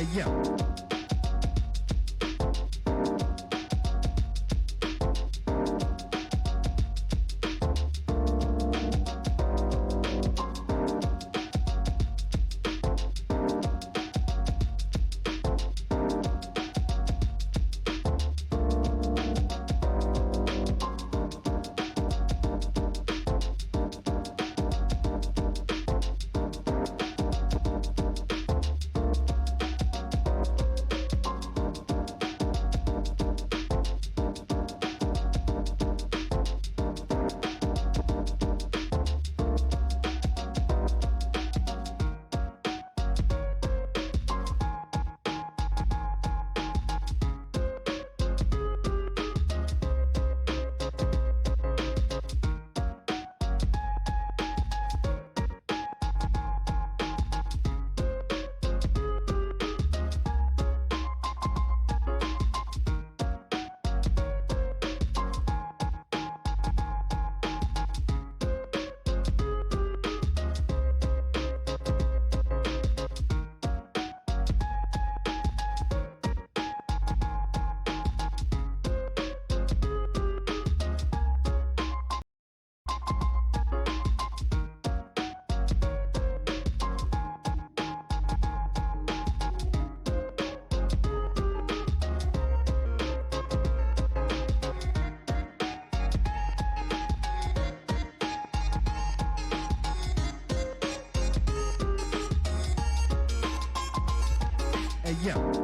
yo. Yo.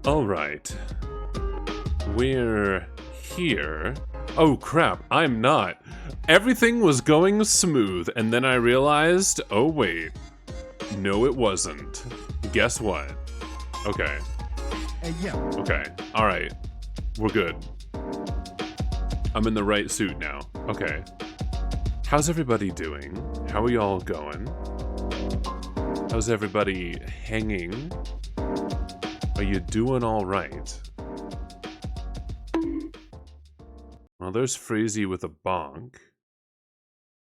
All right. We're here. Oh crap, I'm not. Everything was going smooth, and then I realized, oh wait. No, it wasn't. Guess what? Okay. Yo. Okay. All right. We're good. I'm in the right suit now. Okay. How's everybody doing? How are y'all going? How's everybody hanging? Are you doing all right? Well, there's Freezy with a bonk.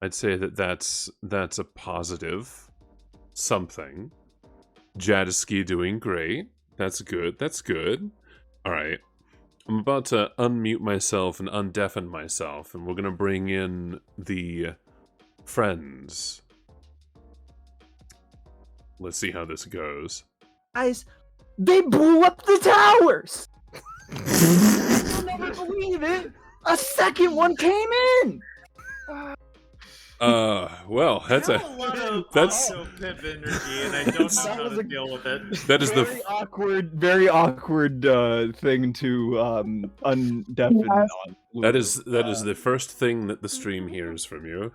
I'd say that that's a positive something. Jadisky doing great. That's good. That's good. All right. I'm about to unmute myself and undeafen myself, and we're gonna bring in the friends. Let's see how this goes. Guys, they blew up the towers! You'll never believe it! A second one came in! Well, that's I have a lot of pip energy, and I don't know how to deal with it. That is Very awkward thing to undeafen on. that is the first thing that the stream hears from you.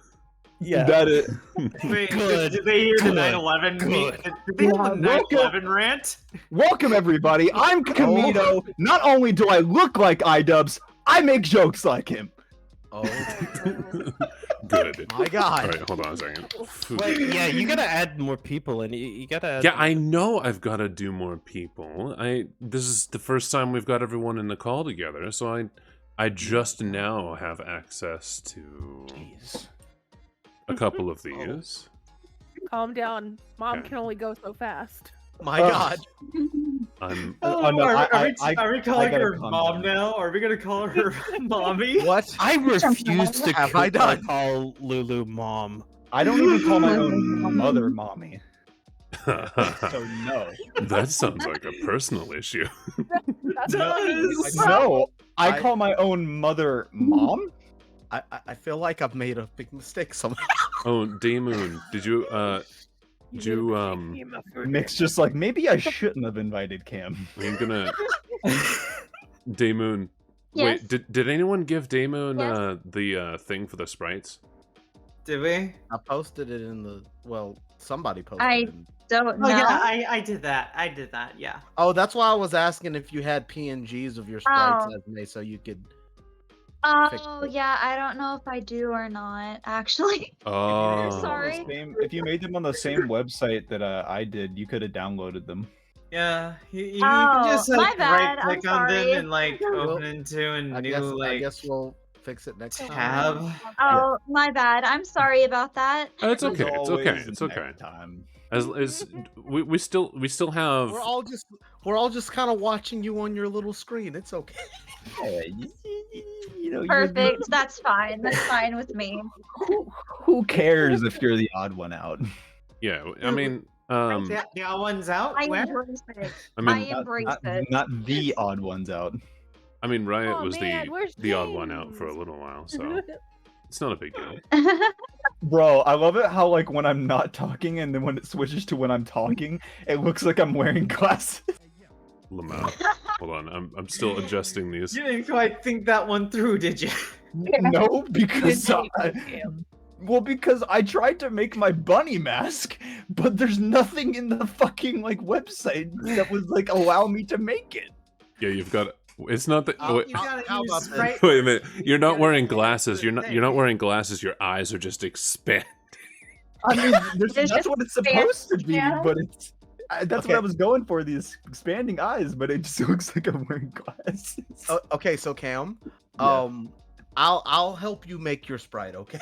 Yeah. That is. Wait, did they hear the 9/11? Did they hear the 9/11 rant? Welcome everybody. I'm Kamito. Not only do I look like iDubbbz, I make jokes like him. Oh Good. my god. All right, hold on a second. Wait, yeah, you gotta add more people, and you gotta. Add Yeah, I know I've got to do more people. This is the first time we've got everyone in the call together, so I just now have access to a couple of these. Calm down. Mom Okay. can only go so fast. My god. I'm Oh, no, are we calling gotta her calm mom down. now? Are we gonna call her mommy? What? I refuse to Have I done? call Lulu mom. I don't even call my own mother mommy. So no. That sounds like a personal issue. That's Does. No, I I- call my own mother mom. I feel like I've made a big mistake somehow. Oh, Daymoon, did you Mick's just like, maybe I shouldn't have invited Cam. I'm gonna Daymoon. Yes. Wait, did anyone give Daymoon Yes. the thing for the sprites? Did we? I posted it in the somebody posted I- it. Don't know. Oh yeah, I did that. I did that. Yeah. Oh, that's why I was asking if you had PNGs of your sprites Oh. as me, so you could. fix Oh it. yeah, I don't know if I do or not. Actually, Oh, sorry. If you made them on the same website that I did, you could have downloaded them. Yeah. You Oh, can just my like bad, right click I'm on them sorry. and like Well, open into a I new guess like we'll fix it next time. tab. Oh, my bad. I'm sorry about that. it's There's okay. It's okay. always It's a okay. next time. As we still have. We're all just kind of watching you on your little screen. It's okay. Yeah, you know, Perfect. That's fine. That's fine with me. Who cares if you're the odd one out? Yeah, I mean, The other one's out. I Where? embrace it. I I mean, embrace not, it. not the odd ones out. I mean, Riot Oh, was man, where's the odd one out for a James? little while, so it's not a big deal. Bro, I love it how like when I'm not talking and then when it switches to when I'm talking, it looks like I'm wearing glasses. Lamau. Hold on, I'm still adjusting these. You didn't quite think that one through, did you? No, because because I tried to make my bunny mask, but there's nothing in the fucking like website that was like allow me to make it. Yeah, you've got. It's not that. Wait, You gotta how use about this? Sprite. wait a minute. You're not gotta wearing use glasses. the You're not. thing. You're not wearing glasses. Your eyes are just expanding. I mean, There's that's just what it's supposed to be, yeah. but it's. That's what I Okay. was going for, these expanding eyes, but it just looks like I'm wearing glasses. Okay, so Cam, Yeah. I'll help you make your sprite. Okay.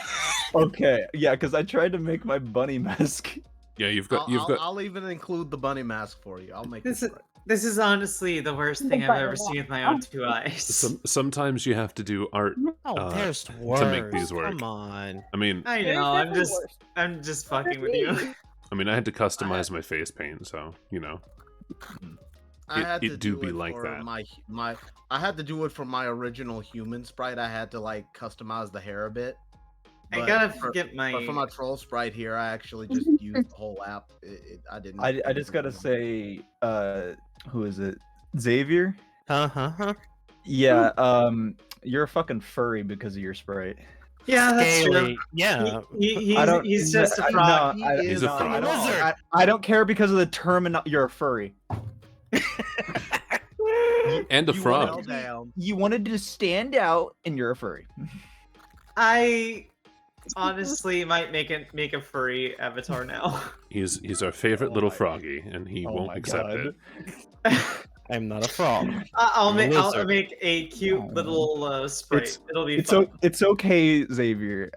Okay, yeah, because I tried to make my bunny mask. Yeah, you've got. You've got. I'll even include the bunny mask for you. I'll make This your is sprite. this is honestly the worst thing I've ever seen with my own two eyes. Sometimes you have to do art. Oh, there's to worse. make these work. Come on. I mean, I There's know. definitely worse. I'm just fucking with you. I had to customize my face paint, so you know. I had it to do do be it like for that. My I had to do it for my original human sprite. I had to like customize the hair a bit. I But gotta for- get my. But for my troll sprite here, I actually just used the whole app. I didn't. I just gotta say, who is it? Xavier? Huh. Yeah, you're a fucking furry because of your sprite. Yeah, that's true. Scaly. Yeah. I don't- He's just a no, frog. I- He's a no, frog. I don't- Lizard. I don't care because of the you're a furry. And a You frog. went down. You wanted to stand out, and you're a furry. I honestly might make a furry avatar now. He's our favorite Oh little my- froggy, and he Oh won't my accept God. it. I'm not a frog. I'll I'm a make lizard. a cute Oh. little sprite. It's- It'll be It's fun. it's okay, Xavier.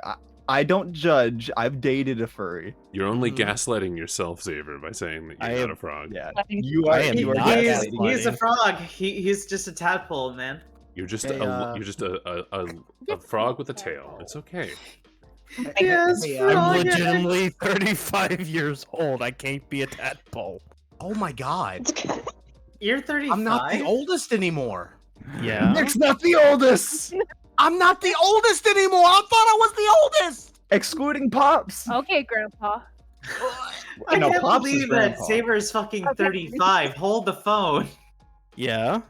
I don't judge. I've dated a furry. You're only Mhm. gaslighting yourself, Xavier, by saying that I you're not am- a frog. Yeah, I you are. am You are not gaslighting. He's a gaslighting. frog. He's just a tadpole, man. You're just Hey, you're just a frog with a tail. It's okay. Yes, Hey, I'm legitimately 35 years old. I can't be a tadpole. Oh my god! You're 35. I'm not the oldest anymore. Yeah. Nick's not the oldest, I'm not the oldest anymore. I thought I was the oldest. excluding Pops. Okay, Grandpa. I No, can't Pops is believe that grandpa. Saber's fucking Okay. 35. Hold the phone. Yeah.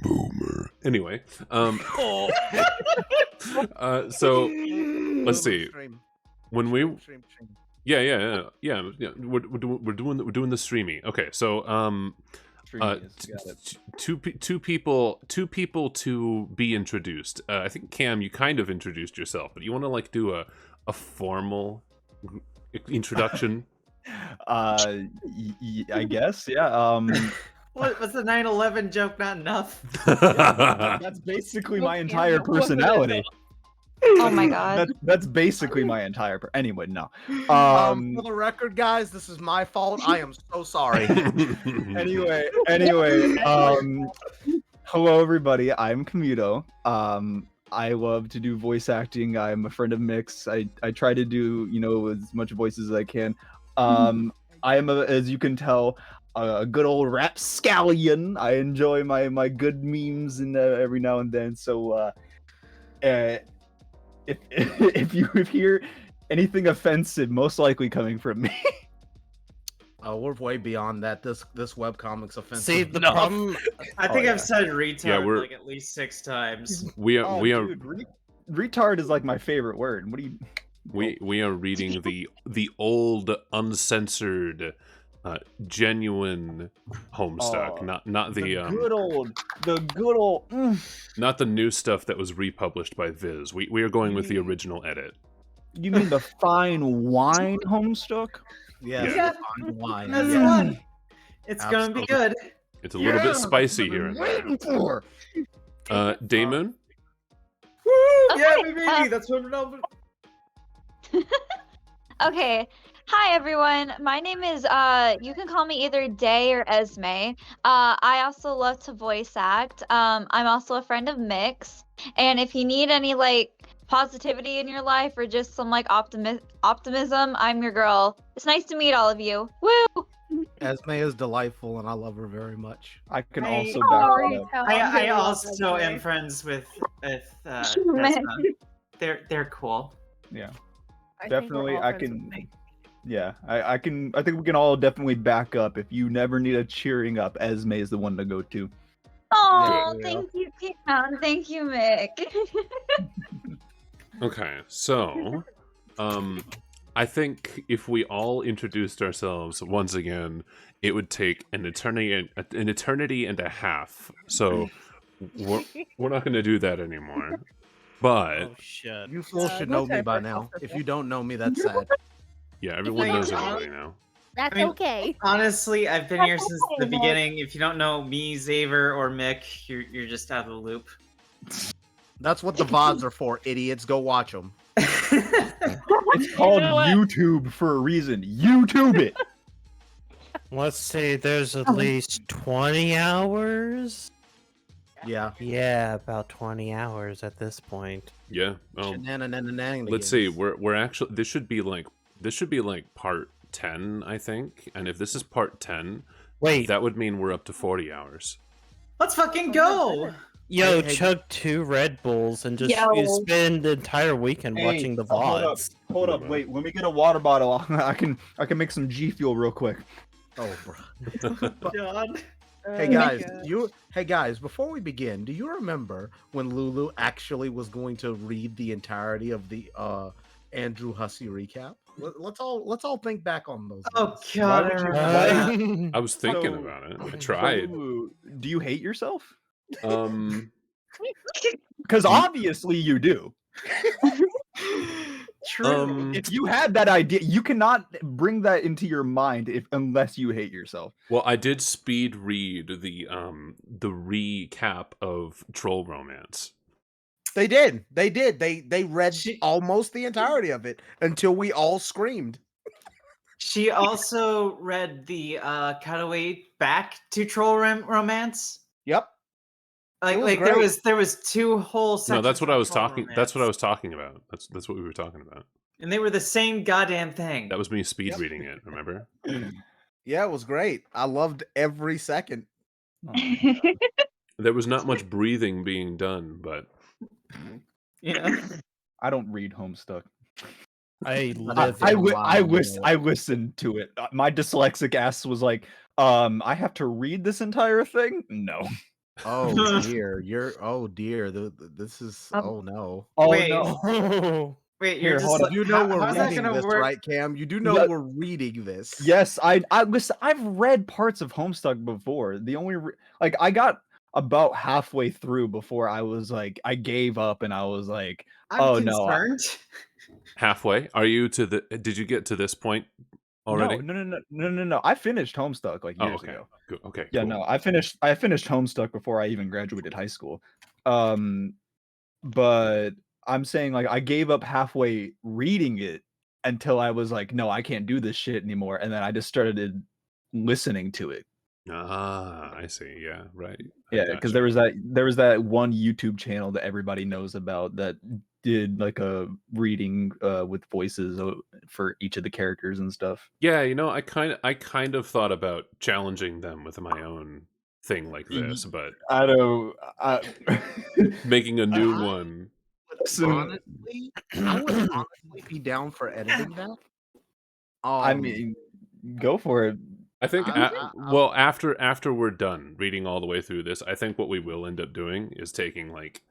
Boomer. Anyway, Oh. so let's see. Stream, When we stream. yeah. We're doing the streamy. Okay, so Genius, got it. Two people to be introduced. I think Cam, you kind of introduced yourself, but you want to like do a formal introduction? I guess, yeah. What was the 9/11 joke not enough? That's basically my entire personality. Oh my god. That's basically my entire. Anyway, no. For the record, guys, this is my fault. I am so sorry. Anyway. Hello everybody. I'm Kamuto. I love to do voice acting. I'm a friend of Mix. I try to do as much voices as I can. I am as you can tell, a good old rapscallion. I enjoy my good memes and every now and then. So if you hear anything offensive, most likely coming from me. We're way beyond that. This webcomic's offensive. See, the problem. I think I've said retard we're- like at least 6 times. we are Dude, retard is like my favorite word. What do you? we are reading the old uncensored genuine Homestuck, not the good old not the new stuff that was republished by Viz. We are going with the original edit. You mean the fine wine Homestuck? Yes, Yeah. fine wine. That's yes. fun. It's gonna be good. It's a little bit spicy here and there. Waiting for. Damon? Woo! Yeah, Okay, baby. That's what we're Okay. Hi everyone. My name is you can call me either Day or Esme. I also love to voice act. I'm also a friend of Mix. And if you need any like positivity in your life or just some like optimism, I'm your girl. It's nice to meet all of you. Woo! Esme is delightful, and I love her very much. I can Hey. also Oh, back Sorry, it up. tell I Andrew also about am that. friends with Man. Tesma. They're cool. Yeah, I think we're definitely. all I friends with can. Mike. Yeah, I can. I think we can all definitely back up. If you never need a cheering up, Esme is the one to go to. Oh, Yeah. thank you, Cam. Thank you, Mick. Okay, so I think if we all introduced ourselves once again, it would take an eternity and a half. So we're not going to do that anymore. But Oh shit. You fools should know what's me our by first now. officer? If you don't know me, that's sad. yeah, everyone knows everybody now. That's I mean- okay. Honestly, I've been here since the okay, Mick. beginning. If you don't know me, Xaver, or Mick, you're just out of the loop. That's what the VODs are for, idiots. Go watch them. It's called know what? YouTube for a reason. YouTube it. Let's say there's at least 20 hours. Yeah. Yeah, about 20 hours at this point. Yeah. Let's see. We're actually this should be like part 10, I think. And if this is part 10, Wait, that would mean we're up to 40 hours. Let's fucking go! yo, Hey, chug 2 Red Bulls and just Yo. you spend the entire weekend watching the VODs. Hold up. Wait. Let me get a water bottle. I can make some G Fuel real quick. Oh, bro. God. Hey guys, before we begin, do you remember when Lulu actually was going to read the entirety of the Andrew Hussey recap? Let's all think back on those. Oh days. God. Why would you- I remember that. I was thinking So- about it. I tried. So, do you hate yourself? Mm, Because obviously you do. True. If you had that idea, you cannot bring that into your mind unless you hate yourself. well, I did speed read the recap of Troll Romance. They did. They read She- almost the entirety of it until we all screamed. She also read the cutaway back to Troll Romance. Yep. Like, It was like great. there was 2 whole sections. No, that's what I of was Troll talking. That's what I Romance, was talking about. That's what we were talking about. and they were the same goddamn thing. That was me speed Yep. reading it. Remember? Yeah, it was great. I loved every second. There was not much breathing being done, but Yeah. I don't read Homestuck. I I- live I in wi- I listened to it. My dyslexic ass was like, I have to read this entire thing? No. Oh dear, this is Um, oh no. Oh Wait. no. Wait, Here, you're just hold like, You know how we're is that reading gonna this, work? right, Cam? You do know Yeah. we're reading this. Yes, listen, I've read parts of Homestuck before. The only like I got about halfway through before I was like I gave up and I was like, I'm oh no, concerned. Halfway? Are you to the? Did you get to this point already? no. I finished Homestuck like Oh, years okay. ago. Good. Okay. Yeah, cool. no, I finished Homestuck before I even graduated high school. But I'm saying like I gave up halfway reading it until I was like, no, I can't do this shit anymore, and then I just started listening to it. Ah, I see. Yeah, right. Yeah, because there was that one YouTube channel that everybody knows about that did like a reading with voices for each of the characters and stuff. Yeah, I kind of thought about challenging them with my own thing like this, but I don't. making a new I- one. Honestly, I would honestly be down for editing that. I mean, go for it. I think I- well after we're done reading all the way through this, I think what we will end up doing is taking like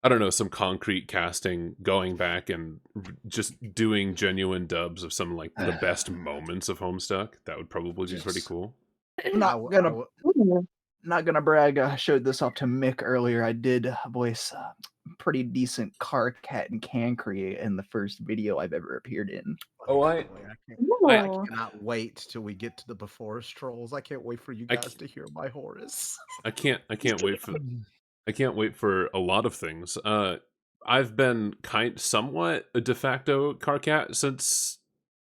I don't know, some concrete casting, going back and just doing genuine dubs of some like the best moments of Homestuck. That would probably be pretty cool. Not gonna brag. I showed this off to Mick earlier. I did voice pretty decent car cat and can create in the first video I've ever appeared in. Oh, I Ooh. cannot wait till we get to the before trolls. I can't wait for you I guys to hear my Horus. I can't wait for a lot of things. I've been somewhat a de facto car cat since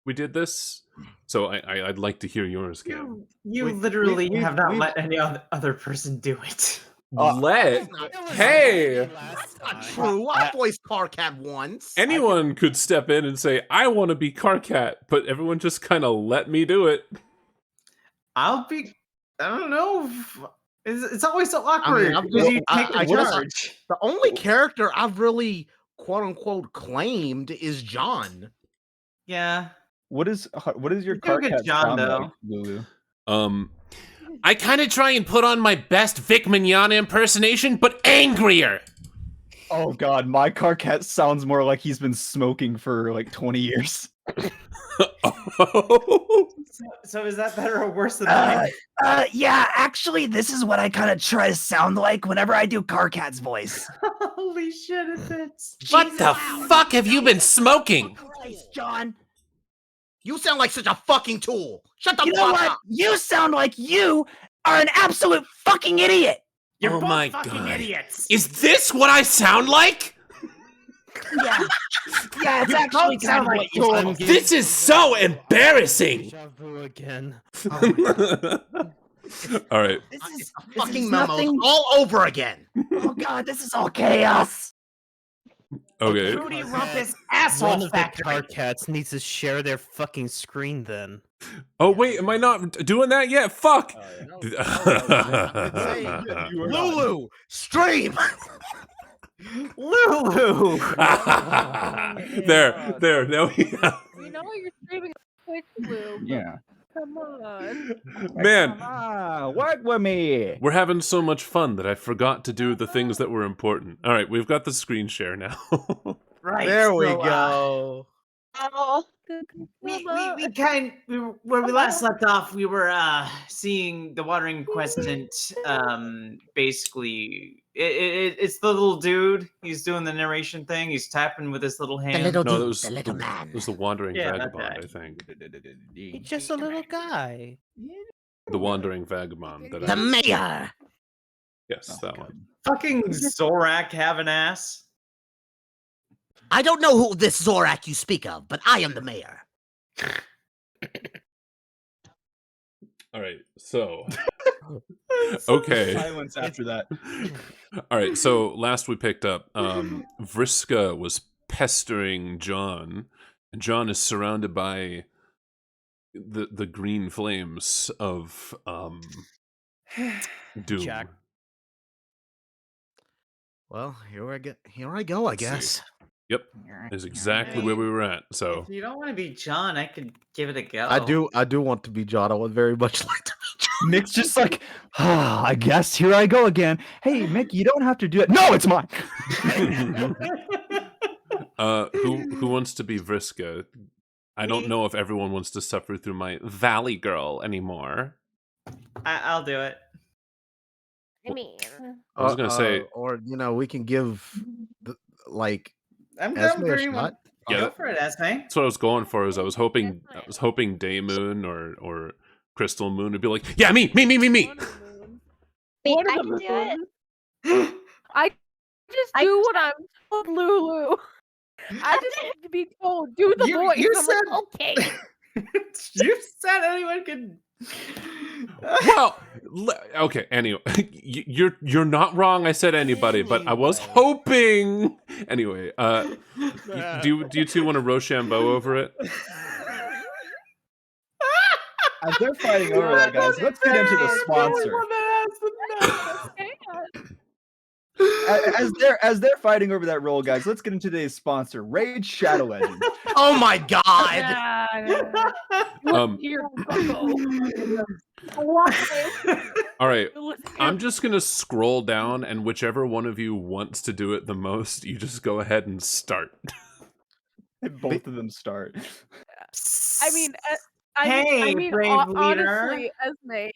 we did this, so I'd like to hear yours, Cam. You We- literally we- have not we've- let any other person do it. Hey, That's not true. I voiced Carcat once. anyone could step in and say I want to be car cat, but everyone just kind of let me do it. I don't know. It's always so awkward I've because you I- take the I guess charge. The only character I've really quote unquote claimed is John. Yeah. What is your You do car a good cat job, sound though. like, Lulu? I kind of try and put on my best Vic Mignogna impersonation, but angrier. Oh god, my car cat sounds more like he's been smoking for like 20 years. So is that better or worse than mine? Yeah, actually, this is what I kind of try to sound like whenever I do Carcat's voice. Holy shit, it fits. What the fuck have you been smoking? Christ, John. You sound like such a fucking tool. Shut the You know fuck what? up. You sound like you are an absolute fucking idiot. You're Oh both my fucking God. idiots. Is this what I sound like? Yeah. Yeah, it's You actually both sound kind of like what you tools. This is so embarrassing. Deja vu again. All right. This It's is fucking is memos nothing. all over again. Oh god, this is all chaos. Okay. Fruity Rumpus One asshole of the factory. car cats needs to share their fucking screen then. Oh wait, am I not doing that yet? Fuck. Lulu, stream. Lulu. there. Now we have. We know you're streaming Twitch, Blue. but Yeah. Come on. Man, Work with me. we're having so much fun that I forgot to do the things that were important. All right, we've got the screen share now. Right. There we so, go. Oh, Where we last left off, we were seeing the watering quadrant. Basically, it's the little dude. He's doing the narration thing. He's tapping with his little hand. No, that was it was the wandering Yeah, that vagabond. guy. I think He's just a little guy. the wandering vagabond. That The I, mayor. yes, that one. Fucking Zorak have an ass. I don't know who this Zorak you speak of, but I am the mayor. All right, so okay. Silence after that. All right, so last we picked up, Vriska was pestering John, and John is surrounded by the green flames of doom. Jack. Well, here I go. I Let's see. guess. Yep, is exactly where we were at. So If you don't want to be John, I could give it a go. I do want to be John. I would very much like to be Mick's just like, I guess here I go again. Hey, Mick, you don't have to do it. No, it's mine. Who wants to be Vriska? I don't know if everyone wants to suffer through my Valley Girl anymore. I'll do it. I mean, I was gonna say, or we can give like I'm Esme a very shot. Yeah, Go for it, Esme. that's what I was going for. Is I was hoping Esme. Day Moon or Crystal Moon would be like, yeah, me. one of the moons. Wait, One of I the can do it. moons. I just I- do what I'm told, Lulu. I just need to be told, do the voice. You I'm said like, okay. you said anyone could. Well, okay. Anyway, you're not wrong. I said anybody, but I was hoping. Anyway, do you two want to Rochambeau over it? As they're fighting over that, guys, let's get into the sponsor. As they're fighting over that role, guys, let's get into today's sponsor, Raid Shadow Engine. Oh my god! Here, All right, I'm just gonna scroll down, and whichever one of you wants to do it the most, you just go ahead and start. Both of them start. I mean, Hey, brave leader. honestly, Esme.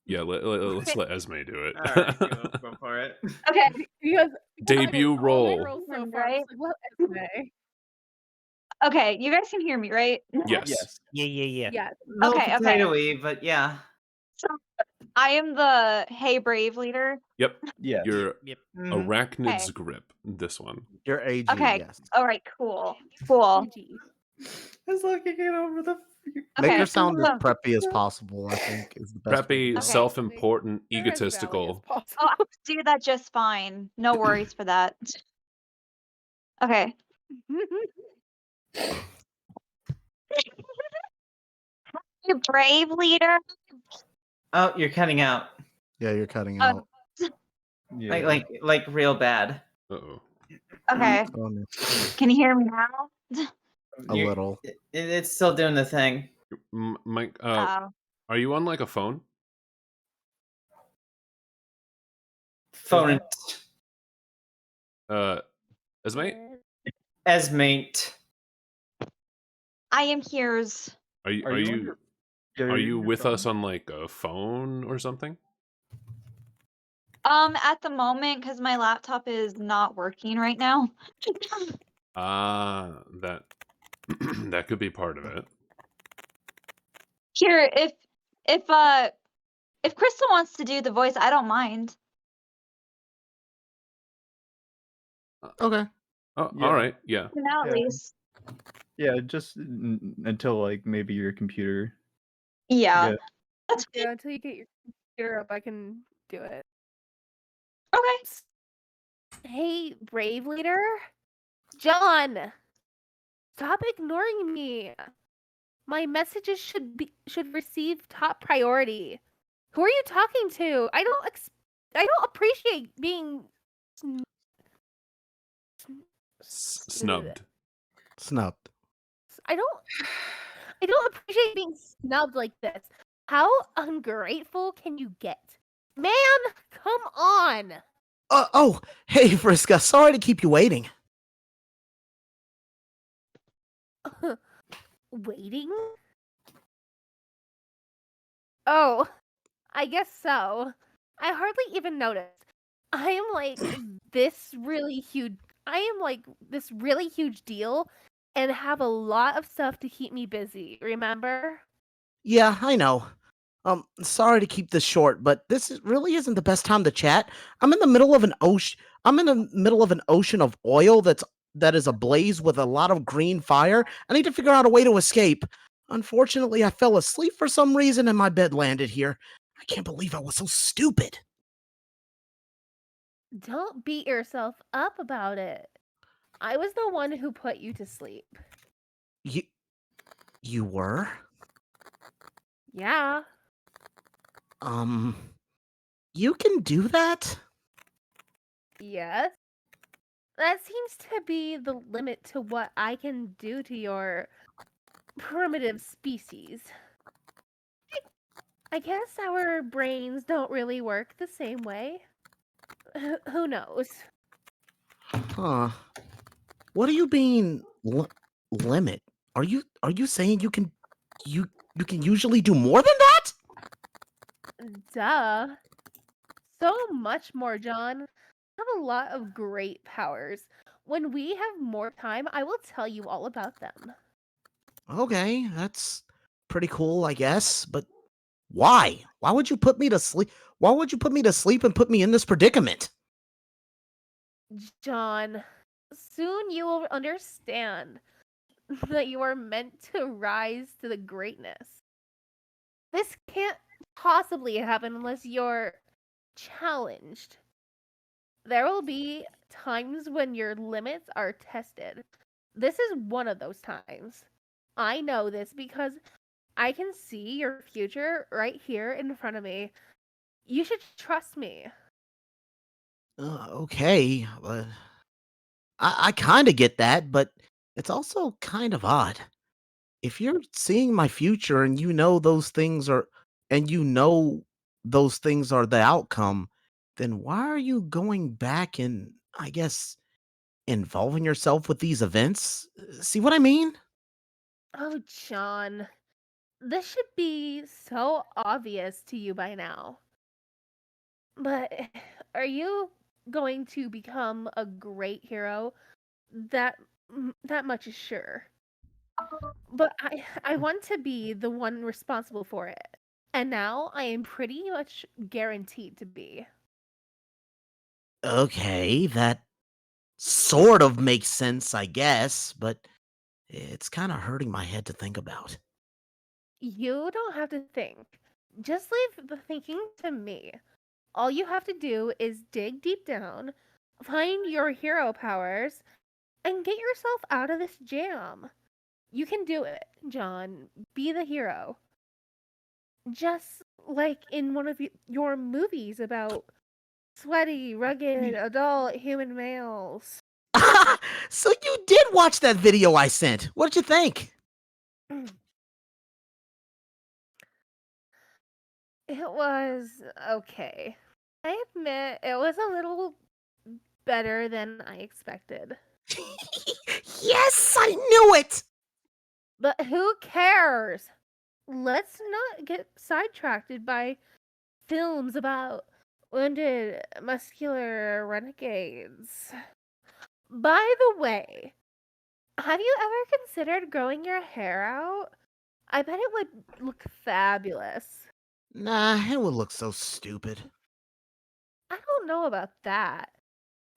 Yeah, let's let Esme do it. All right, go for it. Okay. Because Debut all my role. roles so far, Right? I'm just like, well, Esme. Okay, you guys can hear me, right? Yes. Yes. Yeah. Yeah. Little Okay, okay. potatoey, but yeah. So I am the Hey Brave leader. Yep. Yes. Your Mhm. Arachnid's Okay. Grip. This one. Your AG, Okay. yes. All right, cool. Cool. GG. It's like you get over the. Make Okay. her sound as so- preppy as possible, I think, is the best way to Preppy, do it. Okay. self-important, They're as valid as egotistical. possible. Oh, I can do that just fine. No worries for that. Okay. You brave leader. Oh, you're cutting out. Yeah, you're cutting Oh. out. Yeah. Like real bad. Uh-oh. Okay. Oh, no. Can you hear me now? A You're- little. It's still doing the thing. Mike, Oh. are you on like a phone? Phone Esme? Esmate. I am here's. Are you Are you are you with us on like a phone or something? At the moment, because my laptop is not working right now. Ah, that that could be part of it. Here, if Crystal wants to do the voice, I don't mind. Okay. Oh, Yeah. all right. Yeah. For now, at Yeah. least. Yeah, just until like maybe your computer. Yeah. Yeah. That's Yeah, until you get your computer up, I can do it. okay. Hey, brave leader, John. Stop ignoring me. My messages should receive top priority. Who are you talking to? I don't appreciate being Snubbed. Snubbed. I don't appreciate being snubbed like this. How ungrateful can you get? Man, come on. Oh, hey, Vriska. Sorry to keep you waiting. Waiting? Oh, I guess so. I hardly even noticed. I am like this really huge deal and have a lot of stuff to keep me busy, remember? Yeah, I know. Sorry to keep this short, but really isn't the best time to chat. I'm in the middle of an ocean. I'm in the middle of an ocean of oil that is ablaze with a lot of green fire. I need to figure out a way to escape. Unfortunately, I fell asleep for some reason and my bed landed here. I can't believe I was so stupid. Don't beat yourself up about it. I was the one who put you to sleep. You were? Yeah. You can do that? Yes. That seems to be the limit to what I can do to your primitive species. I guess our brains don't really work the same way. Who knows? Huh. What do you mean limit? Are you saying you you can usually do more than that? Duh. So much more, John. I have a lot of great powers. When we have more time, I will tell you all about them. Okay, that's pretty cool, I guess, but why? Why would you put me to sleep? Why would you put me to sleep and put me in this predicament? John, soon you will understand that you are meant to rise to the greatness. This can't possibly happen unless you're challenged. There will be times when your limits are tested. This is one of those times. I know this because I can see your future right here in front of me. You should trust me. Okay, but I kind of get that, but it's also kind of odd. If you're seeing my future and you know those things are, and you know those things are the outcome, then why are you going back and, I guess, involving yourself with these events? See what I mean? Oh, John, this should be so obvious to you by now. But are you going to become a great hero? That that much is sure. But I want to be the one responsible for it. And now I am pretty much guaranteed to be. Okay, that sort of makes sense, I guess, but it's kind of hurting my head to think about. You don't have to think. Just leave the thinking to me. All you have to do is dig deep down, find your hero powers, and get yourself out of this jam. You can do it, John. Be the hero. Just like in one of your movies about sweaty, rugged, adult human males. So you did watch that video I sent. What did you think? It was okay. I admit it was a little better than I expected. Yes, I knew it. But who cares? Let's not get sidetracked by films about wounded, muscular renegades. By the way, have you ever considered growing your hair out? I bet it would look fabulous. Nah, it would look so stupid. I don't know about that.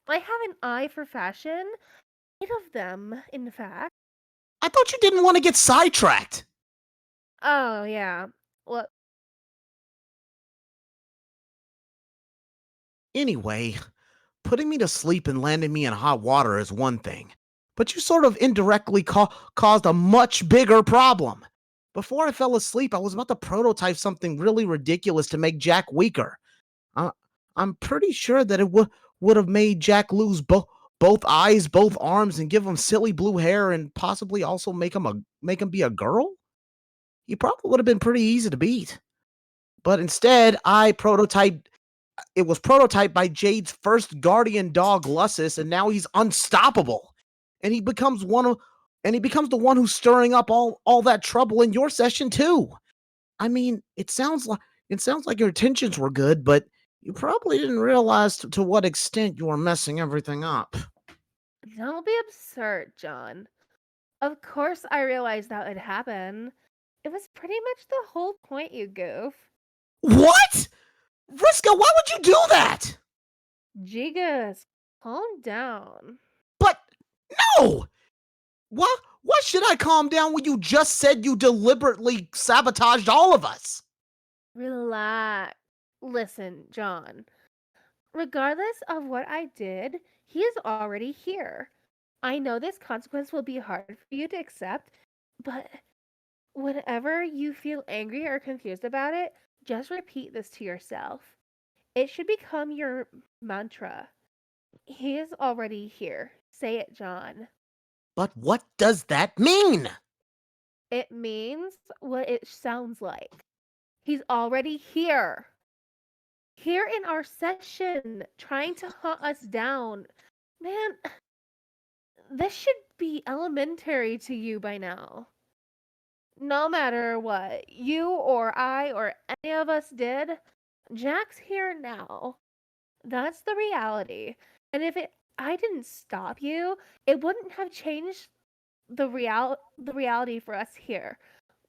I have an eye for fashion. 8 of them, in fact. I thought you didn't want to get sidetracked. Oh, yeah. Well, Anyway, putting me to sleep and landing me in hot water is one thing, but you sort of indirectly caused a much bigger problem. Before I fell asleep, I was about to prototype something really ridiculous to make Jack weaker. Uh, I'm pretty sure that it would have made Jack lose both eyes, both arms, and give him silly blue hair, and possibly also make him be a girl. He probably would have been pretty easy to beat. But instead, it was prototyped by Jade's first guardian dog, Lussus, and now he's unstoppable. And he becomes the one who's stirring up all that trouble in your session too. I mean, it sounds like your intentions were good, but you probably didn't realize to what extent you were messing everything up. don't be absurd, John. Of course I realized that would happen. It was pretty much the whole point, you goof. What? Vriska, why would you do that? Gigas, calm down. But no! Why should I calm down when you just said you deliberately sabotaged all of us? Relax. Listen, John. Regardless of what I did, he is already here. I know this consequence will be hard for you to accept, but whenever you feel angry or confused about it, just repeat this to yourself. It should become your mantra. He is already here. Say it, John. But what does that mean? It means what it sounds like. He's already here. Here in our session, trying to hunt us down. Man, This should be elementary to you by now. No matter what you or I or any of us did, Jack's here now. That's the reality. And if I didn't stop you, it wouldn't have changed the reality for us here.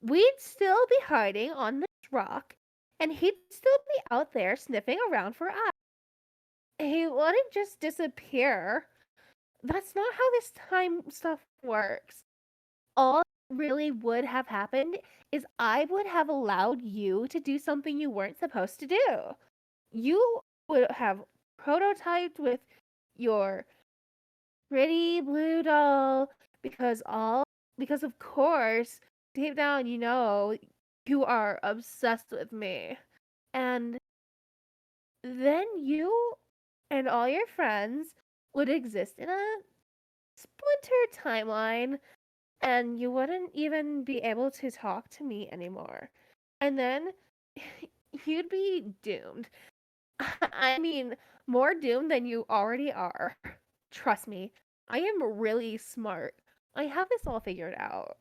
We'd still be hiding on this rock, and he'd still be out there sniffing around for us. He wouldn't just disappear. That's not how this time stuff works. All really would have happened is I would have allowed you to do something you weren't supposed to do. You would have prototyped with your pretty blue doll because of course deep down you know you are obsessed with me. And then you and all your friends would exist in a splinter timeline, and you wouldn't even be able to talk to me anymore. And then you'd be doomed. I mean, more doomed than you already are. Trust me, I am really smart. I have this all figured out.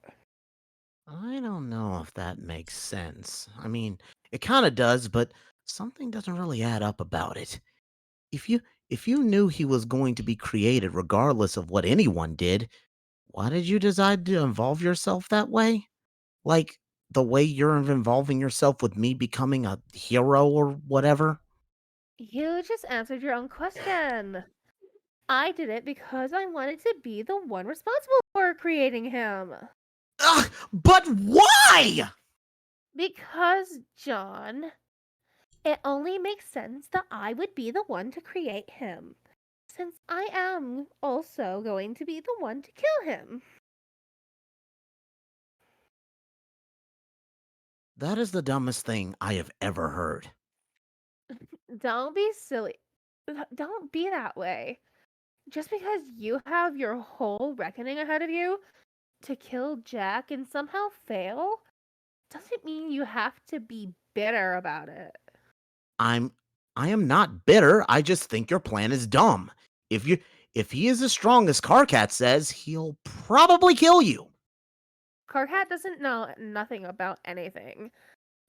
I don't know if that makes sense. I mean, it kind of does, but something doesn't really add up about it. If you if you knew he was going to be created regardless of what anyone did, why did you decide to involve yourself that way? Like the way you're involving yourself with me becoming a hero or whatever? You just answered your own question. I did it because I wanted to be the one responsible for creating him. Ugh, but why? Because, John, it only makes sense that I would be the one to create him, since I am also going to be the one to kill him. That is the dumbest thing I have ever heard. Don't be silly. Don't be that way. Just because you have your whole reckoning ahead of you to kill Jack and somehow fail doesn't mean you have to be bitter about it. I'm I am not bitter. I just think your plan is dumb. If he is as strong as Carcat says, he'll probably kill you. Karkat doesn't know nothing about anything.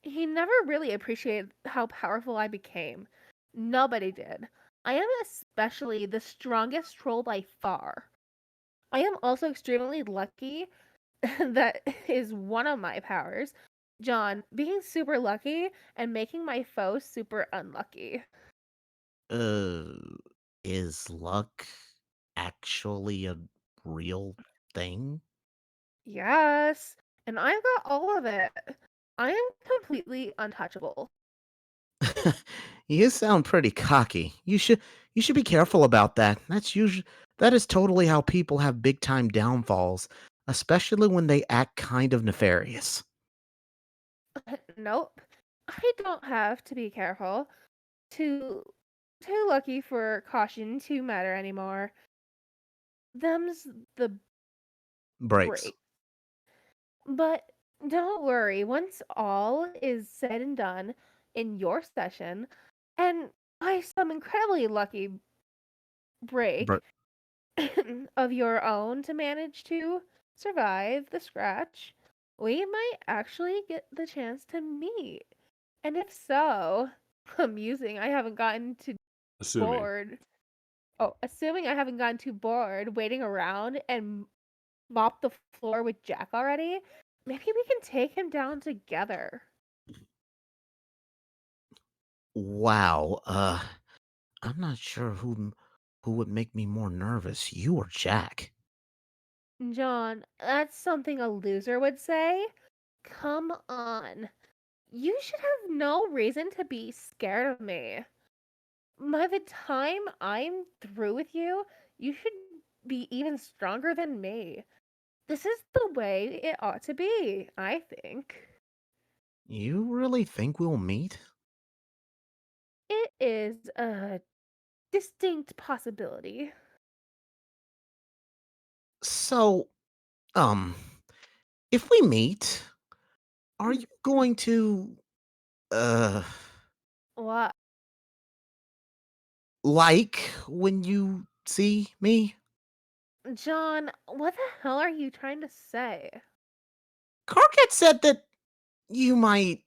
He never really appreciated how powerful I became. Nobody did. I am especially the strongest troll by far. I am also extremely lucky. That is one of my powers. John, being super lucky and making my foes super unlucky. Uh, is luck actually a real thing? Yes, and I've got all of it. I am completely untouchable. You sound pretty cocky. You should be careful about that. That is totally how people have big time downfalls, especially when they act kind of nefarious. Nope. I don't have to be careful. Too too lucky for caution to matter anymore. Them's the Breaks. break. But don't worry, once all is said and done in your session, and by some incredibly lucky break of your own to manage to survive the scratch, we might actually get the chance to meet. And if so, amusing I haven't gotten too Assuming. bored. Oh, assuming I haven't gotten too bored waiting around and mop the floor with Jack already, maybe we can take him down together. Wow. I'm not sure who would make me more nervous, you or Jack. John, that's something a loser would say. Come on. You should have no reason to be scared of me. By the time I'm through with you, you should be even stronger than me. This is the way it ought to be, I think. You really think we'll meet? It is a distinct possibility. So, um, if we meet, are you going to uh What? like when you see me? John, what the hell are you trying to say? Carcat said that you might.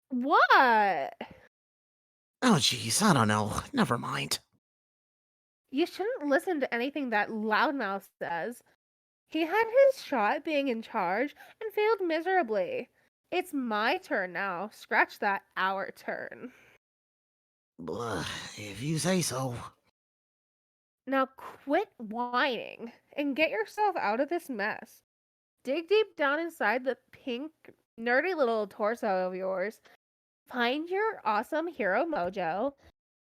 What? Oh, jeez, I don't know. Never mind. You shouldn't listen to anything that Loudmouth says. He had his shot being in charge and failed miserably. It's my turn now. Scratch that, our turn. If you say so. Now quit whining and get yourself out of this mess. Dig deep down inside the pink, nerdy little torso of yours. Find your awesome hero mojo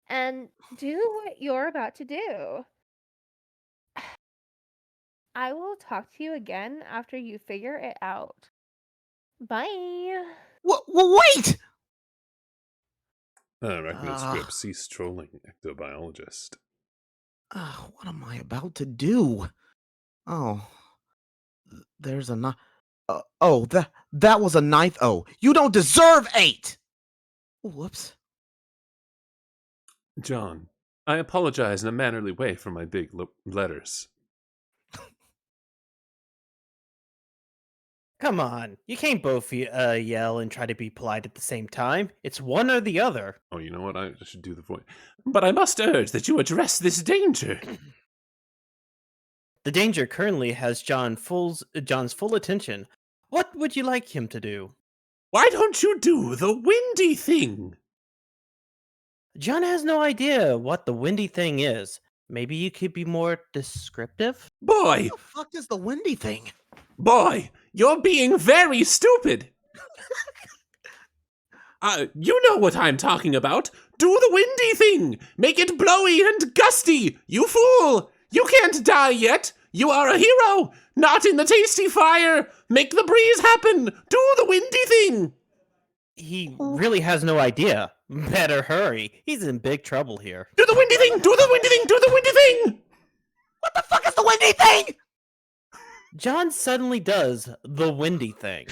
and do what you're about to do. I will talk to you again after you figure it out. Bye. Wait! Arachnid script, cease trolling ectobiologist. What am I about to do? Oh, there's a that was a ninth O. You don't deserve 8! Whoops. John, I apologize in a mannerly way for my big letters. Come on, you can't both yell and try to be polite at the same time. It's one or the other. Oh, you know what? I should do the voice. But I must urge that you address this danger. The danger currently has John's full attention. What would you like him to do? Why don't you do the windy thing? John has no idea what the windy thing is. Maybe you could be more descriptive? Boy! What the fuck is the windy thing? Boy, you're being very stupid! You know what I'm talking about. Do the windy thing! Make it blowy and gusty! You fool! You can't die yet! You are a hero! Not in the tasty fire! Make the breeze happen! Do the windy thing! He really has no idea. Better hurry. He's in big trouble here. Do the windy thing! Do the windy thing! Do the windy thing! What the fuck is the windy thing? John suddenly does the windy thing.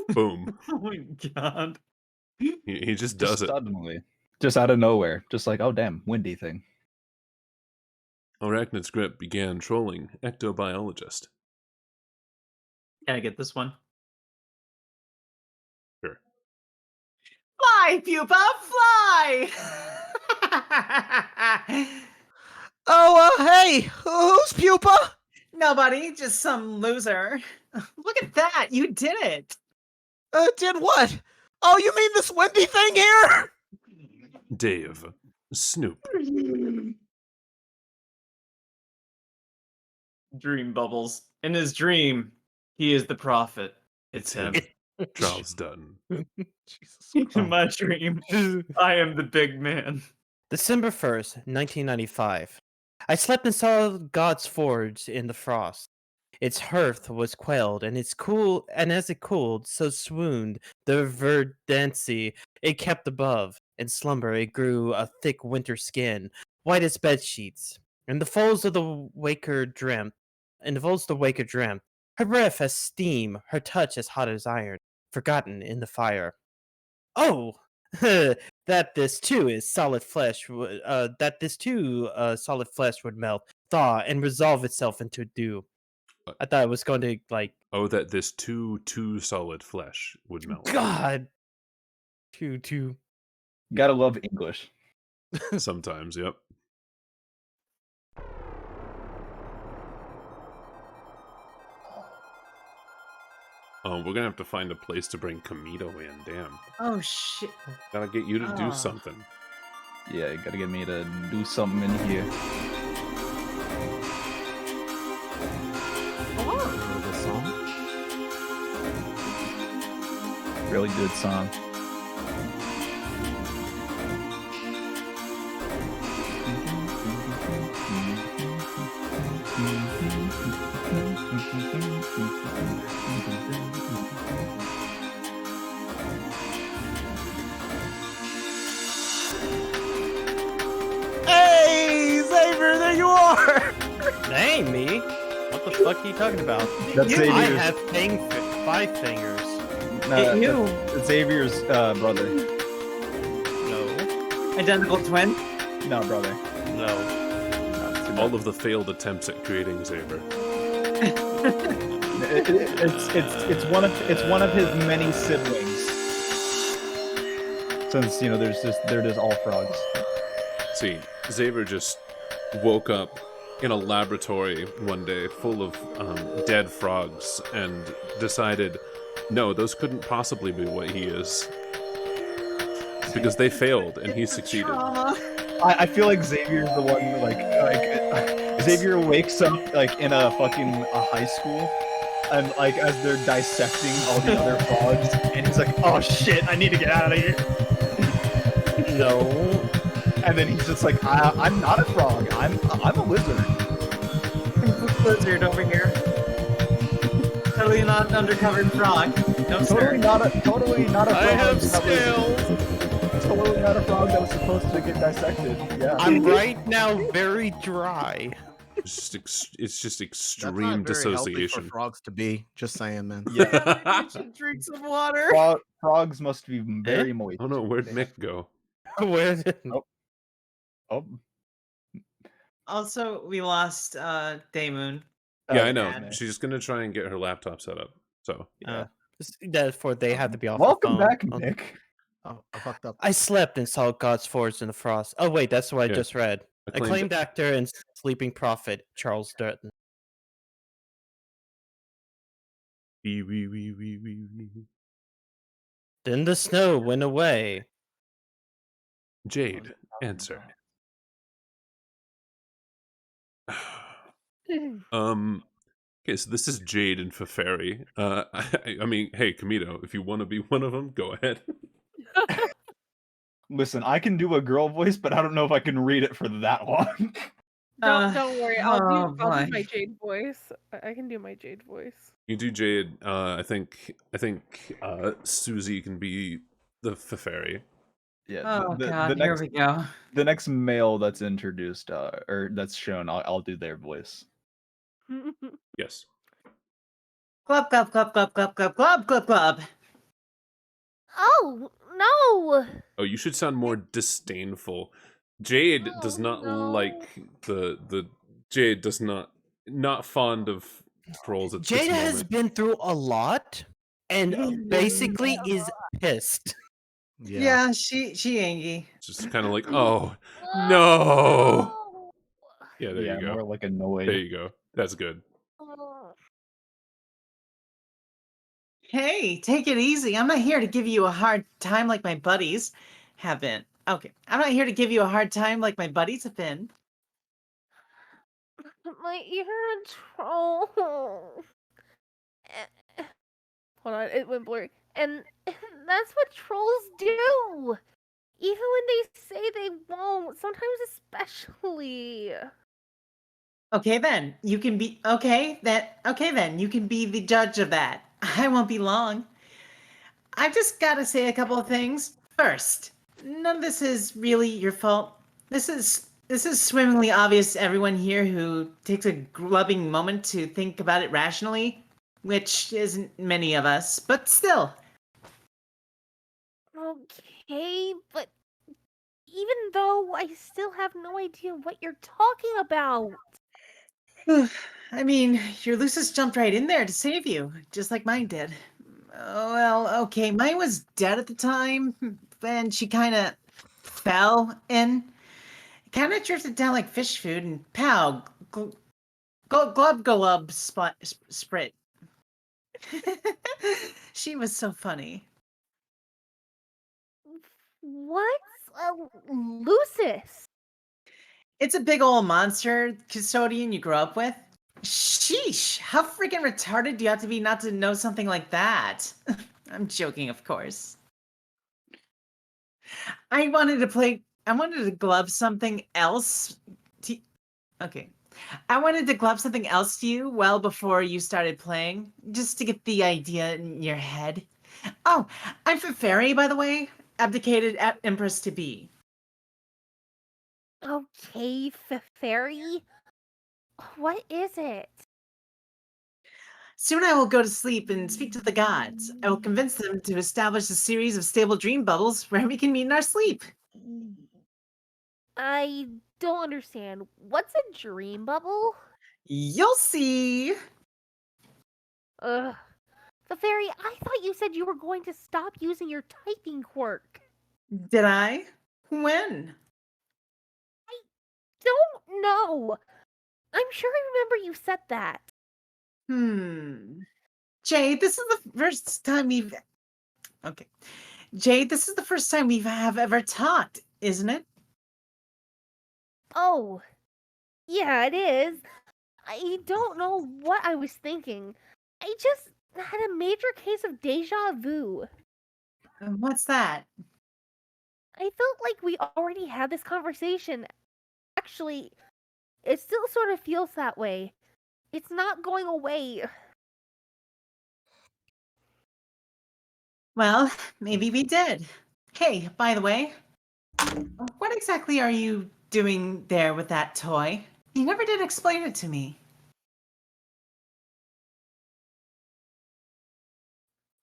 Boom. Oh my god. He just does it. Suddenly. Just out of nowhere. Just like, oh damn, windy thing. Arachnid script began trolling ectobiologist. Can I get this one? Sure. Fly, pupa, fly! Hey, who's Pupa? Nobody, just some loser. Look at that, you did it! Did what? Oh, you mean this windy thing here? Dave. Snoop. Dream bubbles. In his dream, he is the prophet. It's him. Charles Dutton. Jesus In my dream, I am the big man. December 1st, 1995. I slept and saw God's forge in the frost. Its hearth was quailed, and as it cooled, so swooned the verdancy it kept above. In slumber it grew a thick winter skin, white as bed sheets. In the folds the waker dreamt. Her breath as steam, her touch as hot as iron, forgotten in the fire. Oh, that this too is solid flesh. Solid flesh would melt, thaw, and resolve itself into dew. I thought it was going to Oh, that this too solid flesh would melt. God. Too. Gotta love English. Sometimes, yep. Oh, we're gonna have to find a place to bring Kamito in. Damn. Oh shit. Gotta get you to do Ah. something. Yeah, you gotta get me to do something in here. This song? Really good song. Hey, Xavier, there you are! That ain't me. What the fuck are you talking about? That's I Xavier's, have 5 fingers. that's Xavier's brother. No. Identical twin? No, brother. No. No, it's all of the failed attempts at creating Xaver. It's one of his many siblings. Since they're just all frogs. See, Xaver just woke up in a laboratory one day full of dead frogs and decided, no, those couldn't possibly be what he is. Because they failed and he succeeded. I feel like Xavier's the one Xavier wakes up in a high school and as they're dissecting all the other frogs and he's like, oh shit, I need to get out of here. No. And then he's just like, I'm not a frog, I'm a lizard. Lizard over here. Totally not an undercover frog. No, Totally sir. totally not a frog. I have that was- scales. Totally not a frog that was supposed to get dissected. Yeah. I'm right now very dry. It's just That's extreme not very healthy dissociation. for frogs to be. Just saying, man. Yeah. You should drink some water. Frogs must be very moist. Oh no, where'd Mick go? Where did... Oh. Also, we lost Daymoon. Yeah, I know. man. She's gonna try and get her laptop set up. So Therefore, they have to be off Welcome the phone. back, Oh. Nick. Oh, I fucked up. I slept and saw God's Forge in the Frost. Oh wait, that's what I Yeah. just read. Acclaimed actor and sleeping prophet Charles Durton. Then the snow went away. Jade, answer. Okay, so this is Jade and Feferi. I mean, hey, Kamito, if you want to be one of them, go ahead. Listen, I can do a girl voice, but I don't know if I can read it for that long. Don't worry. I'll oh do my boy. Jade voice. I can do my Jade voice. You do Jade. I think Susie can be the Feferi. Yeah. Oh the god, next, here we go. the next male that's introduced or that's shown, I'll do their voice. Yes. Club, club, club, club, club, club, club, club, club. Oh no! Oh, you should sound more disdainful. Jade Oh, does not no. like the Jade does not fond of trolls at this Jada has moment. been through a lot and basically is pissed. Yeah, she angry. Just kind of like, oh no. Yeah, there Yeah, you go. more like annoyed. There you go. That's good. Hey, take it easy. I'm not here to give you a hard time like my buddies have been. Okay, I'm not here to give you a hard time like my buddies have been. My ear troll. Hold on, it went blurry. And that's what trolls do. Even when they say they won't, sometimes especially. Okay then, you can be okay then, you can be the judge of that. I won't be long. I've just got to say a couple of things. First, none of this is really your fault. This is swimmingly obvious to everyone here who takes a loving moment to think about it rationally, which isn't many of us, but still. Okay, but even though I still have no idea what you're talking about. I mean, your Lucis jumped right in there to save you, just like mine did. Oh, well, okay, mine was dead at the time, and she kind of fell in. Kind of drifted down like fish food, and pow, glub sprit. She was so funny. What's a Lucis? It's a big old monster custodian you grew up with. Sheesh, how freaking retarded do you have to be not to know something like that? I'm joking, of course. I wanted to glove something else to... Okay. I wanted to glove something else to you well before you started playing, just to get the idea in your head. Oh, I'm Feferi, by the way. Abdicated Empress to be. Okay, Fairy. What is it? Soon I will go to sleep and speak to the gods. I will convince them to establish a series of stable dream bubbles where we can meet in our sleep. I don't understand. What's a dream bubble? You'll see. Ugh. The fairy, I thought you said you were going to stop using your typing quirk. Did I? When? Don't know. I'm sure I remember you said that. Jade, this is the first time we've. Okay. Jade, this is the first time we have ever talked, isn't it? Oh, yeah, it is. I don't know what I was thinking. I just had a major case of deja vu. What's that? I felt like we already had this conversation. Actually, it still sort of feels that way. It's not going away. Well, maybe we did. Hey, by the way, what exactly are you doing there with that toy? You never did explain it to me.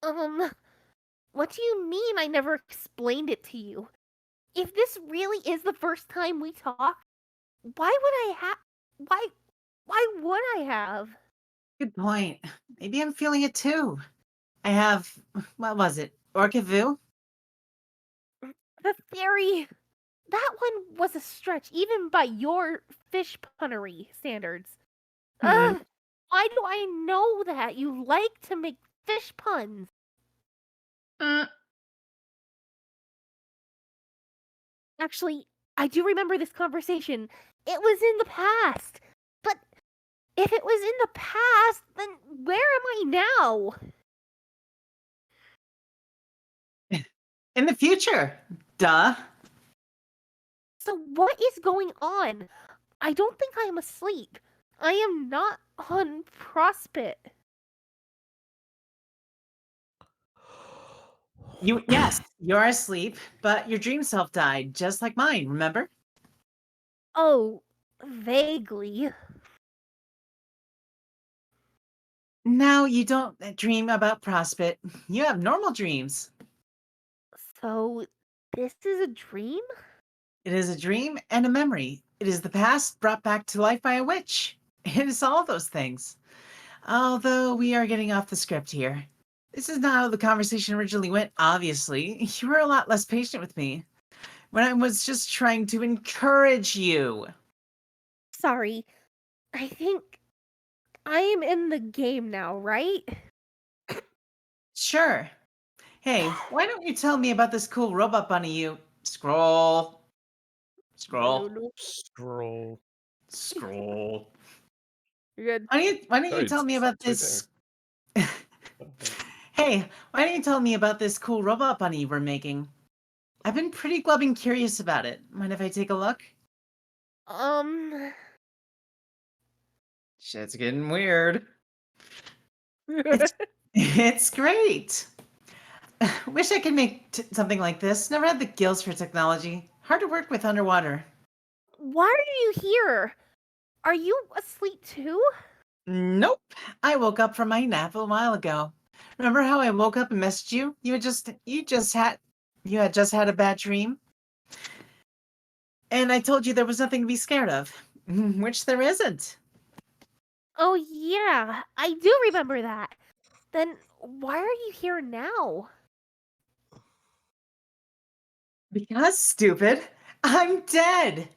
What do you mean I never explained it to you? If this really is the first time we talk, why would I have why would I have? Good point. Maybe I'm feeling it too. I have, what was it? Orchid Vu? The theory that one was a stretch even by your fish punnery standards. Ugh, why do I know that you like to make fish puns? Actually, I do remember this conversation. It was in the past. But if it was in the past, then where am I now? In the future. Duh. So what is going on? I don't think I am asleep. I am not on Prospit. Yes, you're asleep, but your dream self died, just like mine, remember? Oh, vaguely. Now you don't dream about Prospit. You have normal dreams. So this is a dream? It is a dream and a memory. It is the past brought back to life by a witch. It is all those things. Although we are getting off the script here. This is not how the conversation originally went, obviously. You were a lot less patient with me. When I was just trying to encourage you. Sorry. I think I am in the game now, right? Sure. Hey, why don't you tell me about this cool robot bunny you... Scroll. Scroll. Scroll. Scroll. You're good. Why don't you Sorry, tell me about it's this... Hey, why don't you tell me about this cool robot bunny we're making? I've been pretty glubbing curious about it. Mind if I take a look? Shit's getting weird. It's great. Wish I could make something like this. Never had the gills for technology. Hard to work with underwater. Why are you here? Are you asleep too? Nope. I woke up from my nap a while ago. Remember how I woke up and messaged you? You had just had a bad dream. And I told you there was nothing to be scared of, which there isn't. Oh yeah, I do remember that. Then why are you here now? Because, stupid, I'm dead.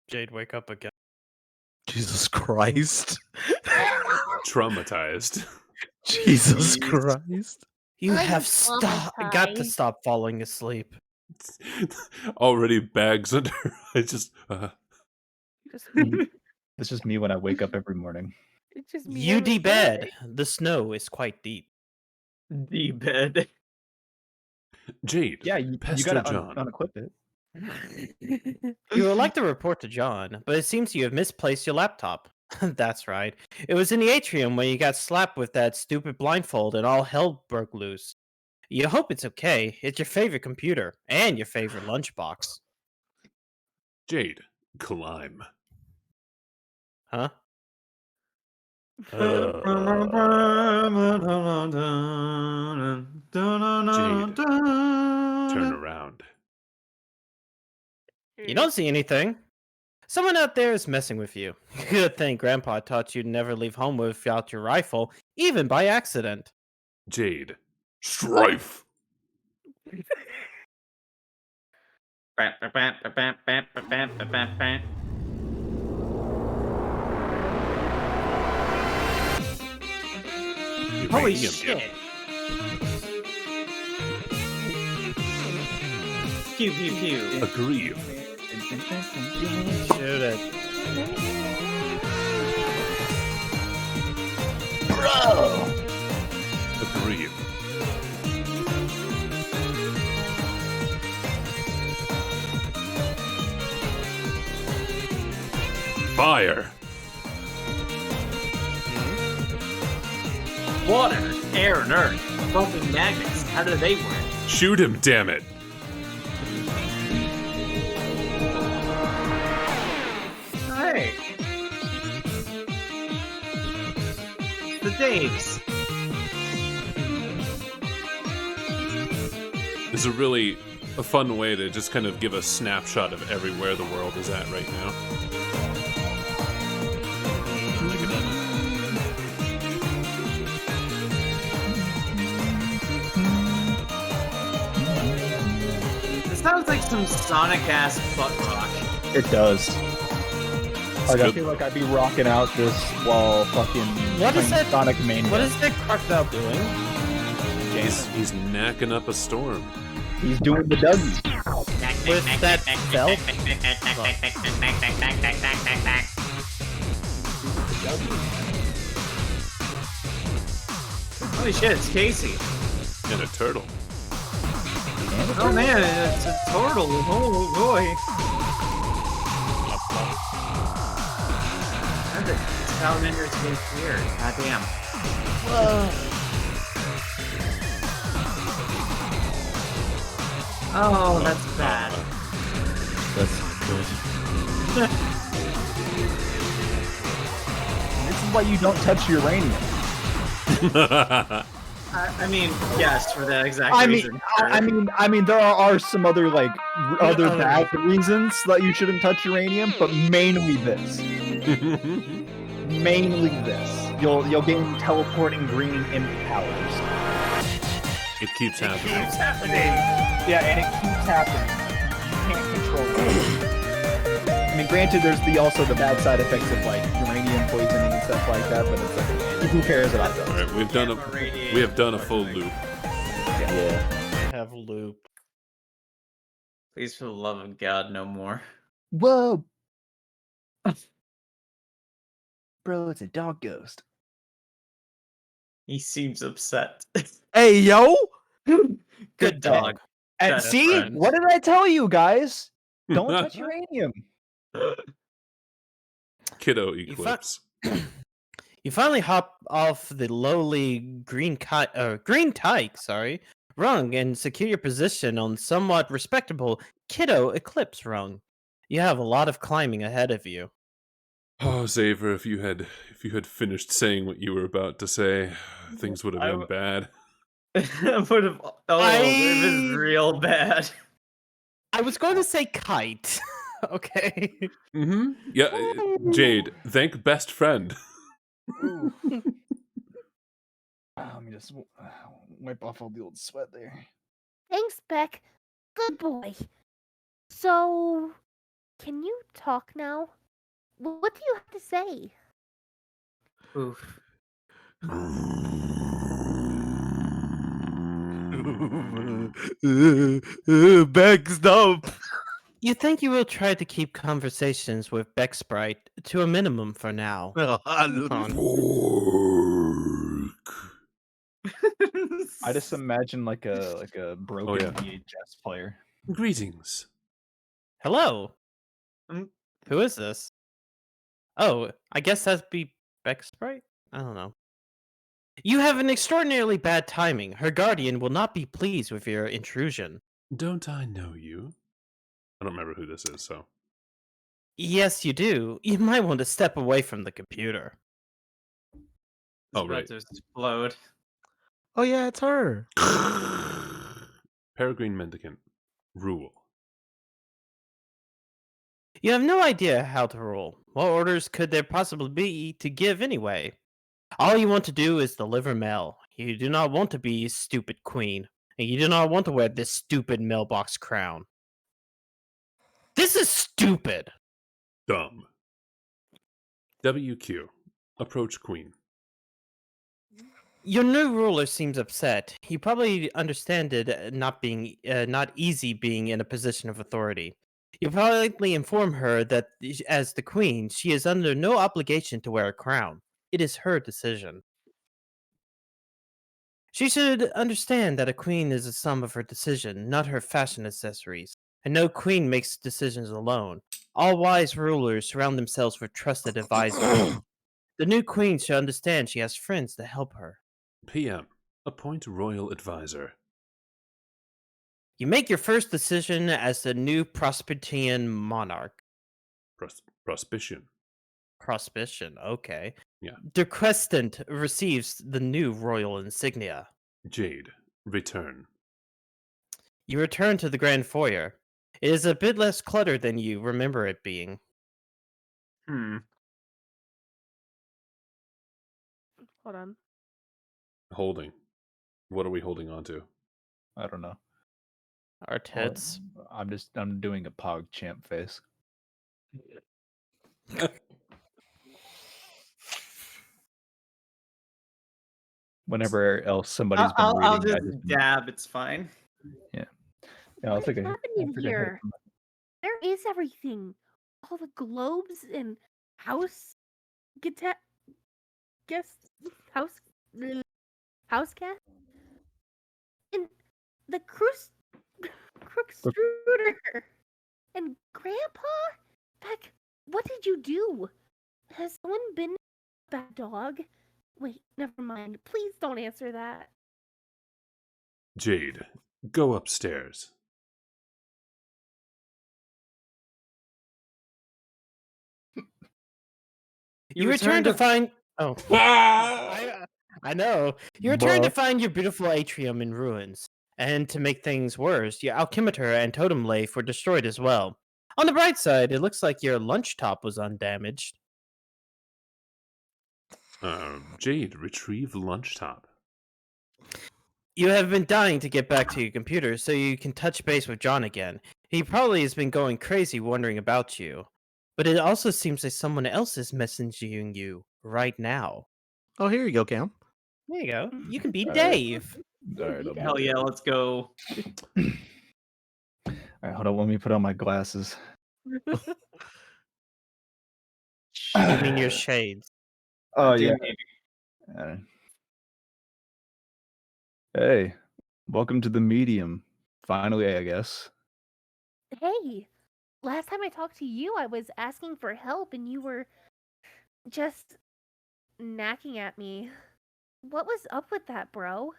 Jade, wake up again. Jesus Christ. Traumatized. Jesus Jeez. Christ. You I'm have got to traumatized. stop falling asleep. Already bags under. I just. Just It's just me when I wake up every morning. it's just me. You every bed. day. The snow is quite deep. The bed. Jade. Yeah, you Pester gotta John. unequip it. You would like to report to John, but it seems you have misplaced your laptop. That's right. It was in the atrium when you got slapped with that stupid blindfold and all hell broke loose. You hope it's okay. It's your favorite computer and your favorite lunchbox. Jade. Climb. Huh? Turn around. You don't see anything. Someone out there is messing with you. Good thing Grandpa taught you to never leave home without your rifle, even by accident. Jade. Strife. Holy Uranium, shit. yeah. Pew pew pew. Agreed. Shoot it. Bro! Agreed. Fire. Water, air, and earth. Fucking magnets. How do they work? Shoot him, damn it. Hey. The Daves. This is a fun way to just kind of give a snapshot of everywhere the world is at right now. This sounds like some Sonic ass butt rock. It does. Like, I good. feel like I'd be rocking out this while fucking What is playing that- Sonic Mania. What is that crocodile doing? He's knacking up a storm. He's doing the Dougie. With that belt? Holy shit, it's Casey. And a turtle. Oh man, it's a turtle. Oh boy. The salamanders get weird. Goddamn. Oh, that's bad. That's good. This is why you don't touch uranium. I mean, yes, for that exact I mean, reason. I mean, there are some other other bad reasons that you shouldn't touch uranium, but mainly this. Mainly this. You'll gain teleporting green imp powers. It keeps happening. It's happening. Yeah, and it keeps happening. You can't control it. I mean, granted, there's also the bad side effects of like uranium poisoning and stuff like that, but it's like, who cares about those? All right, we have done a full loop. Yeah. Have loop. Please, for the love of God, no more. Whoa, bro, it's a dog ghost. He seems upset. Hey, yo! Good dog. And Best see, friends. what did I tell you guys? Don't touch uranium. Kiddo You Eclipse. You finally hop off the lowly green tyke, rung and secure your position on somewhat respectable Kiddo Eclipse rung. You have a lot of climbing ahead of you. Oh, Xaver, if you had finished saying what you were about to say, things would have been bad. Would have. Oh, it was real bad. I was going to say kite. Okay. Mm-hmm. Yeah, Jade, thank best friend. Let me just wipe off all the old sweat there. Thanks, Beck. Good boy. So, can you talk now? What do you have to say? Oof. Backed up. You think you will try to keep conversations with Becksprite to a minimum for now. I just imagine like a broken VHS player. Greetings. Hello. Mm. Who is this? Oh, I guess that'd be Becksprite? I don't know. You have an extraordinarily bad timing. Her guardian will not be pleased with your intrusion. Don't I know you? I don't remember who this is, so. Yes, you do. You might want to step away from the computer. Oh, right. Just explode. Oh yeah, it's her. Peregrine Mendicant. Rule. You have no idea how to rule. What orders could there possibly be to give anyway? All you want to do is deliver mail. You do not want to be stupid queen, and you do not want to wear this stupid mailbox crown. This is stupid. Dumb. WQ. Approach Queen. Your new ruler seems upset. You probably understand it not easy being in a position of authority. You politely inform her that as the queen, she is under no obligation to wear a crown. It is her decision. She should understand that a queen is a sum of her decision, not her fashion accessories. And no queen makes decisions alone. All wise rulers surround themselves with trusted advisors. The new queen should understand she has friends to help her. PM. Appoint Royal Advisor. You make your first decision as the new Prosperian monarch. Prospition. Prospition, okay. Yeah. The Crescent receives the new royal insignia. Jade. Return. You return to the Grand Foyer. It is a bit less cluttered than you remember it being. Hmm. Hold on. Holding. What are we holding on to? I don't know. Our tits. I'm doing a Pog champ face. Whenever else somebody's been reading, I'll I just just dab. It's fine. yeah. I'll What take is a. happening I'll take a hit here? from There is everything. All the globes and house guest house house cat and the Crookstruder and Grandpa. Heck, what did you do? Has someone been a bad dog? Wait, never mind. Please don't answer that. Jade. Go upstairs. You return to find. Oh. I know. You return to Bruh. find your beautiful atrium in ruins. And to make things worse, your alchemitor and totem lathe were destroyed as well. On the bright side, it looks like your lunch top was undamaged. Jade. Retrieve lunch top. You have been dying to get back to your computer so you can touch base with John again. He probably has been going crazy wondering about you. But it also seems like someone else is messaging you right now. Oh, here you go, Cam. There you go. You can be All right. Dave. All right, I'll be Hell yeah, there. let's go. All right, hold on. Let me put on my glasses. You mean your shades. Oh Dude, yeah. Hey, welcome to the medium. Finally, I guess. Hey, last time I talked to you, I was asking for help and you were just knacking at me. What was up with that, bro?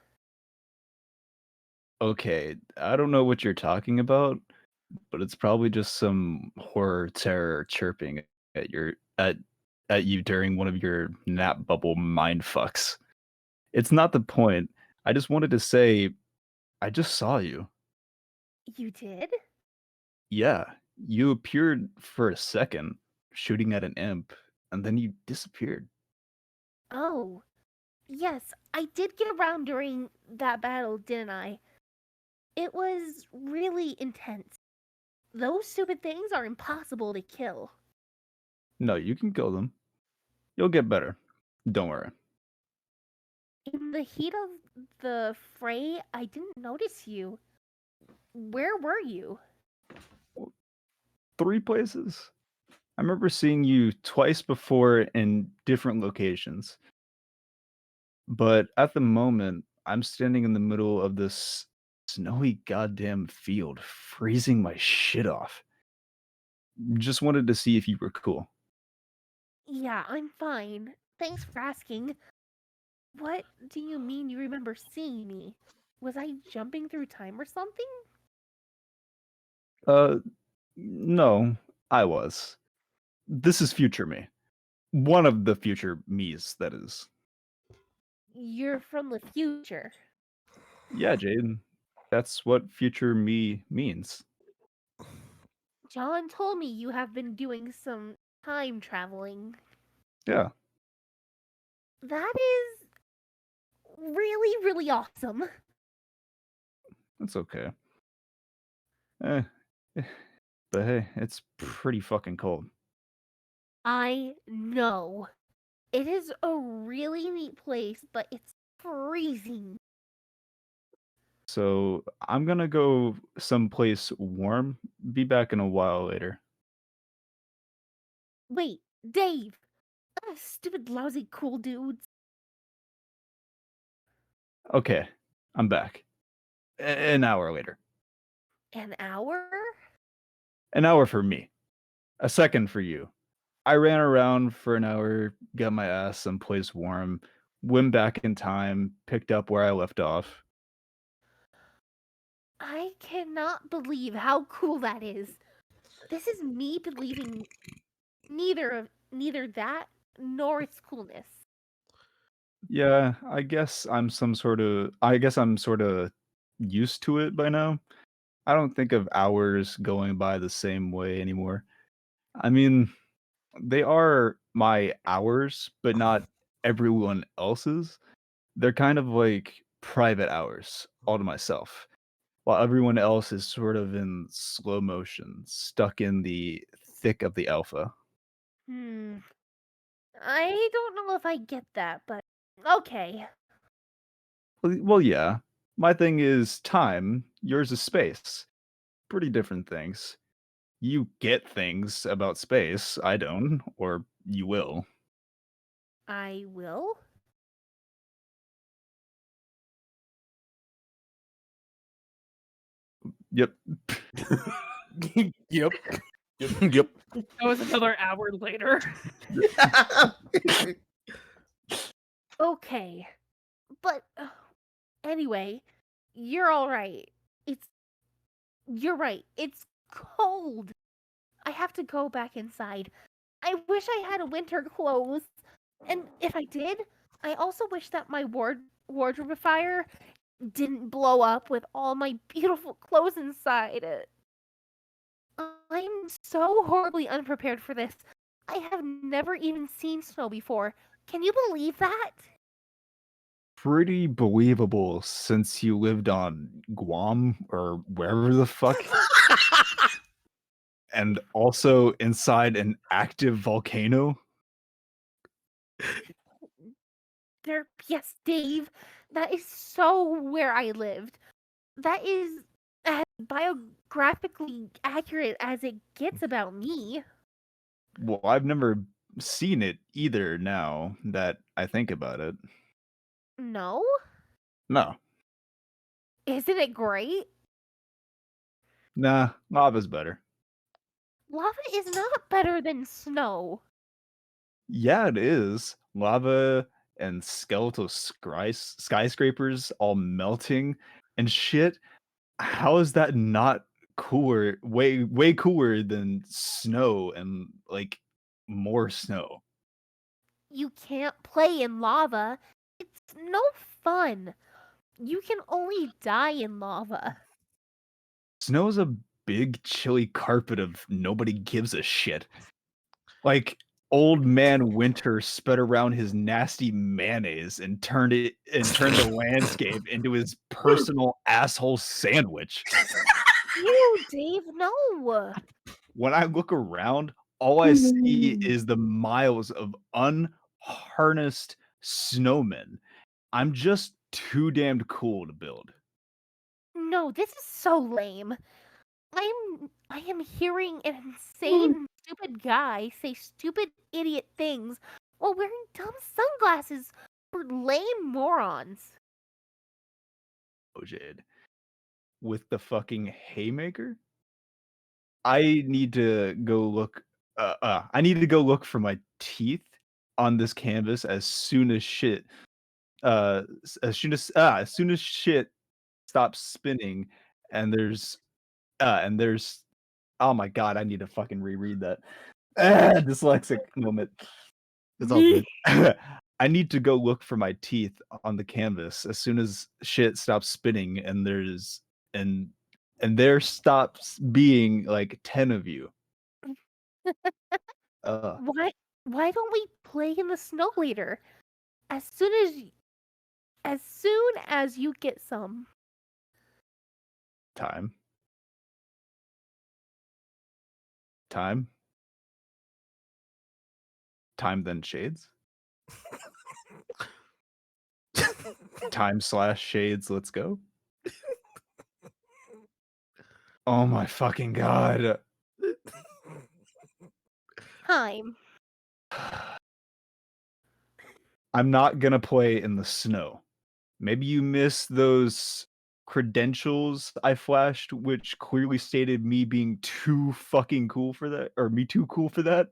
Okay, I don't know what you're talking about, but it's probably just some horror terror chirping at at you during one of your nap bubble mind fucks. It's not the point. I just wanted to say I just saw you. You did? Yeah, you appeared for a second shooting at an imp and then you disappeared. Oh, yes, I did get around during that battle, didn't I? It was really intense. Those stupid things are impossible to kill. No, you can kill them. You'll get better. Don't worry. In the heat of the fray, I didn't notice you. Where were you? 3 places. I remember seeing you twice before in different locations. But at the moment, I'm standing in the middle of this snowy goddamn field, freezing my shit off. Just wanted to see if you were cool. Yeah, I'm fine. Thanks for asking. What do you mean you remember seeing me? Was I jumping through time or something? No, I was. This is future me. One of the future me's, that is. You're from the future. Yeah, Jaden. That's what future me means. John told me you have been doing some time traveling. Yeah, That is really, really awesome. that's okay. Eh, eh, but hey, it's pretty fucking cold. I know. It is a really neat place, but it's freezing. So I'm gonna go someplace warm. Be back in a while later. Wait, Dave! Stupid, lousy, cool dudes. Okay, I'm back. An hour later. An hour? An hour for me. A second for you. I ran around for an hour, got my ass someplace warm, went back in time, picked up where I left off. I cannot believe how cool that is. This is me believing neither that nor its coolness. Yeah, I guess I'm sort of used to it by now. I don't think of hours going by the same way anymore. I mean, they are my hours, but not everyone else's. They're kind of like private hours all to myself, while everyone else is sort of in slow motion, stuck in the thick of the alpha. I don't know if I get that, but okay. Well, yeah. My thing is time, yours is space. Pretty different things. You get things about space, I don't, or you will. I will. Yep. Yep. Yep. That was another hour later. Okay. But anyway, you're all right. You're right. It's cold. I have to go back inside. I wish I had winter clothes. And if I did, I also wish that my wardrobe fire didn't blow up with all my beautiful clothes inside it. I'm so horribly unprepared for this. I have never even seen snow before. Can you believe that? Pretty believable since you lived on Guam or wherever the fuck. And also inside an active volcano. Yes, Dave. That is so where I lived. That is as biographically accurate as it gets about me. Well, I've never seen it either now that I think about it. No? No. Isn't it great? Nah, lava's better. Lava is not better than snow. Yeah, it is. Lava and skeletal skyscrapers all melting and shit. How is that not cooler? Way cooler than snow and like more snow. You can't play in lava. It's no fun. You can only die in lava. Snow's a big chilly carpet of nobody gives a shit. Like old man Winter spread around his nasty mayonnaise and turned the landscape into his personal asshole sandwich. Ew, Dave, no. When I look around, all I see is the miles of unharnessed snowmen. I'm just too damned cool to build. No, this is so lame. I am hearing an insane, stupid guy say stupid, idiot things while wearing dumb sunglasses for lame morons. Oh, Jade. With the fucking haymaker? I need to go look. I need to go look for my teeth on this canvas as soon as shit. As soon as shit stops spinning, and there's. Oh my god! I need to fucking reread that. Dyslexic moment. It's all good. I need to go look for my teeth on the canvas as soon as shit stops spinning, and and there stops being like 10 of you. Why don't we play in the snow later? As soon as you get some. Time. Time then shades. Time/shades, let's go. Oh my fucking god. Time. I'm not gonna play in the snow. Maybe you missed those credentials I flashed, which clearly stated me being too fucking cool for that, or me too cool for that.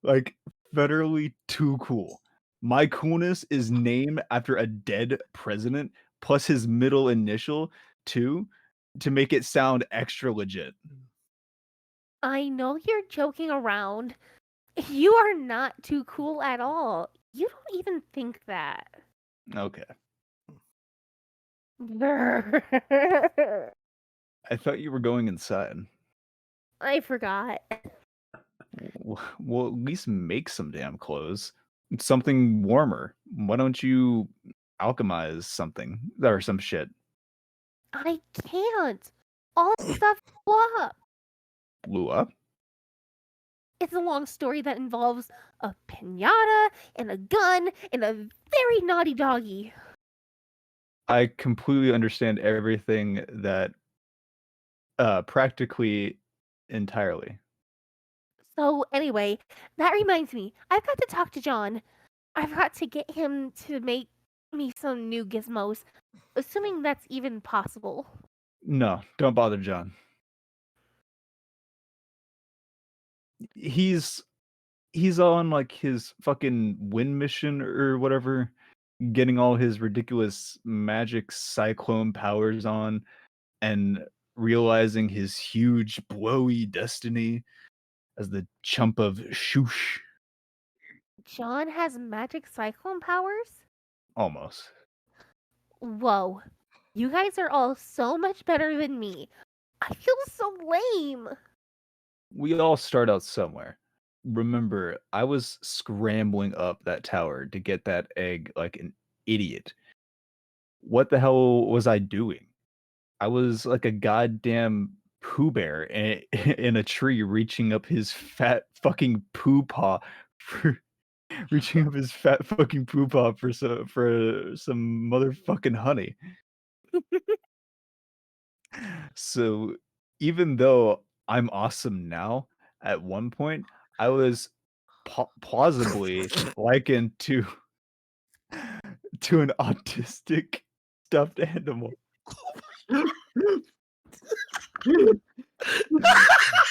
Like, federally too cool. My coolness is named after a dead president, plus his middle initial, too, to make it sound extra legit. I know you're joking around. You are not too cool at all. You don't even think that. Okay. I I thought you were going inside. forgot. Well, at least make some damn clothes. Something warmer. Why don't you alchemize something or some shit? I can't. All stuff blew up. Blew up? It's a long story that involves a pinata and a gun and a very naughty doggy. I completely understand everything that practically entirely. So anyway, that reminds me, I've got to talk to John. I've got to get him to make me some new gizmos, assuming that's even possible. No, don't bother John. He's on like his fucking win mission or whatever, getting all his ridiculous magic cyclone powers on and realizing his huge blowy destiny as the chump of shoosh. John has magic cyclone powers? Almost. Whoa. You guys are all so much better than me. I feel so lame. We all start out somewhere. Remember, I was scrambling up that tower to get that egg like an idiot. What the hell was I doing? I was like a goddamn Pooh Bear in a tree reaching up his fat fucking poo paw for reaching up his fat fucking poo paw for some motherfucking honey. So even though I'm awesome now, at one point I was plausibly likened to an autistic stuffed animal.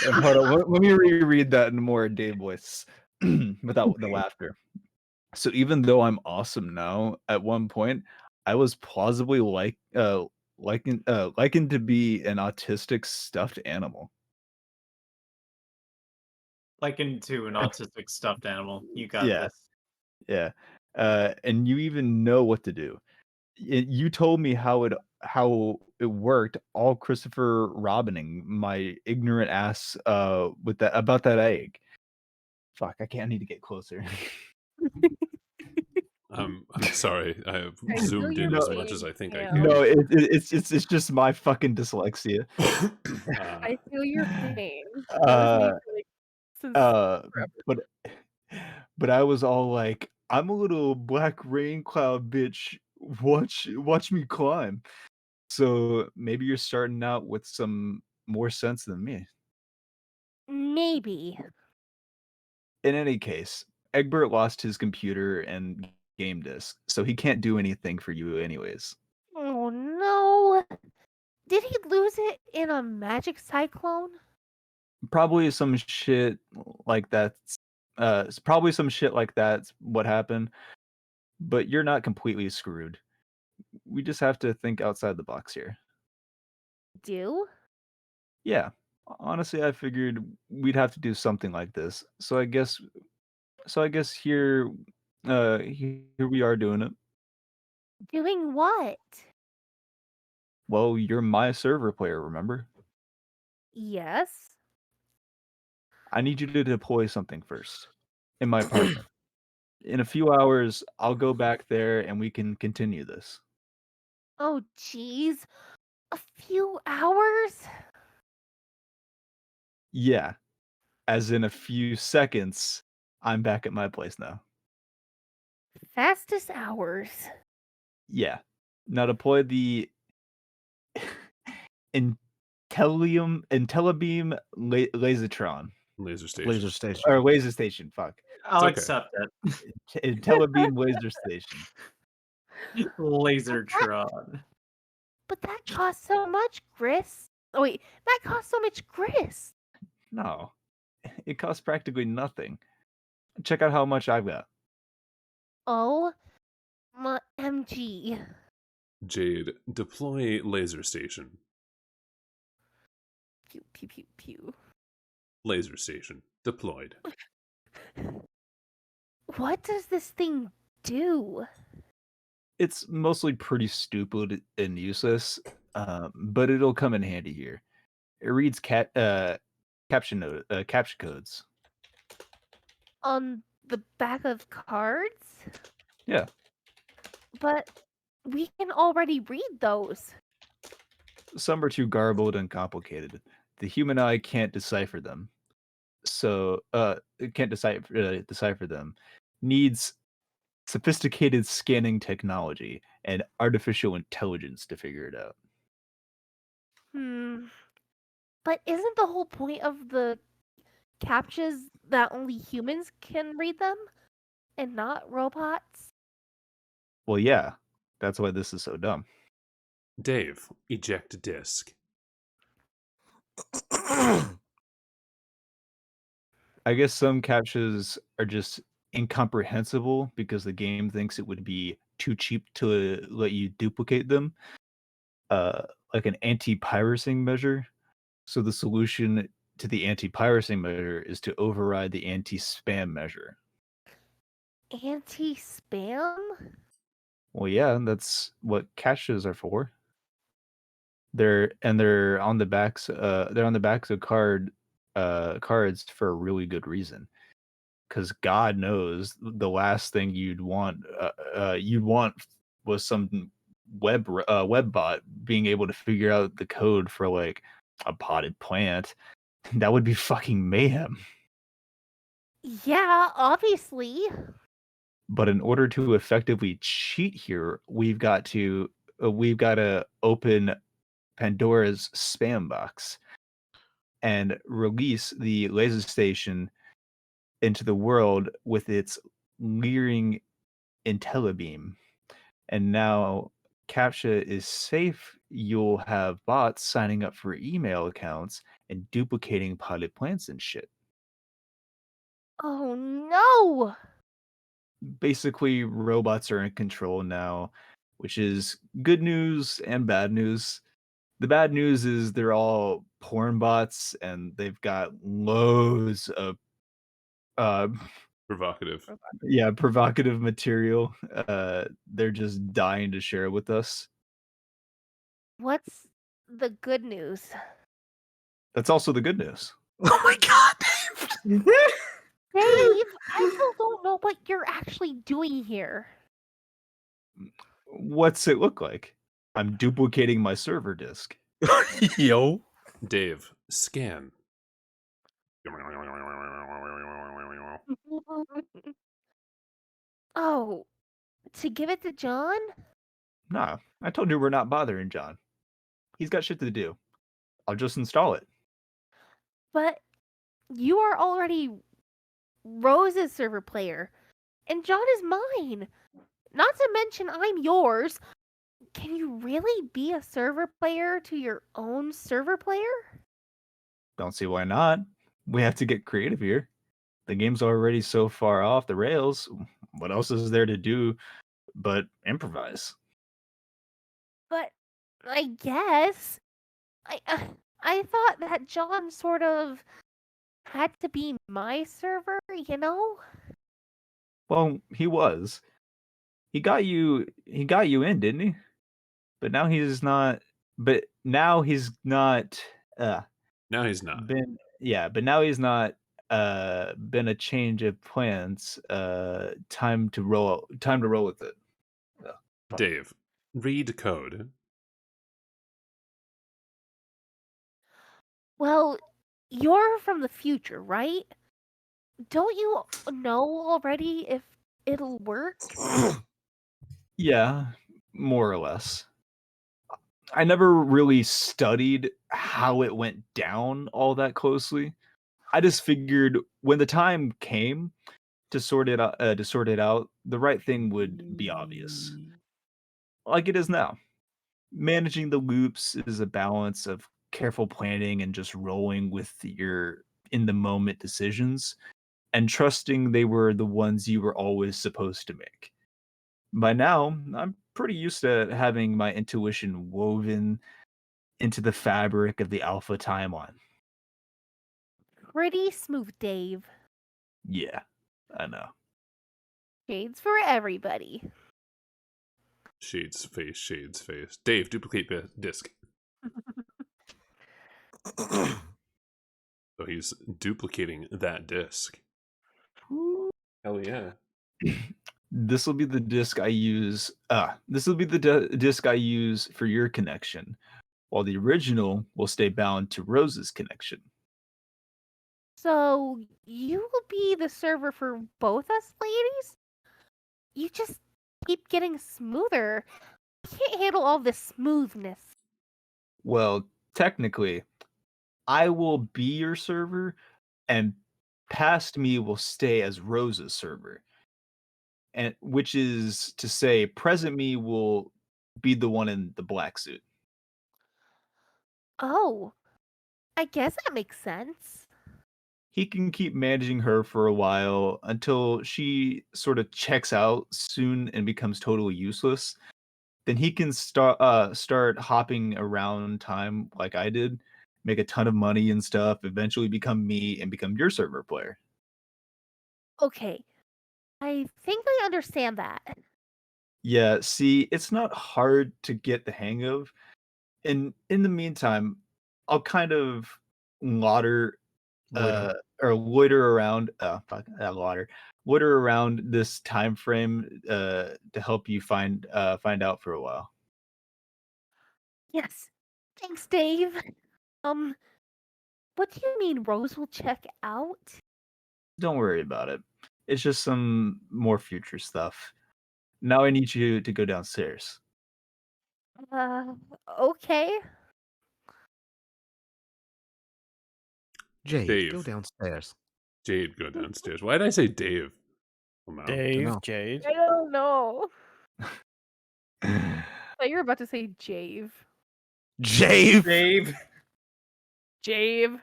Hold on, let me reread that in more Dave voice without the laughter. So even though I'm awesome now, at one point I was plausibly likened to be an autistic stuffed animal. Likened to an autistic stuffed animal. You got Yeah. this. Yeah. And you even know what to do. You told me how it worked, all Christopher Robining my ignorant ass with that about that egg. Fuck, I need to get closer. I'm sorry. I have I feel zoomed in your as much pain, as I think I Cam. can. No, it's just my fucking dyslexia. I feel your pain. That was me Uh, for, like, since forever. but I was all like, I'm a little black rain cloud bitch. Watch me climb. So maybe you're starting out with some more sense than me. Maybe. In any case, Egbert lost his computer and game disk, so he can't do anything for you anyways. Oh no. Did he lose it in a magic cyclone? Probably some shit like that's probably some shit like that's what happened, but you're not completely screwed. We just have to think outside the box here. Do? Yeah. Honestly, I figured we'd have to do something like this. So I guess here here we are doing it. Doing what? Well, you're my server player, remember? Yes. I need you to deploy something first in my apartment. In a few hours, I'll go back there and we can continue this. Oh, jeez. A few hours? Yeah, as in a few seconds, I'm back at my place now. Fastest hours. Yeah. Now deploy the Intellibeam Lasertron. Laser station. Laser station. Or laser station, fuck. I'll okay. accept it. Intellibeam laser station. Lasertron. But that costs so much, Gris. Oh, wait. That costs so much Gris. No. It costs practically nothing. Check out how much I've got. Oh, my MG. Jade, deploy laser station. Pew, pew, pew, pew. Laser station deployed. What does this thing do? It's mostly pretty stupid and useless, but it'll come in handy here. It reads caption codes. On the back of cards? Yeah. But we can already read those. Some are too garbled and complicated. The human eye can't decipher them. So, it can't decipher them. Needs sophisticated scanning technology and artificial intelligence to figure it out. But isn't the whole point of the captchas that only humans can read them and not robots? Well, yeah, that's why this is so dumb. Dave, eject disk. I guess some captchas are just incomprehensible because the game thinks it would be too cheap to let you duplicate them, like an anti-piracy measure. So the solution to the anti-piracy measure is to override the anti-spam measure. Anti-spam? Well, yeah, that's what captchas are for. They're on the backs. They're on the backs of cards for a really good reason. Because God knows the last thing you'd want was some web bot being able to figure out the code for like a potted plant. That would be fucking mayhem. Yeah, obviously. But in order to effectively cheat here, we've got to open Pandora's spam box and release the laser station into the world with its leering IntelliBeam. And now CAPTCHA is safe. You'll have bots signing up for email accounts and duplicating potted plants and shit. Oh no! Basically, robots are in control now, which is good news and bad news. The bad news is they're all porn bots and they've got loads of Provocative. provocative material. They're just dying to share with us. What's the good news? That's also the good news. Oh my god, Dave! Dave, I still don't know what you're actually doing here. What's it look like? I'm duplicating my server disk. Yo. Dave, scan. Oh, to give it to John? Nah, I told you we're not bothering John. He's got shit to do. I'll just install it. But you are already Rose's server player, and John is mine. Not to mention I'm yours. Can you really be a server player to your own server player? Don't see why not. We have to get creative here. The game's already so far off the rails. What else is there to do but improvise? But I guess I thought that John sort of had to be my server, you know? Well, he was. He got you in, didn't he? But now he's not but now he's not. Now he's not. But now he's not. Been a change of plans. Time to roll. Time to roll with it. Dave, read code. Well, you're from the future, right? Don't you know already if it'll work? Yeah, more or less. I never really studied how it went down all that closely. I just figured when the time came to sort it out, the right thing would be obvious, like it is now. Managing the loops is a balance of careful planning and just rolling with your in the moment decisions and trusting they were the ones you were always supposed to make. By now, I'm pretty used to having my intuition woven into the fabric of the alpha timeline. Pretty smooth, Dave. Yeah, I know. Shades for everybody. Shades face, shades face. Dave, duplicate disc. So he's duplicating that disc. Hell yeah. This will be the disc I use. This will be the disc I use for your connection, while the original will stay bound to Rose's connection. So you will be the server for both us ladies? You just keep getting smoother. I can't handle all this smoothness. Well, technically, I will be your server, and past me will stay as Rose's server. And which is to say, present me will be the one in the black suit. Oh, I guess that makes sense. He can keep managing her for a while until she sort of checks out soon and becomes totally useless. Then he can start hopping around time like I did, make a ton of money and stuff, eventually become me and become your server player. Okay, I think I understand that. Yeah, see, it's not hard to get the hang of. And in the meantime, I'll kind of lauder Loiter. or loiter around loiter around this time frame to help you find out for a while. Yes. Thanks, Dave. What do you mean Rose will check out? Don't worry about it. It's just some more future stuff. Now I need you to go downstairs. Uh, okay. Jade, go Dave. downstairs. Jade, go downstairs. Why did I say Dave? Oh, no. Dave, know. Jade. I don't know. I thought you were about to say Jave. Jave. Dave. Jave.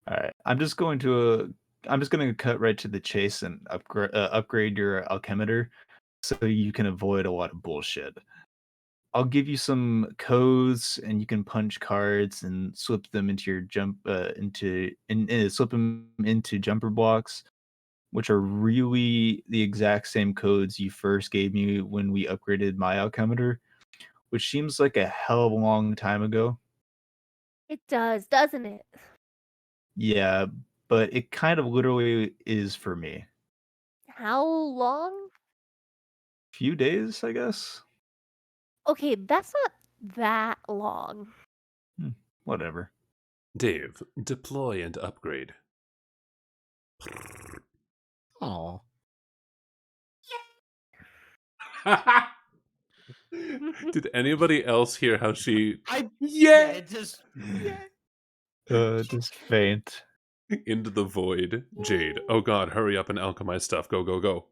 All right, I'm just going to cut right to the chase and upgrade your alchemeter so you can avoid a lot of bullshit. I'll give you some codes, and you can punch cards and slip them into your slip them into jumper blocks, which are really the exact same codes you first gave me when we upgraded my alchemeter, which seems like a hell of a long time ago. It does, doesn't it? Yeah, but it kind of literally is for me. How long? Few days, I guess. Okay, that's not that long. Whatever. Dave, deploy and upgrade. Aw. Did anybody else hear how she It just Just faint. into the void? Jade, oh god, hurry up and alchemize stuff. Go, go, go.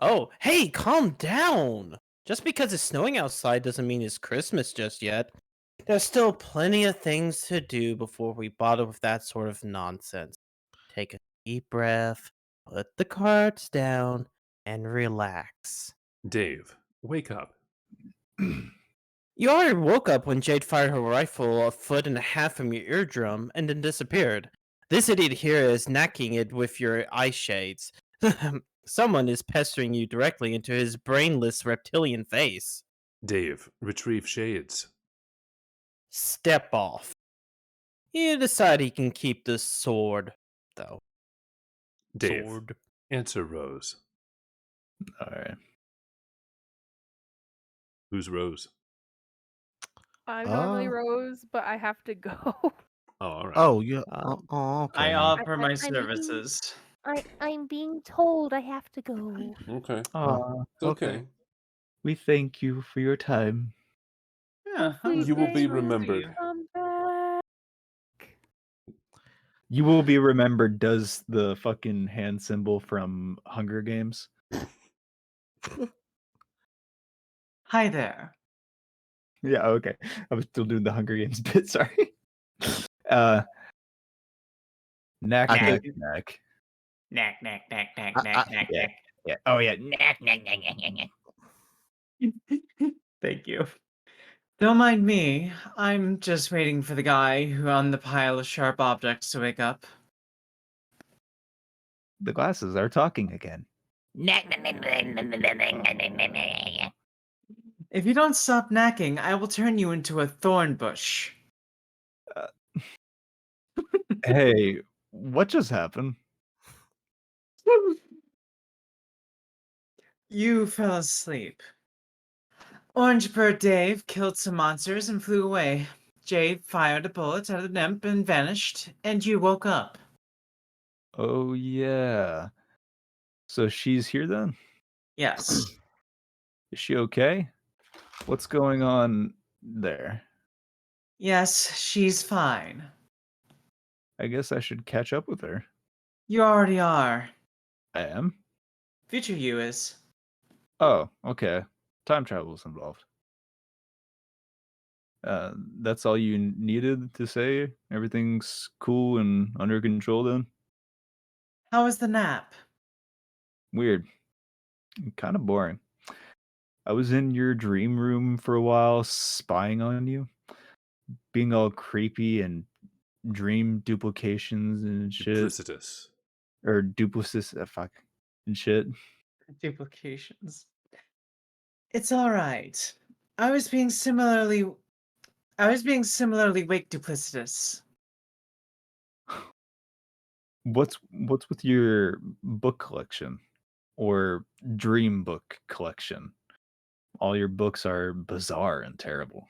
Oh, hey, calm down. Just because it's snowing outside doesn't mean it's Christmas just yet. There's still plenty of things to do before we bother with that sort of nonsense. Take a deep breath, put the cards down, and relax. Dave, wake up. You already woke up when Jade fired her rifle a foot and a half from your eardrum and then disappeared. This idiot here is knacking it with your eye shades. Someone is pestering you directly into his brainless reptilian face. Dave, retrieve shades. Step off. You decide he can keep this sword, though. Dave, Sword. answer Rose. All right. Who's Rose? I'm normally Uh, Rose, but I have to go. Oh, all right. Oh, yeah. I Okay. offer my I'm being- services. I'm being told I have to go. Okay. It's okay. okay. We thank you for your time. Yeah, Hopefully You will be Dave will remembered. come back. You will be remembered does the fucking hand symbol from Hunger Games. Hi there. Yeah, okay. I was still doing the Hunger Games bit, sorry. Uh Knack, I knack, think- knack. Knack, knack, knack, knack, I- knack, knack, yeah. knack. Yeah. Oh yeah. Knack, knack, knack, knack, knack, knack. Thank you. Don't mind me. I'm just waiting for the guy who on the pile of sharp objects to wake up. The glasses are talking again. If you don't stop knacking, I will turn you into a thorn bush. Hey, what just happened? You fell asleep. Orange Bird Dave killed some monsters and flew away. Jade fired a bullet at an imp and vanished, and you woke up. Oh yeah. So she's here then? Yes. Is she okay? What's going on there? Yes, she's fine. I guess I should catch up with her. You already are. I am? Future you is. Oh, okay. Time travel's involved. That's all you needed to say? Everything's cool and under control then? How was the nap? Weird. Kind of boring. I was in your dream room for a while, spying on you, being all creepy and dream duplications and shit. Duplicitous. Or duplicis, fuck, and shit. Duplications. It's all right. I was being similarly wake duplicitous. What's with your book collection or dream book collection? All your books are bizarre and terrible.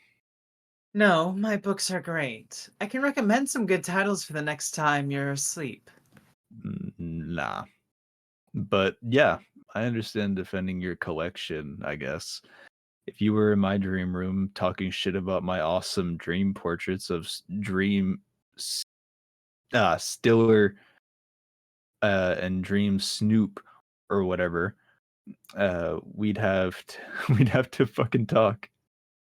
No, my books are great. I can recommend some good titles for the next time you're asleep. Nah. But yeah, I understand defending your collection, I guess. If you were in my dream room talking shit about my awesome dream portraits of Stiller and Dream Snoop or whatever, we'd have we'd have to fucking talk.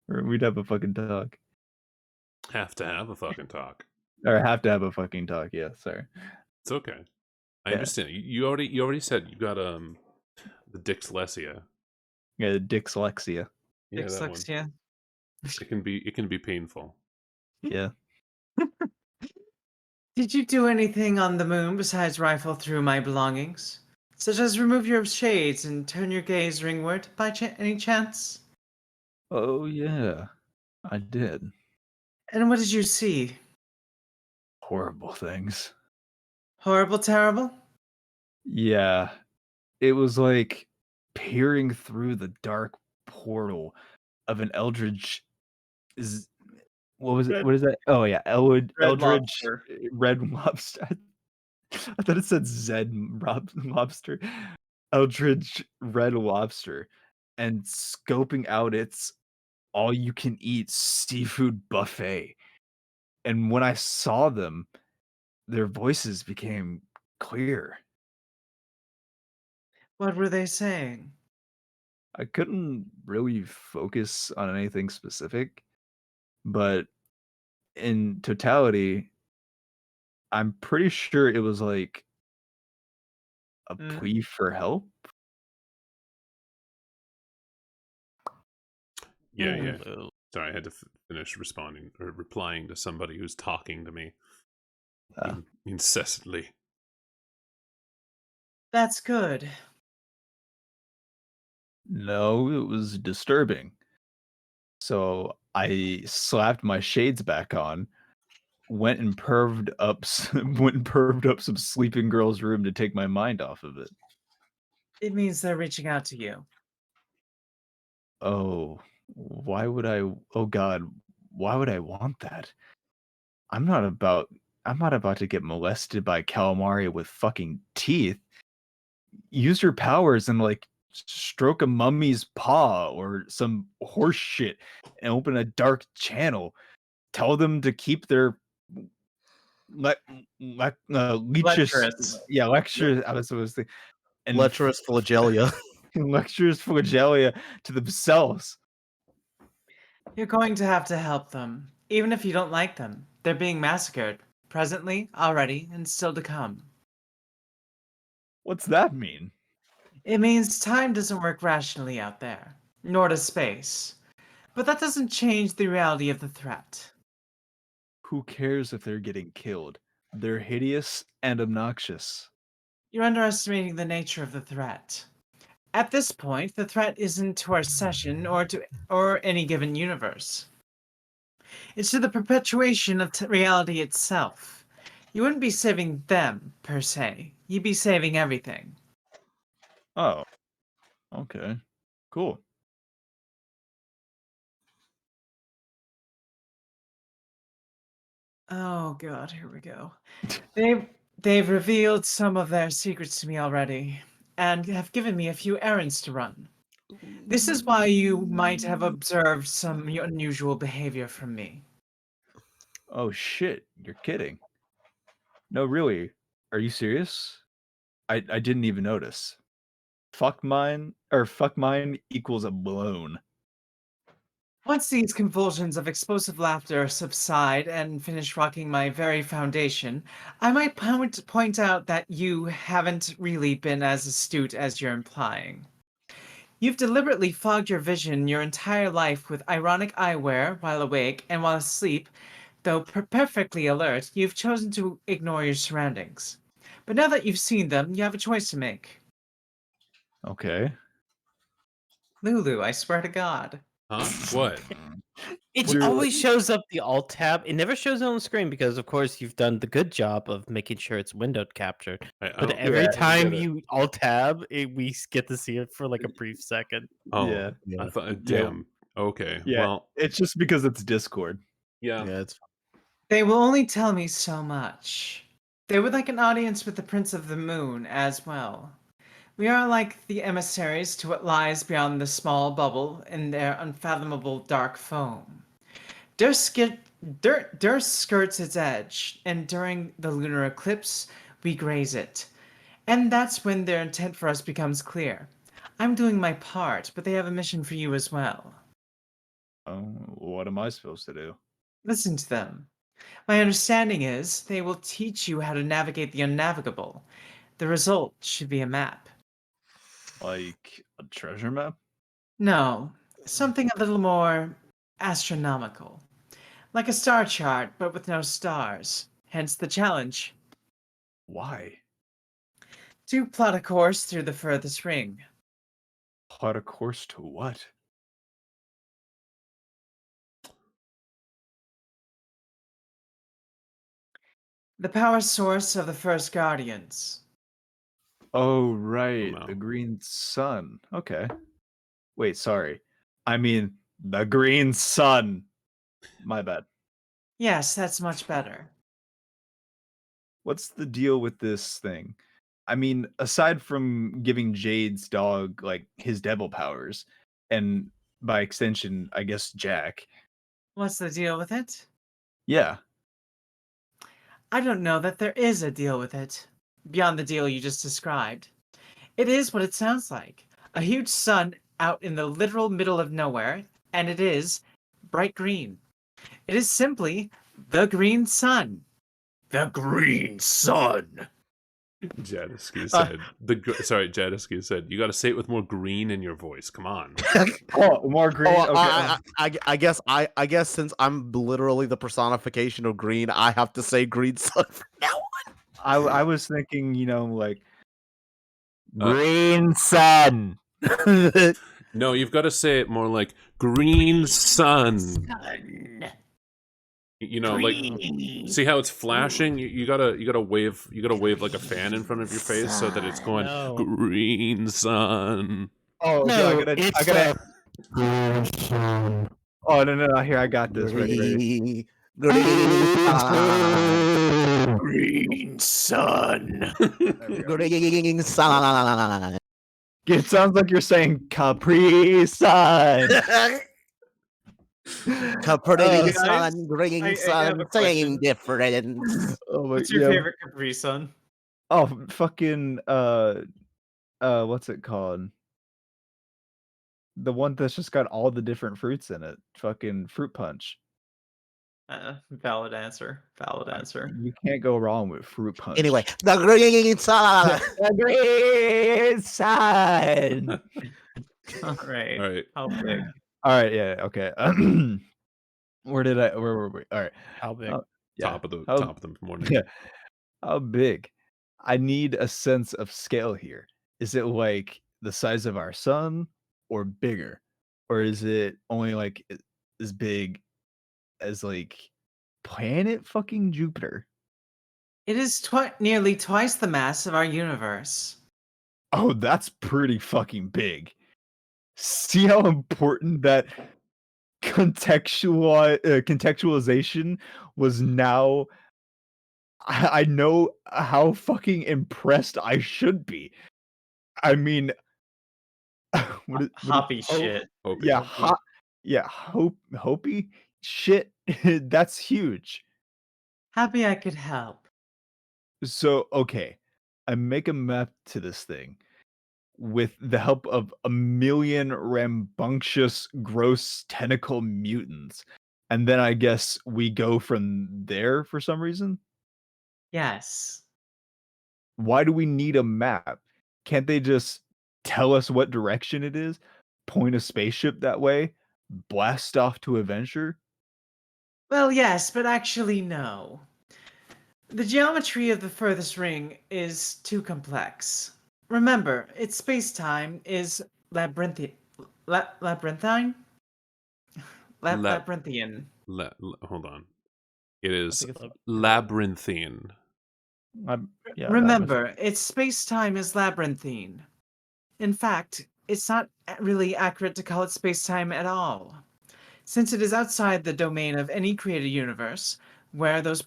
Or we'd have a fucking talk. Have to have a fucking talk. Or have to have a fucking talk, yeah, sorry. It's okay. I Yeah. understand. You already said you got the dyslexia. Yeah, the dyslexia. Yeah, that one. Dyslexia. It can be painful. Yeah. Did you do anything on the moon besides rifle through my belongings? Such as remove your shades and turn your gaze ringward by any chance? Oh yeah, I did. And what did you see? Horrible things. Horrible, terrible? Yeah. It was like peering through the dark portal of an eldritch is what was it? Red- What is that? Oh yeah, Red eldritch lobster. red lobster. I thought it said Zed lobster. Eldritch red lobster and scoping out its all you can eat seafood buffet. And when I saw them, their voices became clear. What were they saying? I couldn't really focus on anything specific, but in totality, I'm pretty sure it was like a Mm. plea for help. Yeah, Hmm. yeah. Sorry, I had to finish responding or replying to somebody who's talking to me incessantly. That's good. No, it was disturbing. So I slapped my shades back on, went and perved up some sleeping girl's room to take my mind off of it. It means they're reaching out to you. Oh, why would I? Oh God, why would I want that? I'm not about. I'm not about to get molested by calamari with fucking teeth. Use your powers and like stroke a mummy's paw or some horse shit and open a dark channel. Tell them to keep their leeches. Lecherous. Yeah, lectures. I was supposed to. And Lecherous flagellia. lectures flagellia to themselves. You're going to have to help them, even if you don't like them. They're being massacred, presently, already, and still to come. What's that mean? It means time doesn't work rationally out there, nor does space. But that doesn't change the reality of the threat. Who cares if they're getting killed? They're hideous and obnoxious. You're underestimating the nature of the threat. At this point, the threat isn't to our session or any given universe. It's to the perpetuation of reality itself. You wouldn't be saving them, per se. You'd be saving everything. Oh, okay. Cool. Oh god, here we go. They've revealed some of their secrets to me already, and have given me a few errands to run. This is why you might have observed some unusual behavior from me. Oh shit, you're kidding. No, really. Are you serious? I didn't even notice. Fuck mine equals a blown. Once these convulsions of explosive laughter subside and finish rocking my very foundation, I might point out that you haven't really been as astute as you're implying. You've deliberately fogged your vision your entire life with ironic eyewear while awake and while asleep. Though perfectly alert, you've chosen to ignore your surroundings. But now that you've seen them, you have a choice to make. Okay. Lulu, I swear to God. Huh? What? It Dude. always shows up the alt tab. It never shows it on the screen because, of course, you've done the good job of making sure it's windowed captured. I But don't- every Yeah, I time get it. you alt tab, we get to see it for like a brief second. Oh, Yeah. I thought. Yeah. Damn. Okay. Yeah. Well. It's just because it's Discord. Yeah. Yeah, it's They will only tell me so much. They would like an audience with the Prince of the Moon as well. We are like the emissaries to what lies beyond the small bubble in their unfathomable dark foam. Dirt skirts its edge, and during the lunar eclipse, we graze it. And that's when their intent for us becomes clear. I'm doing my part, but they have a mission for you as well. Oh, what am I supposed to do? Listen to them. My understanding is they will teach you how to navigate the unnavigable. The result should be a map. Like a treasure map? No, something a little more astronomical. Like a star chart, but with no stars. Hence the challenge. Why? To plot a course through the furthest ring. Plot a course to what? The power source of the first Guardians. Oh, right. no. The green sun. Okay. Wait, sorry. I mean, the green sun. My bad. Yes, that's much better. What's the deal with this thing? I mean, aside from giving Jade's dog like his devil powers, and by extension, I guess Jack. What's the deal with it? Yeah. I don't know that there is a deal with it, beyond the deal you just described. It is what it sounds like. A huge sun out in the literal middle of nowhere, and it is bright green. It is simply the green sun. The green sun. Jadisky said. Jadisky said you got to say it with more green in your voice. Come on. Oh, more green. Oh, Okay. I guess since I'm literally the personification of green, I have to say green sun from now on. I was thinking, like Uh, green sun. No, you've got to say it more like green sun. Sun. You know, like see how it's flashing? You gotta wave like a fan in front of your face so that it's going No. green sun. Oh, okay, No, I gotta. green sun. Oh no! Here, I got this. Ready. Green sun. There we go. Green sun. It sounds like you're saying Capri Sun. Capri guys, sun, green I have sun, a same question. difference. Oh my What's your yeah. favorite Capri Sun? Oh, fucking what's it called? The one that's just got all the different fruits in it. Fucking fruit punch. Valid answer. Valid answer. You can't go wrong with fruit punch. Anyway, the green sun. the green sun. All right. All right. How big? All right, yeah, okay. Where were we? All right. How big? Yeah. Top of the morning. Yeah. How big? I need a sense of scale here. Is it like the size of our sun or bigger? Or is it only like as big as like planet fucking Jupiter? It is nearly twice the mass of our universe. Oh, that's pretty fucking big. See how important that contextualization was now. I know how fucking impressed I should be. I mean, Hoppy shit. Hopi. Yeah, Hopi shit. That's huge. Happy I could help. So, okay, I make a map to this thing with the help of a million rambunctious, gross tentacle mutants. And then I guess we go from there for some reason. Yes. Why do we need a map? Can't they just tell us what direction it is, point a spaceship that way, blast off to adventure? Well, yes, but actually, no. The geometry of the furthest ring is too complex. Remember, its space-time is labyrinthine. Labyrinthine? Labyrinthian. Hold on. It is think it's labyrinthine. Remember, its space-time is labyrinthine. In fact, it's not really accurate to call it space-time at all, since it is outside the domain of any created universe, where those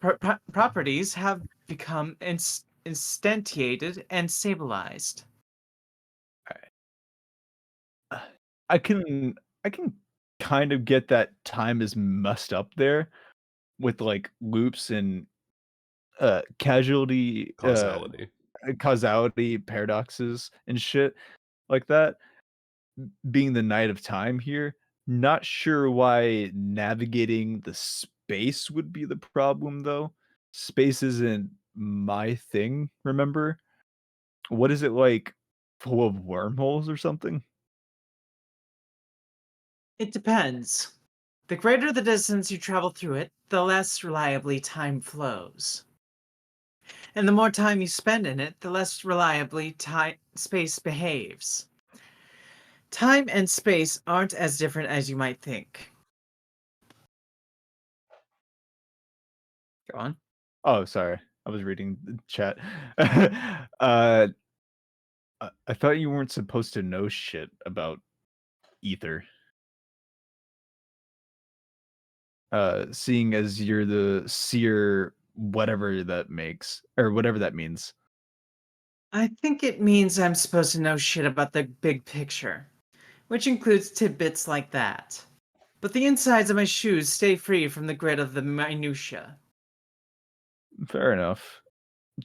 properties have become instantiated and stabilized. I can kind of get that time is messed up there with like loops and causality paradoxes and shit like that. Being the night of time here, not sure why navigating the space would be the problem though. Space isn't my thing, remember? What is it like, full of wormholes or something? It depends. The greater the distance you travel through it, the less reliably time flows. And the more time you spend in it, the less reliably space behaves. Time and space aren't as different as you might think. Go on. Oh, sorry. I was reading the chat. I thought you weren't supposed to know shit about ether. Seeing as you're the seer, whatever that makes, or whatever that means. I think it means I'm supposed to know shit about the big picture, which includes tidbits like that. But the insides of my shoes stay free from the grit of the minutia. Fair enough.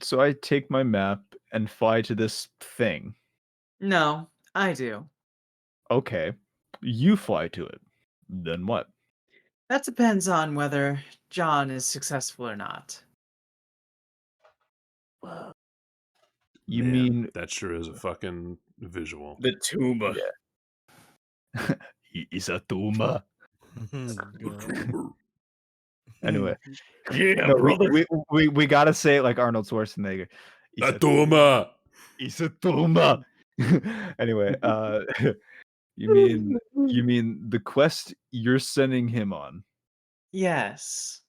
So I take my map and fly to this thing. No, I do. Okay. You fly to it. Then what? That depends on whether John is successful or not. You Man, mean that sure is a fucking visual. The tuba. Yeah. He's a tumor. Anyway. Yeah, No, brother. we gotta say it like Arnold Schwarzenegger. A tumor. He's a tumor. Anyway, You mean the quest you're sending him on? Yes.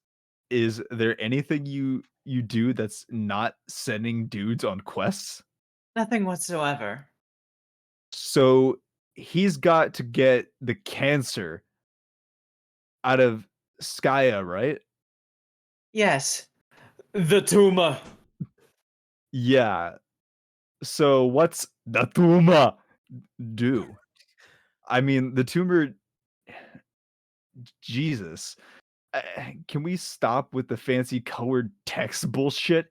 Is there anything you do that's not sending dudes on quests? Nothing whatsoever. So he's got to get the cancer out of Skya, right? Yes. The tumor. Yeah. So what's the tumor do? I mean, the tumor. Jesus. Can we stop with the fancy colored text bullshit?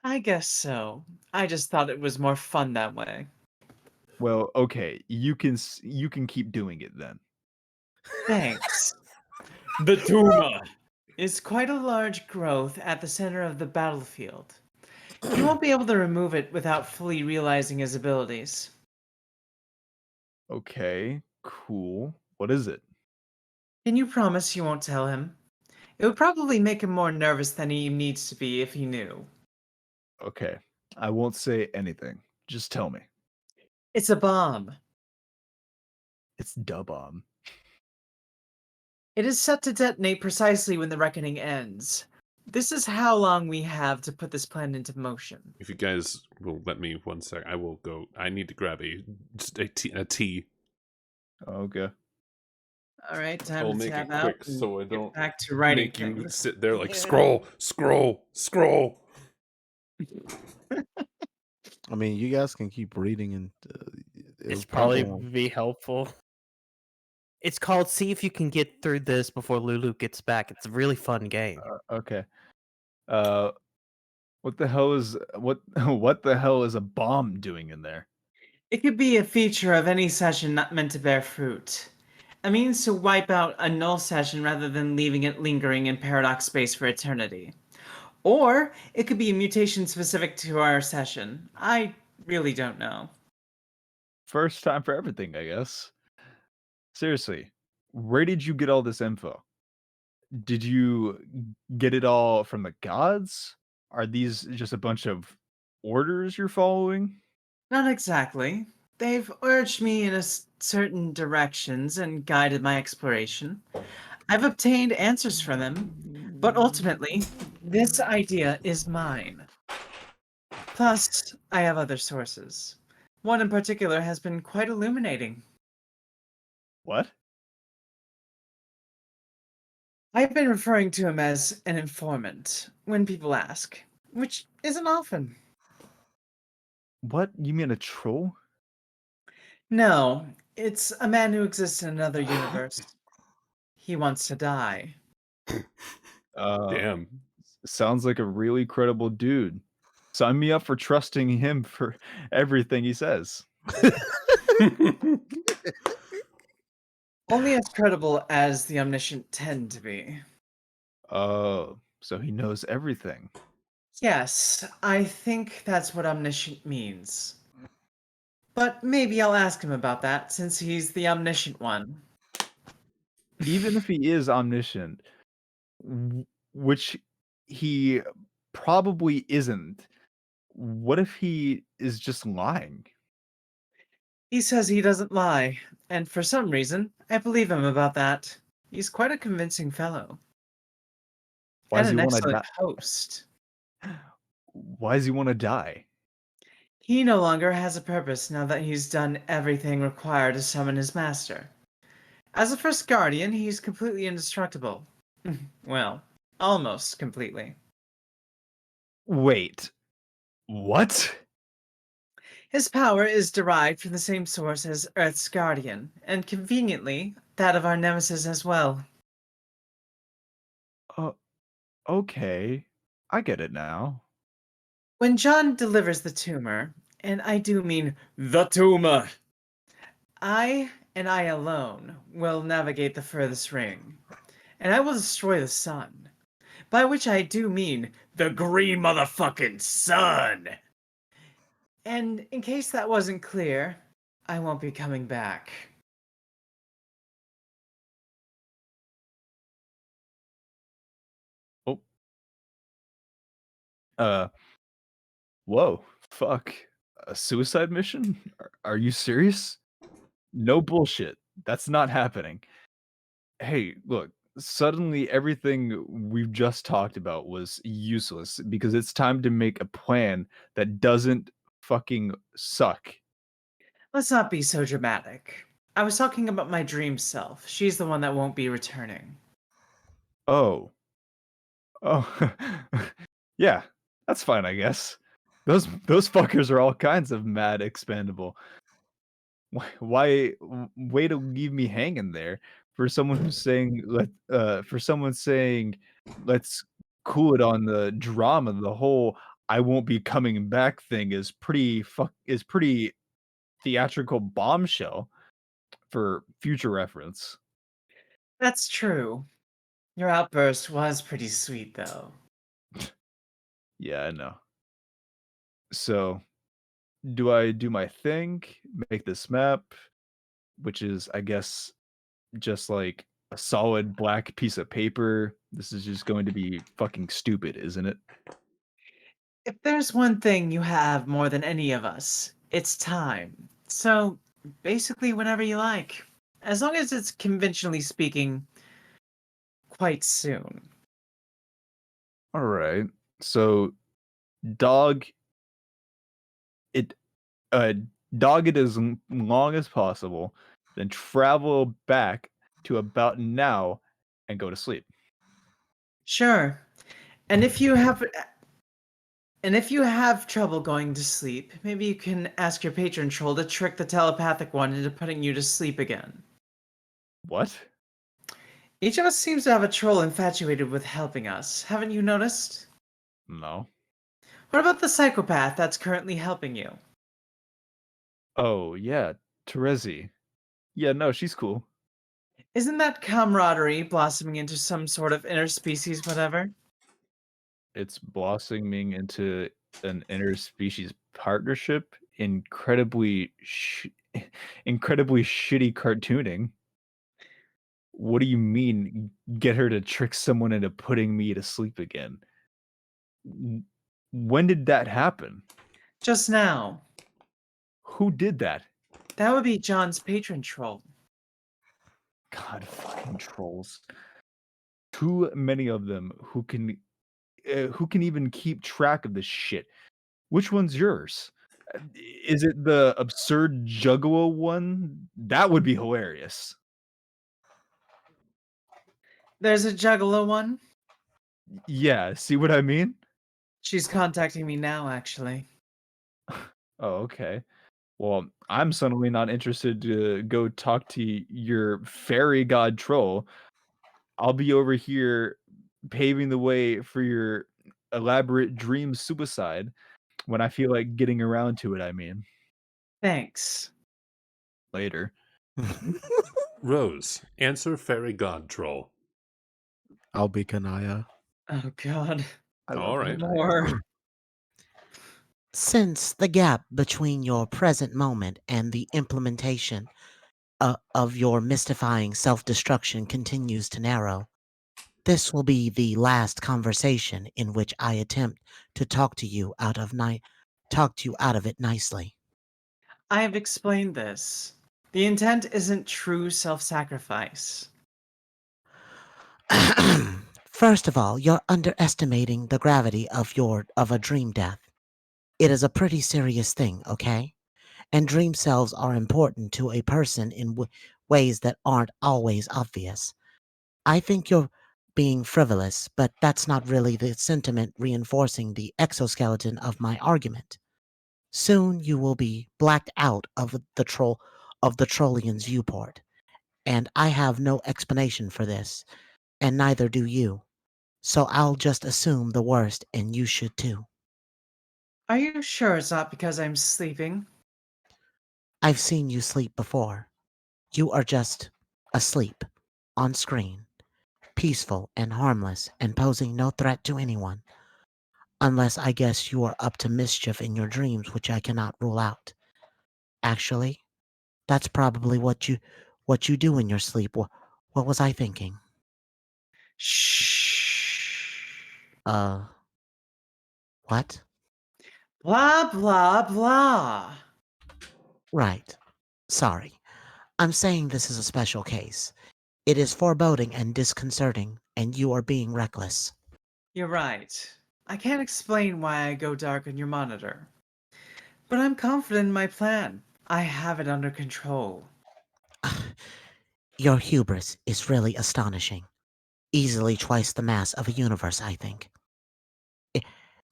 I guess so. I just thought it was more fun that way. Well, okay, you can keep doing it then. Thanks. The tumor is quite a large growth at the center of the battlefield. You won't be able to remove it without fully realizing his abilities. Okay, cool. What is it? Can you promise you won't tell him? It would probably make him more nervous than he needs to be if he knew. Okay, I won't say anything. Just tell me. It's a bomb. It's da bomb. It is set to detonate precisely when the reckoning ends. This is how long we have to put this plan into motion. If you guys will let me 1 sec, I will go. I need to grab a tea. Okay. All right, I'll time to make tap it out. quick and so I get don't back to writing make you things. sit there like scroll. I mean, you guys can keep reading, and It's it probably won't. be helpful. It's called See If You Can Get Through This Before Lulu Gets Back. It's a really fun game. Okay. What the hell is what the hell is a bomb doing in there? It could be a feature of any session not meant to bear fruit. A means to wipe out a null session rather than leaving it lingering in paradox space for eternity. Or it could be a mutation specific to our session. I really don't know. First time for everything, I guess. Seriously, where did you get all this info? Did you get it all from the gods? Are these just a bunch of orders you're following? Not exactly. They've urged me in certain directions and guided my exploration. I've obtained answers from them, but ultimately, this idea is mine. Plus, I have other sources. One in particular has been quite illuminating. What? I've been referring to him as an informant when people ask, which isn't often. What? You mean a troll? No, it's a man who exists in another universe. He wants to die. Damn. Sounds like a really credible dude. Sign me up for trusting him for everything he says. Only as credible as the omniscient tend to be. Oh, so he knows everything. Yes, I think that's what omniscient means. But maybe I'll ask him about that since he's the omniscient one. Even if he is omniscient, which he probably isn't, what if he is just lying? He says he doesn't lie, and for some reason, I believe him about that. He's quite a convincing fellow. Why And does he an want to excellent die? host. Why does he want to die? He no longer has a purpose now that he's done everything required to summon his master. As a first guardian, he's completely indestructible. Well, almost completely. Wait, what? His power is derived from the same source as Earth's guardian, and conveniently, that of our nemesis as well. Okay, I get it now. When John delivers the tumor, and I do mean the tumor, I and I alone will navigate the furthest ring, and I will destroy the sun. By which I do mean the green motherfucking sun. And in case that wasn't clear, I won't be coming back. Oh. Whoa, fuck. A suicide mission? Are you serious? No bullshit. That's not happening. Hey, look, suddenly everything we've just talked about was useless because it's time to make a plan that doesn't fucking suck. Let's not be so dramatic. I was talking about my dream self. She's the one that won't be returning. Oh. Oh. Yeah, that's fine, I guess. Those fuckers are all kinds of mad expandable. Why way to leave me hanging there for someone who's saying for someone saying let's cool it on the drama. The whole I won't be coming back thing is pretty theatrical bombshell for future reference. That's true. Your outburst was pretty sweet, though. Yeah, I know. So, do I do my thing, make this map, which is I guess just like a solid black piece of paper? This is just going to be fucking stupid, isn't it? If there's one thing you have more than any of us, it's time. So, basically, whenever you like. As long as it's conventionally speaking, quite soon. All right. So dog it uh dog it as long as possible, then travel back to about now and go to sleep. Sure. And if you have trouble going to sleep, maybe you can ask your patron troll to trick the telepathic one into putting you to sleep again. What? Each of us seems to have a troll infatuated with helping us. Haven't you noticed? No. What about the psychopath that's currently helping you? Oh, yeah, Terezi. Yeah, no, she's cool. Isn't that camaraderie blossoming into some sort of interspecies whatever? It's blossoming into an interspecies partnership. Incredibly shitty cartooning. What do you mean, get her to trick someone into putting me to sleep again? When did that happen? Just now. Who did that? That would be John's patron troll. God, fucking trolls. Too many of them who can even keep track of this shit. Which one's yours? Is it the absurd juggalo one? That would be hilarious. There's a juggalo one. Yeah, see what I mean? She's contacting me now, actually. Oh, okay. Well, I'm suddenly not interested to go talk to your fairy god troll. I'll be over here paving the way for your elaborate dream suicide when I feel like getting around to it, I mean. Thanks. Later. Rose, answer fairy god troll. I'll be Kanaya. Oh god. All right. More. Since the gap between your present moment and the implementation of your mystifying self-destruction continues to narrow, this will be the last conversation in which I attempt to talk you out of it nicely. I have explained this. The intent isn't true self-sacrifice. First of all, you're underestimating the gravity of a dream death. It is a pretty serious thing, okay? And dream selves are important to a person in ways that aren't always obvious. I think you're being frivolous, but that's not really the sentiment reinforcing the exoskeleton of my argument. Soon you will be blacked out of the Trollian's viewport, and I have no explanation for this, and neither do you. So I'll just assume the worst, and you should too. Are you sure it's not because I'm sleeping? I've seen you sleep before. You are just asleep, on screen, peaceful and harmless and posing no threat to anyone. Unless I guess you are up to mischief in your dreams, which I cannot rule out. Actually, that's probably what you do in your sleep. What was I thinking? Shh. What? Blah, blah, blah. Right. Sorry. I'm saying this is a special case. It is foreboding and disconcerting, and you are being reckless. You're right. I can't explain why I go dark on your monitor. But I'm confident in my plan. I have it under control. Your hubris is really astonishing. Easily twice the mass of a universe, I think. I-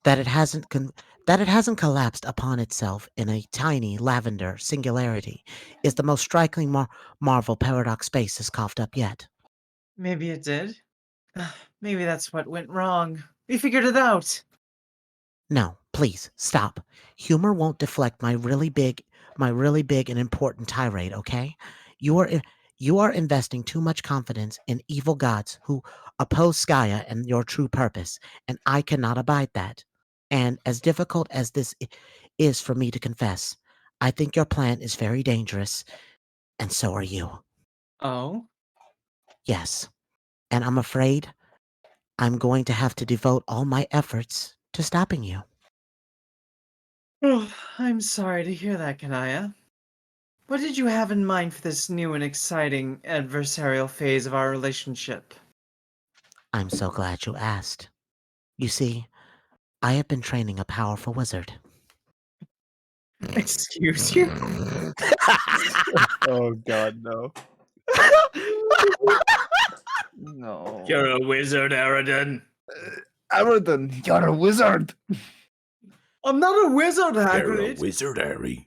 that it hasn't collapsed upon itself in a tiny lavender singularity is the most striking marvel paradox space has coughed up yet. Maybe it did. Maybe that's what went wrong. We figured it out. No, please stop. Humor won't deflect my really big and important tirade, okay? You are you are investing too much confidence in evil gods who oppose Skaya and your true purpose, and I cannot abide that. And as difficult as this is for me to confess, I think your plan is very dangerous, and so are you. Oh? Yes. And I'm afraid I'm going to have to devote all my efforts to stopping you. Oh, I'm sorry to hear that, Kanaya. What did you have in mind for this new and exciting adversarial phase of our relationship? I'm so glad you asked. You see, I have been training a powerful wizard. Excuse you? Oh God, no. No. You're a wizard, Aridin. Aradon, you're a wizard. I'm not a wizard, You're a Hagrid. wizard, Harry.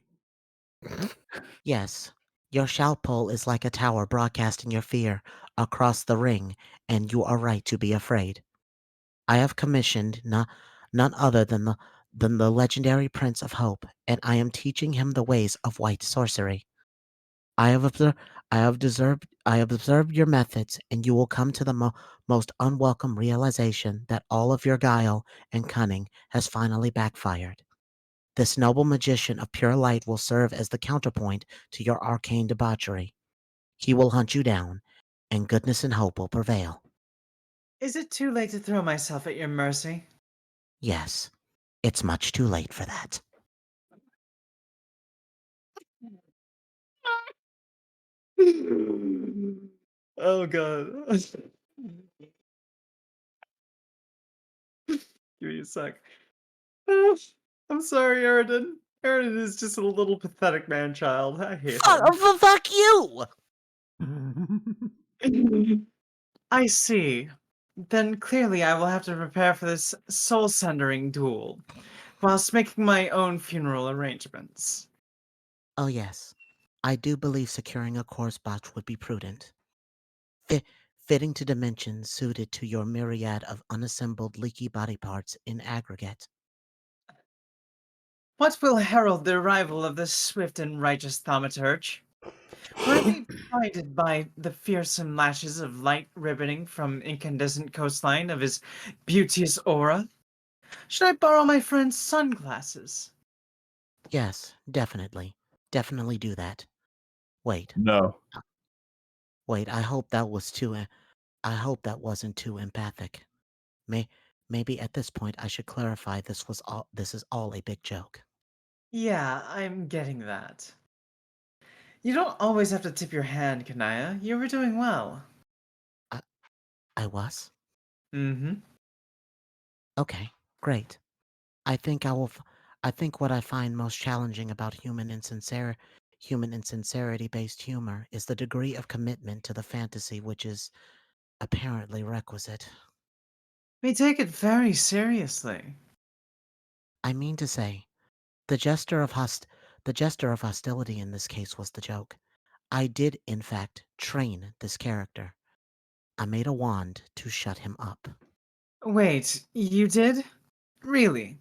Yes, your shout pole is like a tower broadcasting your fear across the ring, and you are right to be afraid. I have commissioned none other than the legendary Prince of Hope, and I am teaching him the ways of white sorcery. I have observed, I have observed your methods, and you will come to the most unwelcome realization that all of your guile and cunning has finally backfired. This noble magician of pure light will serve as the counterpoint to your arcane debauchery. He will hunt you down, and goodness and hope will prevail. Is it too late to throw myself at your mercy? Yes, it's much too late for that. Oh god. Give me a sec. I'm sorry, Aridin. Aridin is just a little pathetic man-child. I hate him. Fuck you! I see. Then clearly I will have to prepare for this soul-sundering duel, whilst making my own funeral arrangements. Oh yes, I do believe securing a corpse box would be prudent. Fitting to dimensions suited to your myriad of unassembled leaky body parts in aggregate. What will herald the arrival of the swift and righteous thaumaturge? Will I be blinded by the fearsome lashes of light ribboning from incandescent coastline of his beauteous aura? Should I borrow my friend's sunglasses? Yes, definitely. Definitely do that. Wait. No. Wait, I hope that wasn't too empathic. Maybe at this point I should clarify this is all a big joke. Yeah, I'm getting that. You don't always have to tip your hand, Kanaya. You were doing well. I was? Mm-hmm. Okay, great. I think I think what I find most challenging about human insincerity based humor is the degree of commitment to the fantasy which is apparently requisite. We take it very seriously. I mean to say, the gesture of hostility in this case was the joke. I did, in fact, train this character. I made a wand to shut him up. Wait, you did? Really?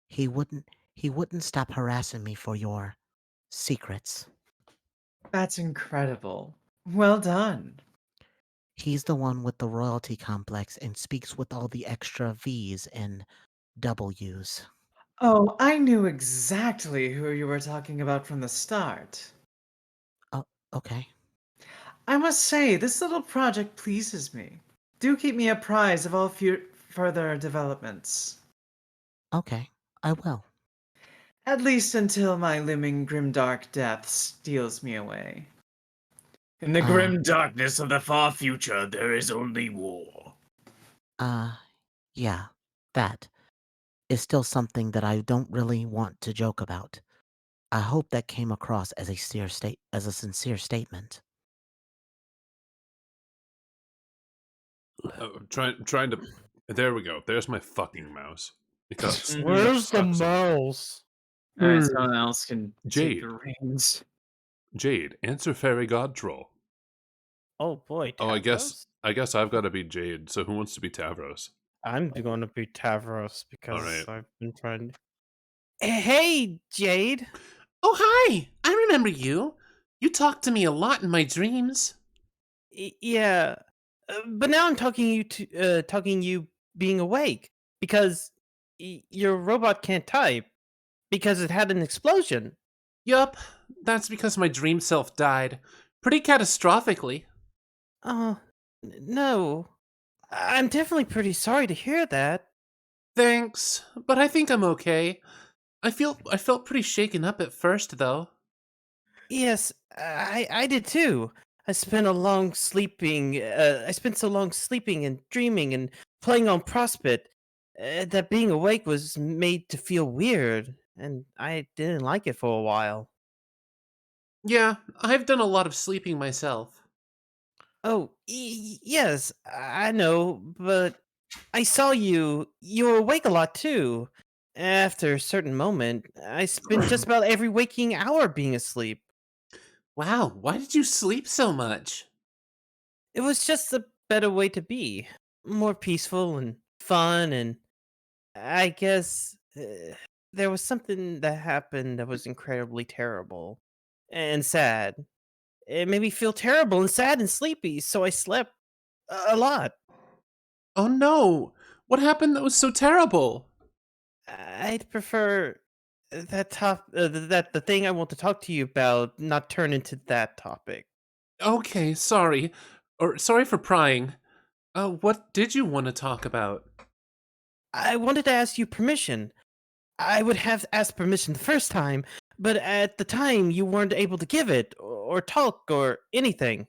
He wouldn't stop harassing me for your secrets. That's incredible. Well done. He's the one with the royalty complex and speaks with all the extra V's and W's. Oh, I knew exactly who you were talking about from the start. Oh, okay. I must say, this little project pleases me. Do keep me apprised of all further developments. Okay, I will. At least until my looming grimdark death steals me away. In the Uh, grim darkness of the far future, there is only war. Yeah, that is still something that I don't really want to joke about. I hope that came across as a sincere statement. Trying to. There we go. There's my fucking mouse. It got Where's the stuck somewhere. mouse? Alright, someone else can take Jade. the reins. Jade, answer fairy god troll. Oh boy, Oh, Tavros? I guess I've got to be Jade. So who wants to be Tavros? I'm going to be Tavros because Alright. I've been trying to... Hey, Jade! Oh, hi! I remember you. You talked to me a lot in my dreams. Yeah, but now I'm talking you being awake because your robot can't type because it had an explosion. Yup, that's because my dream self died. Pretty catastrophically. Oh, no. I'm definitely pretty sorry to hear that. Thanks, but I think I'm okay. I felt pretty shaken up at first, though. Yes, I did too. I spent so long sleeping and dreaming and playing on Prospect that being awake was made to feel weird, and I didn't like it for a while. Yeah, I've done a lot of sleeping myself. Oh, yes, I know, but I saw you. You were awake a lot too. After a certain moment, I spent just about every waking hour being asleep. Wow, why did you sleep so much? It was just a better way to be. More peaceful and fun, and I guess there was something that happened that was incredibly terrible and sad. It made me feel terrible and sad and sleepy, so I slept a lot. Oh no! What happened that was so terrible? I'd prefer that the thing I want to talk to you about not turn into that topic. Okay, sorry. Or sorry for prying. What did you want to talk about? I wanted to ask you permission. I would have asked permission the first time, but at the time you weren't able to give it, or talk, or anything.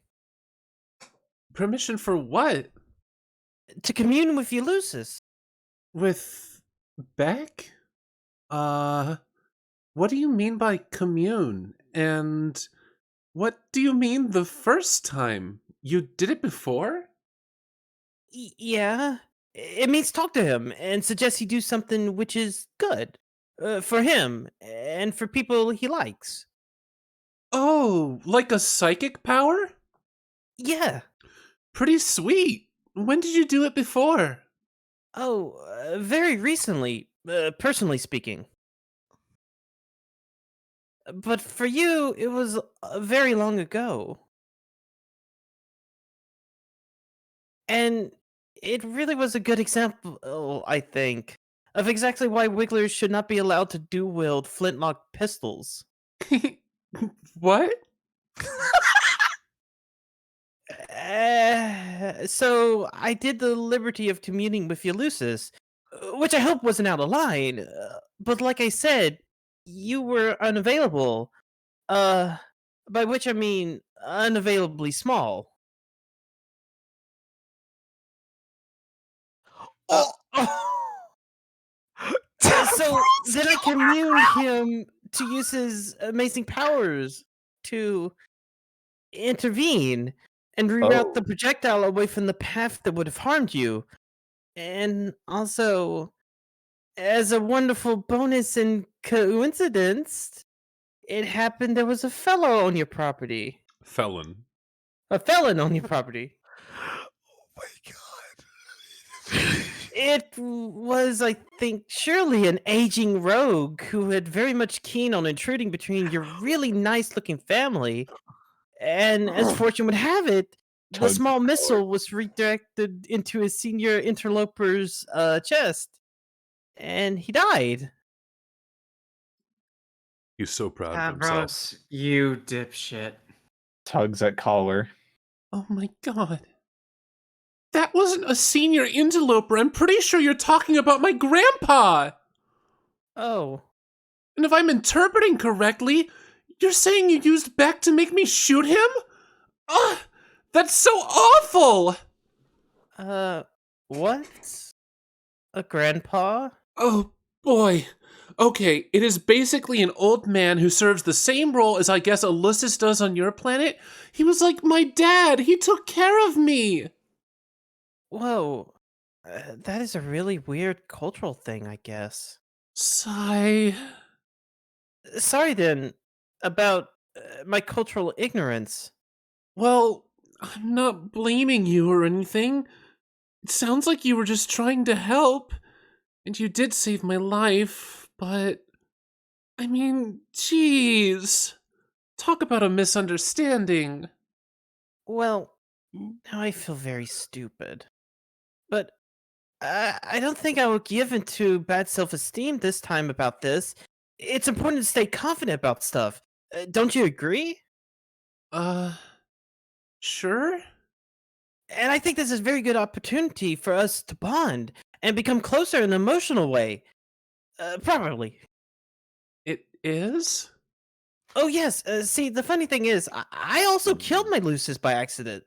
Permission for what? To commune with Ulysses. With Beck? What do you mean by commune? And what do you mean the first time? You did it before? Yeah. It means talk to him and suggest he do something which is good for him and for people he likes. Oh, like a psychic power? Yeah. Pretty sweet. When did you do it before? Oh, very recently, personally speaking. But for you, it was very long ago. And it really was a good example, I think, of exactly why Wigglers should not be allowed to dual-wield flintlock pistols. What? So I did the liberty of communing with Ulysses, which I hope wasn't out of line. But like I said, you were unavailable. By which I mean unavailably small. Oh, So then I communed him to use his amazing powers to intervene and reroute the projectile away from the path that would have harmed you. And also, as a wonderful bonus and coincidence, it happened there was a fellow on your property. Felon. A felon on your property. oh my god. It was, I think, surely an aging rogue who had very much keen on intruding between your really nice-looking family. And as fortune would have it, the small missile was redirected into his senior interloper's chest, and he died. He's so proud of himself. Tavros, you dipshit. Tugs at collar. Oh my god. That wasn't a senior interloper. I'm pretty sure you're talking about my grandpa. Oh. And if I'm interpreting correctly, you're saying you used Beck to make me shoot him? Ugh! That's so awful! What? A grandpa? Oh, boy. Okay, it is basically an old man who serves the same role as I guess Ulysses does on your planet. He was like my dad. He took care of me. Whoa. That is a really weird cultural thing, I guess. Sigh. Sorry then about my cultural ignorance. Well, I'm not blaming you or anything. It sounds like you were just trying to help. And you did save my life, but... I mean, jeez. Talk about a misunderstanding. Well, now I feel very stupid. But I don't think I will give into bad self-esteem this time about this. It's important to stay confident about stuff. Don't you agree? Sure? And I think this is a very good opportunity for us to bond and become closer in an emotional way. Probably. It is? Oh yes. See, the funny thing is, I also killed my Lucius by accident.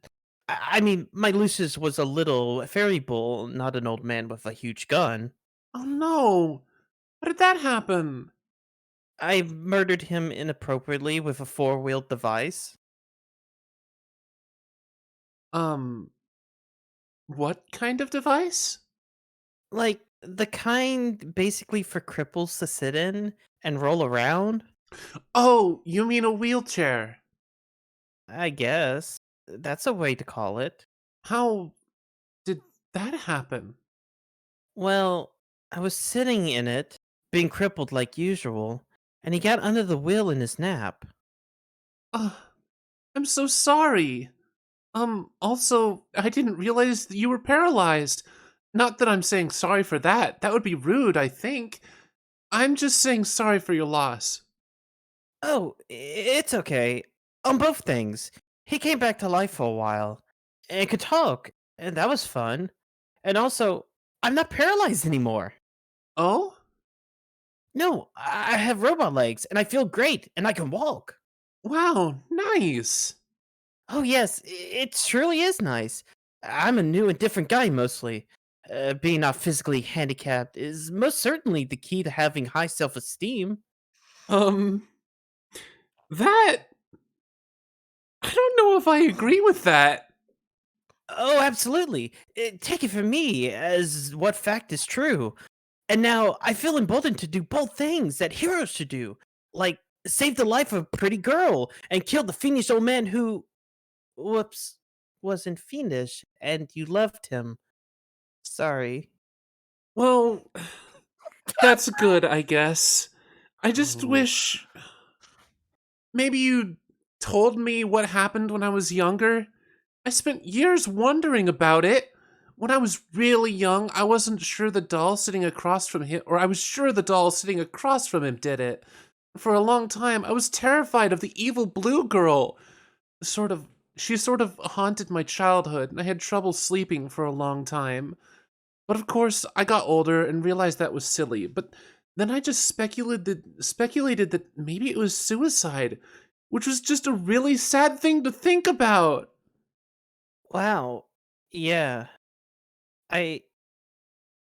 I mean, my Lucius was a little fairy bull, not an old man with a huge gun. Oh no! How did that happen? I murdered him inappropriately with a four-wheeled device. What kind of device? Like, the kind basically for cripples to sit in and roll around? Oh, you mean a wheelchair. I guess. That's a way to call it. How did that happen? Well, I was sitting in it, being crippled like usual, and he got under the wheel in his nap. I'm so sorry. Also, I didn't realize that you were paralyzed. Not that I'm saying sorry for that. That would be rude, I think. I'm just saying sorry for your loss. Oh, it's okay. On both things. He came back to life for a while, and could talk, and that was fun. And also, I'm not paralyzed anymore. Oh? No, I have robot legs, and I feel great, and I can walk. Wow, nice. Oh yes, it truly is nice. I'm a new and different guy mostly. Being not physically handicapped is most certainly the key to having high self-esteem. That... I don't know if I agree with that. Oh, absolutely. Take it from me as what fact is true. And now I feel emboldened to do both things that heroes should do, like save the life of a pretty girl and kill the fiendish old man who, whoops, wasn't fiendish, and you loved him. Sorry. Well, that's good, I guess. I just Ooh. wish... Maybe you told me what happened when I was younger. I spent years wondering about it. When I was really young, I wasn't sure the doll sitting across from him, or I was sure the doll sitting across from him did it. For a long time, I was terrified of the evil blue girl. She sort of haunted my childhood, and I had trouble sleeping for a long time. But of course, I got older and realized that was silly. But then I just speculated that maybe it was suicide, which was just a really sad thing to think about. Wow. Yeah. I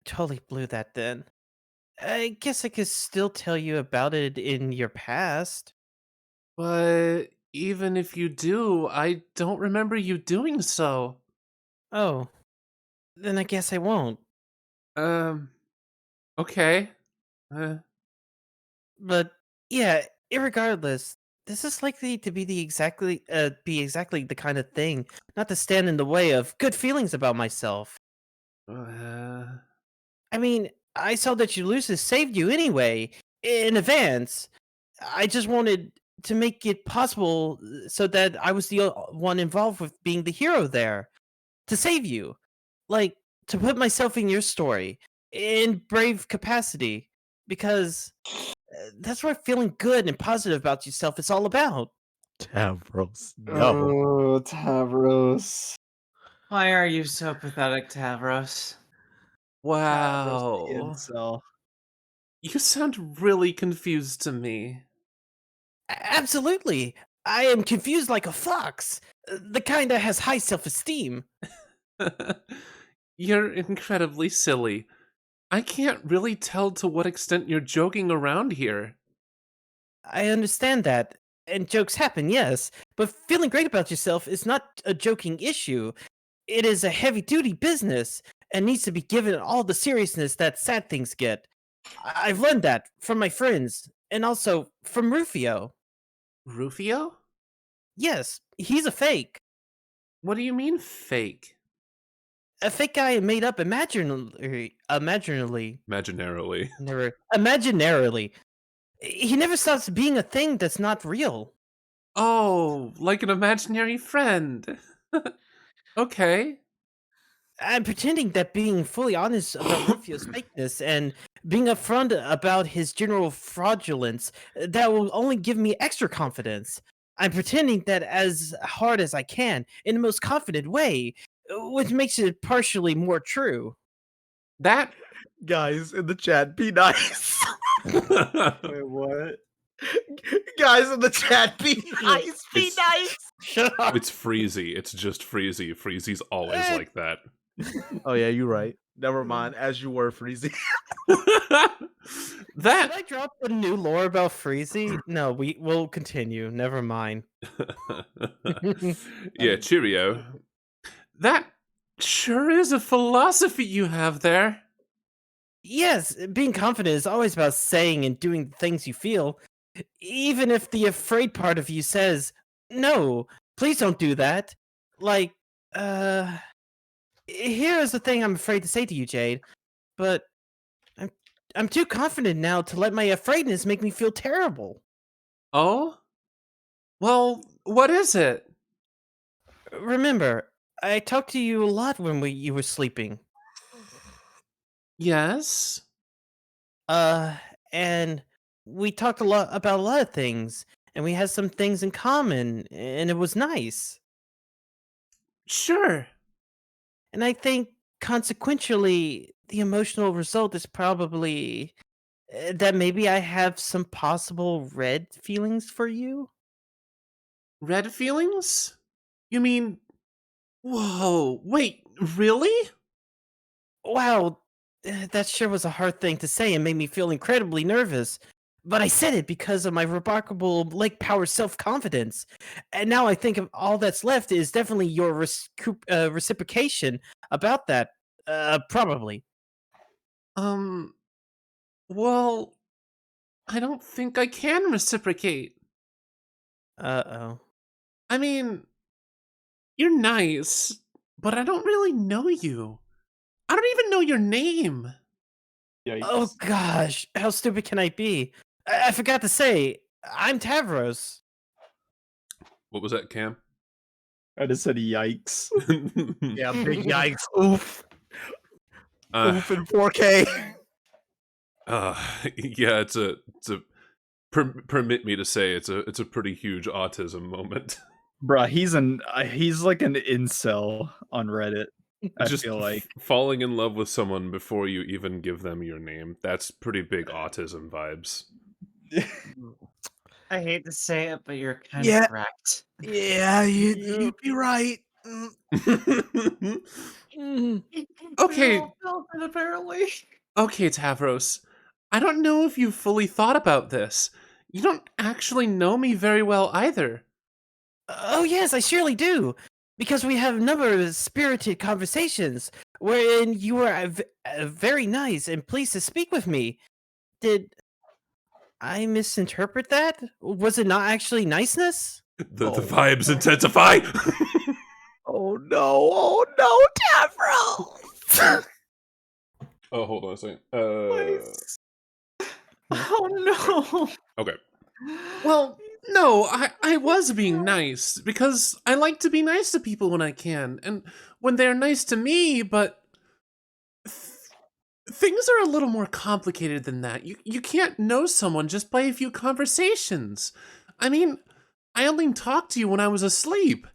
totally blew that then. I guess I could still tell you about it in your past. But even if you do, I don't remember you doing so. Oh, then I guess I won't. Um, okay. Uh, But yeah, irregardless, this is likely to be be exactly the kind of thing not to stand in the way of good feelings about myself. uh, I mean, I saw that Ulysses saved you anyway in advance. I just wanted to make it possible so that I was the one involved with being the hero there to save you. Like, to put myself in your story in brave capacity because that's what feeling good and positive about yourself is all about. Tavros, no. Oh, Tavros. Why are you so pathetic, Tavros? Tavros the wow. incel. You sound really confused to me. Absolutely. I am confused like a fox, the kind that has high self-esteem. You're incredibly silly. I can't really tell to what extent you're joking around here. I understand that, and jokes happen, yes, but feeling great about yourself is not a joking issue. It is a heavy-duty business and needs to be given all the seriousness that sad things get. I've learned that from my friends, and also from Rufio. Rufio? Yes, he's a fake. What do you mean, fake? A fake guy made up imaginarily. Imaginarily. Imaginarily. He never stops being a thing that's not real. Oh, like an imaginary friend. Okay. I'm pretending that being fully honest about Rufio's fakeness and being upfront about his general fraudulence, that will only give me extra confidence. I'm pretending that as hard as I can, in the most confident way, which makes it partially more true. That Guys in the chat, be nice. Wait, what? Guys in the chat, be nice. Be It's- nice. Shut up. It's Freezy. It's just Freezy. Freezy's always like that. Oh yeah, you're right. Never mind. As you were, Freezy. Should That I drop the new lore about Freezy? No, we'll continue. Never mind. yeah, cheerio. That sure is a philosophy you have there. Yes, being confident is always about saying and doing the things you feel, even if the afraid part of you says, "No, please don't do that." Like, here is the thing I'm afraid to say to you, Jade, but I'm too confident now to let my afraidness make me feel terrible. Oh? Well, what is it? Remember, I talked to you a lot when you were sleeping. Yes? And we talked a lot about a lot of things, and we had some things in common, and it was nice. Sure. And I think consequentially, the emotional result is probably that maybe I have some possible red feelings for you. Red feelings? You mean... Whoa, wait, really? Wow, that sure was a hard thing to say and made me feel incredibly nervous. But I said it because of my remarkable lake power self-confidence. And now I think of all that's left is definitely your reciprocation about that. Probably. Well, I don't think I can reciprocate. Uh-oh. I mean, you're nice, but I don't really know you. I don't even know your name. Yikes. Oh gosh, how stupid can I be? I forgot to say, I'm Tavros. What was that, Cam? I just said yikes. Yeah, big yikes. Oof. Uh, Oof in 4K. yeah, it's a permit me to say it's a pretty huge autism moment. Bruh, he's like an incel on Reddit. I Just feel like falling in love with someone before you even give them your name. That's pretty big autism vibes. I hate to say it, but you're kind Yeah. of correct. Yeah, you'd be right. Okay. Apparently. Okay, Tavros. I don't know if you've fully thought about this. You don't actually know me very well either. Oh yes, I surely do. Because we have a number of spirited conversations wherein you were very nice and pleased to speak with me. Did I misinterpret that? Was it not actually niceness? The vibes intensify. Oh no! Oh no, Tavros! Oh, hold on a second. Oh no. Okay. Well, no, I was being nice, because I like to be nice to people when I can, and when they're nice to me, but things are a little more complicated than that. You can't know someone just by a few conversations. I mean, I only talked to you when I was asleep.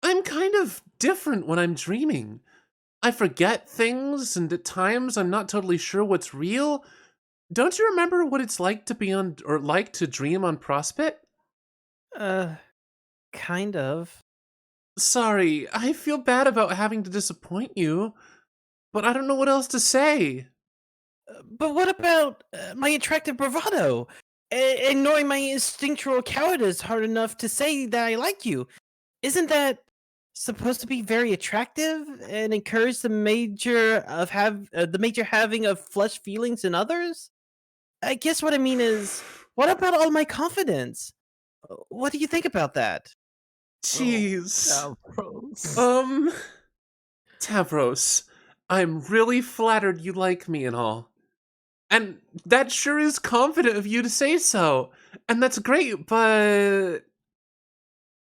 I'm kind of different when I'm dreaming. I forget things, and at times I'm not totally sure what's real. Don't you remember what it's like to be on, or like to dream on Prospect? Kind of. Sorry, I feel bad about having to disappoint you, but I don't know what else to say. But what about my attractive bravado? Ignoring my instinctual cowardice hard enough to say that I like you. Isn't that supposed to be very attractive and encourage the major having of flesh feelings in others? I guess what I mean is, what about all my confidence? What do you think about that? Jeez. Tavros. Tavros, I'm really flattered you like me and all. And that sure is confident of you to say so. And that's great, but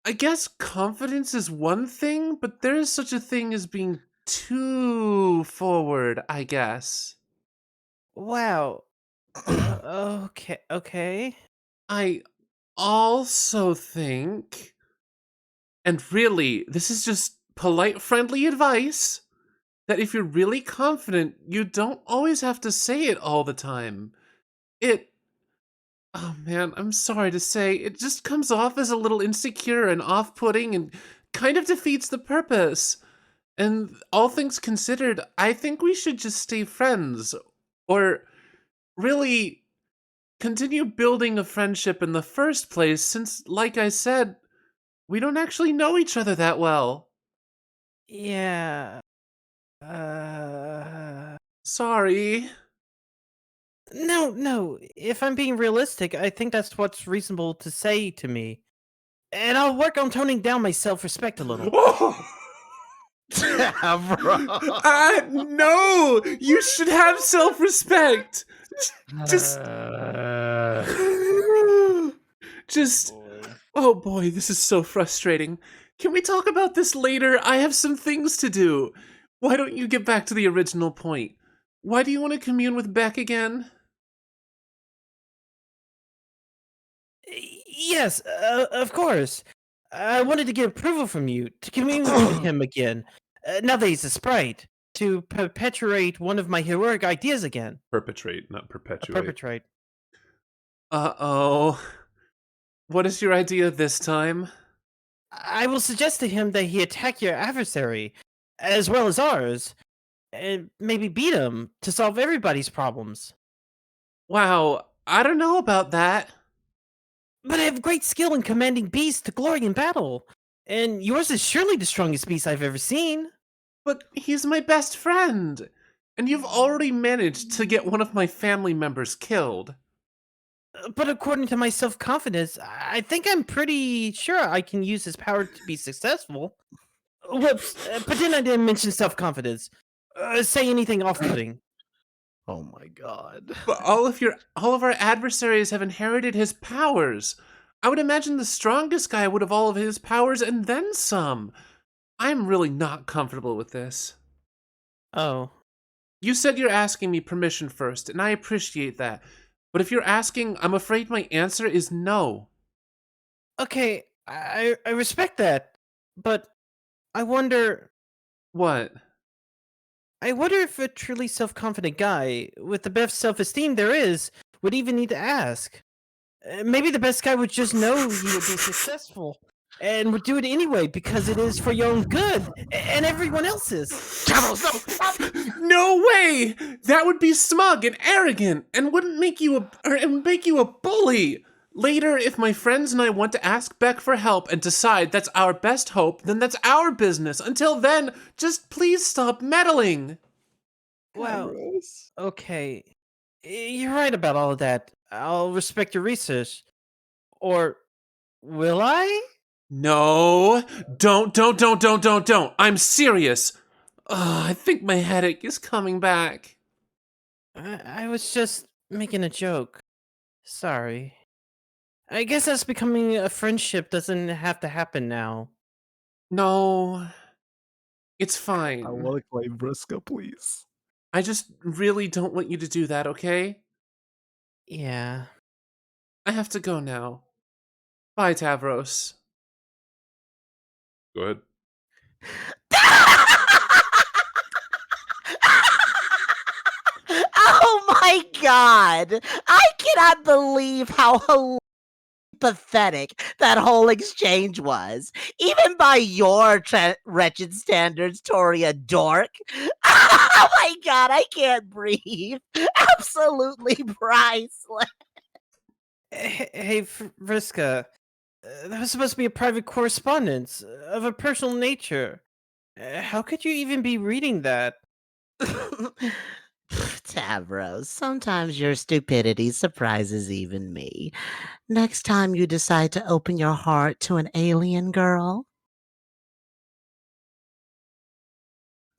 I guess confidence is one thing, but there is such a thing as being too forward, I guess. Wow. Okay. I also think, and really, this is just polite, friendly advice, that if you're really confident, you don't always have to say it all the time. Oh man, I'm sorry to say, it just comes off as a little insecure and off-putting and kind of defeats the purpose. And all things considered, I think we should just stay friends. Or really continue building a friendship in the first place, since, like I said, we don't actually know each other that well. Yeah. Sorry. No. If I'm being realistic, I think that's what's reasonable to say to me. And I'll work on toning down my self-respect a little. Tavros. No! You should have self-respect! Just... Oh boy, this is so frustrating. Can we talk about this later? I have some things to do. Why don't you get back to the original point? Why do you want to commune with Beck again? Yes, of course. I wanted to get approval from you to commune with him again. Now that he's a sprite, to perpetuate one of my heroic ideas again. Perpetrate, not perpetuate. Perpetrate. Uh-oh. What is your idea this time? I will suggest to him that he attack your adversary, as well as ours, and maybe beat him to solve everybody's problems. Wow, I don't know about that. But I have great skill in commanding beasts to glory in battle, and yours is surely the strongest beast I've ever seen. But he's my best friend, and you've already managed to get one of my family members killed. But according to my self-confidence, I think I'm pretty sure I can use his power to be successful. Whoops, pretend I didn't mention self-confidence. Say anything off-putting. Oh my god. But all of our adversaries have inherited his powers. I would imagine the strongest guy would have all of his powers and then some. I'm really not comfortable with this. Oh. You said you're asking me permission first, and I appreciate that. But if you're asking, I'm afraid my answer is no. Okay, I respect that, but I wonder... What? I wonder if a truly self-confident guy, with the best self-esteem there is, would even need to ask. Maybe the best guy would just know you would be successful, and would do it anyway because it is for your own good, and everyone else's. Tavros, no! Stop! No way! That would be smug and arrogant, and wouldn't make you a bully. Later, if my friends and I want to ask Beck for help and decide that's our best hope, then that's our business. Until then, just please stop meddling. Well, okay. You're right about all of that. I'll respect your research. Or will I? No, don't. I'm serious. I think my headache is coming back. I was just making a joke. Sorry. I guess us becoming a friendship doesn't have to happen now. No, it's fine. I want to claim Briscoe, please. I just really don't want you to do that, okay? Yeah. I have to go now. Bye, Tavros. Go ahead. Oh my god! I cannot believe how hilarious pathetic that whole exchange was. Even by your wretched standards, Toria dork. Oh my god, I can't breathe. Absolutely priceless. Hey, Vriska, that was supposed to be a private correspondence of a personal nature. How could you even be reading that? Tavros, sometimes your stupidity surprises even me. Next time you decide to open your heart to an alien girl,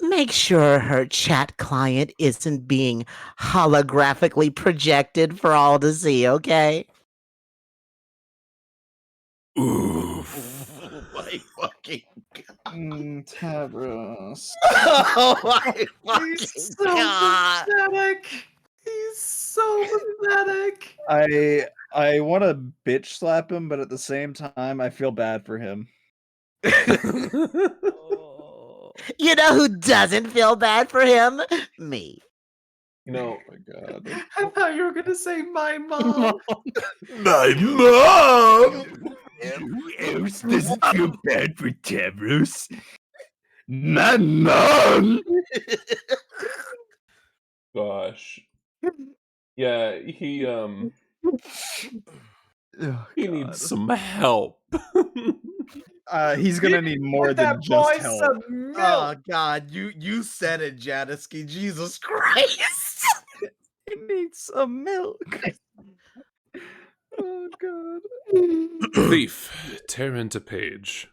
make sure her chat client isn't being holographically projected for all to see, okay? Oof. Oh my fucking Tavros. Oh my He's fucking so god. pathetic. He's so pathetic. I want to bitch slap him, but at the same time, I feel bad for him. You know who doesn't feel bad for him? Me. Oh my god. I thought you were gonna say my mom. My mom. Who else doesn't feel bad for Tavros? My mom! Gosh. Yeah, he needs some help. He's gonna need more Get than that just boy help. some milk. Oh god, you said it, Jadisky. Jesus Christ. He needs some milk. Oh god. Thief, tear into page.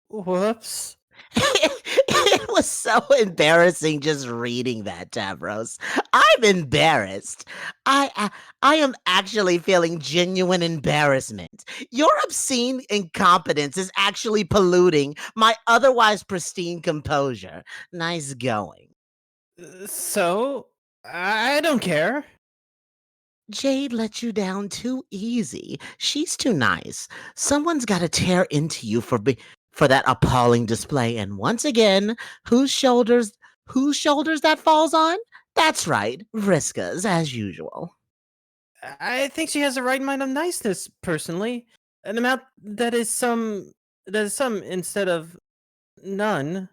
Whoops. It was so embarrassing just reading that, Tavros. I'm embarrassed. I am actually feeling genuine embarrassment. Your obscene incompetence is actually polluting my otherwise pristine composure. Nice going. So, I don't care. Jade let you down too easy. She's too nice. Someone's got to tear into you for that appalling display. And once again, whose shoulders that falls on? That's right, Vriska's as usual. I think she has a right mind of niceness, personally. An amount that is some instead of none.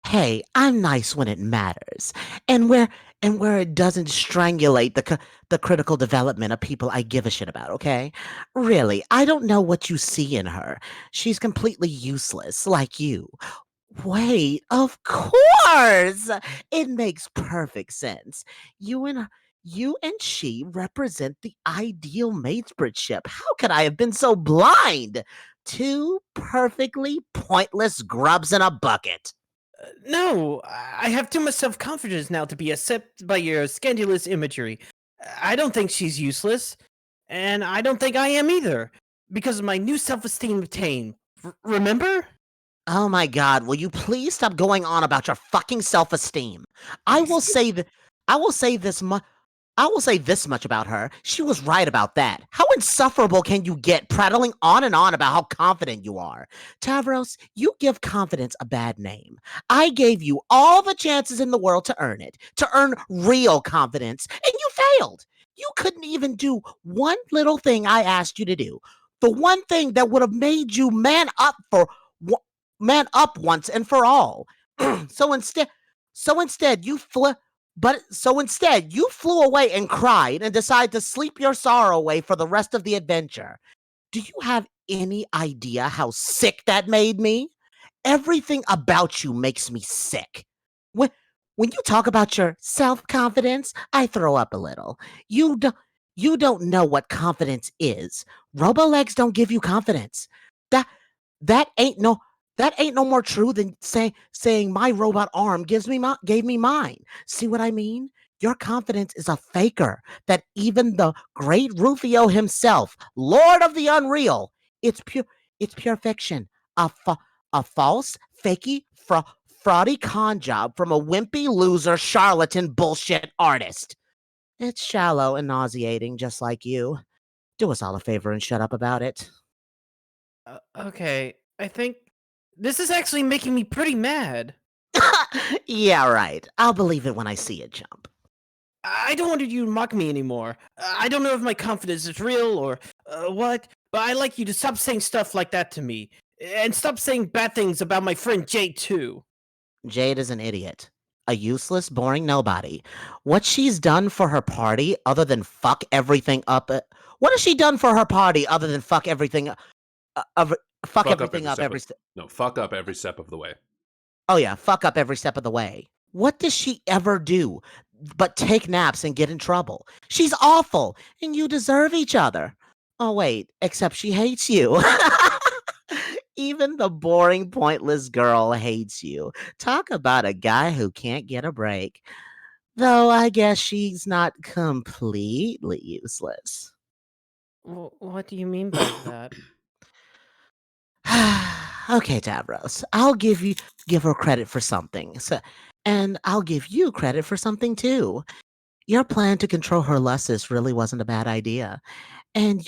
Hey, I'm nice when it matters, and where it doesn't strangulate the critical development of people I give a shit about. Okay, really, I don't know what you see in her. She's completely useless, like you. Wait, of course, it makes perfect sense. You and she represent the ideal mateship. How could I have been so blind? Two perfectly pointless grubs in a bucket. No, I have too much self-confidence now to be accepted by your scandalous imagery. I don't think she's useless, and I don't think I am either, because of my new self-esteem obtained. Remember? Oh my god, will you please stop going on about your fucking self-esteem? I will say this much about her. She was right about that. How insufferable can you get prattling on and on about how confident you are? Tavros, you give confidence a bad name. I gave you all the chances in the world to earn it, to earn real confidence, and you failed. You couldn't even do one little thing I asked you to do. The one thing that would have made you man up once and for all. so instead you flew away and cried and decided to sleep your sorrow away for the rest of the adventure. Do you have any idea how sick that made me? Everything about you makes me sick. When you talk about your self-confidence, I throw up a little. You don't know what confidence is. Robolegs don't give you confidence. That ain't no more true than saying my robot arm gave me mine. See what I mean? Your confidence is a faker that even the great Rufio himself, Lord of the Unreal, it's pure fiction. A false, fakey, fraudy con job from a wimpy loser charlatan bullshit artist. It's shallow and nauseating, just like you. Do us all a favor and shut up about it. Okay, I think this is actually making me pretty mad. Yeah, right. I'll believe it when I see it, Jump. I don't want you to mock me anymore. I don't know if my confidence is real or what, but I'd like you to stop saying stuff like that to me. And stop saying bad things about my friend Jade, too. Jade is an idiot. A useless, boring nobody. What she's done for her party other than fuck everything up. What has she done for her party other than fuck everything fuck everything up every step? No, fuck up every step of the way. Oh yeah, fuck up every step of the way. What does she ever do but take naps and get in trouble? She's awful, and you deserve each other. Oh wait, except she hates you. Even the boring, pointless girl hates you. Talk about a guy who can't get a break. Though I guess she's not completely useless. What do you mean by that? Okay, Davros, I'll give her credit for something. And I'll give you credit for something too. Your plan to control her lusts really wasn't a bad idea. And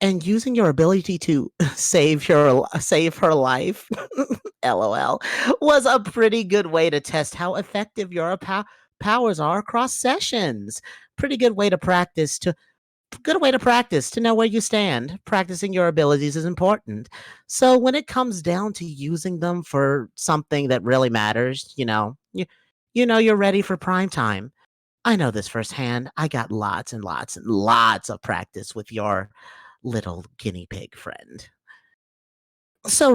and using your ability to save her life, LOL, was a pretty good way to test how effective your powers are across sessions. Pretty good way to practice to know where you stand. Practicing your abilities is important. So when it comes down to using them for something that really matters, you know you're ready for prime time. I know this firsthand. I got lots and lots and lots of practice with your little guinea pig friend. So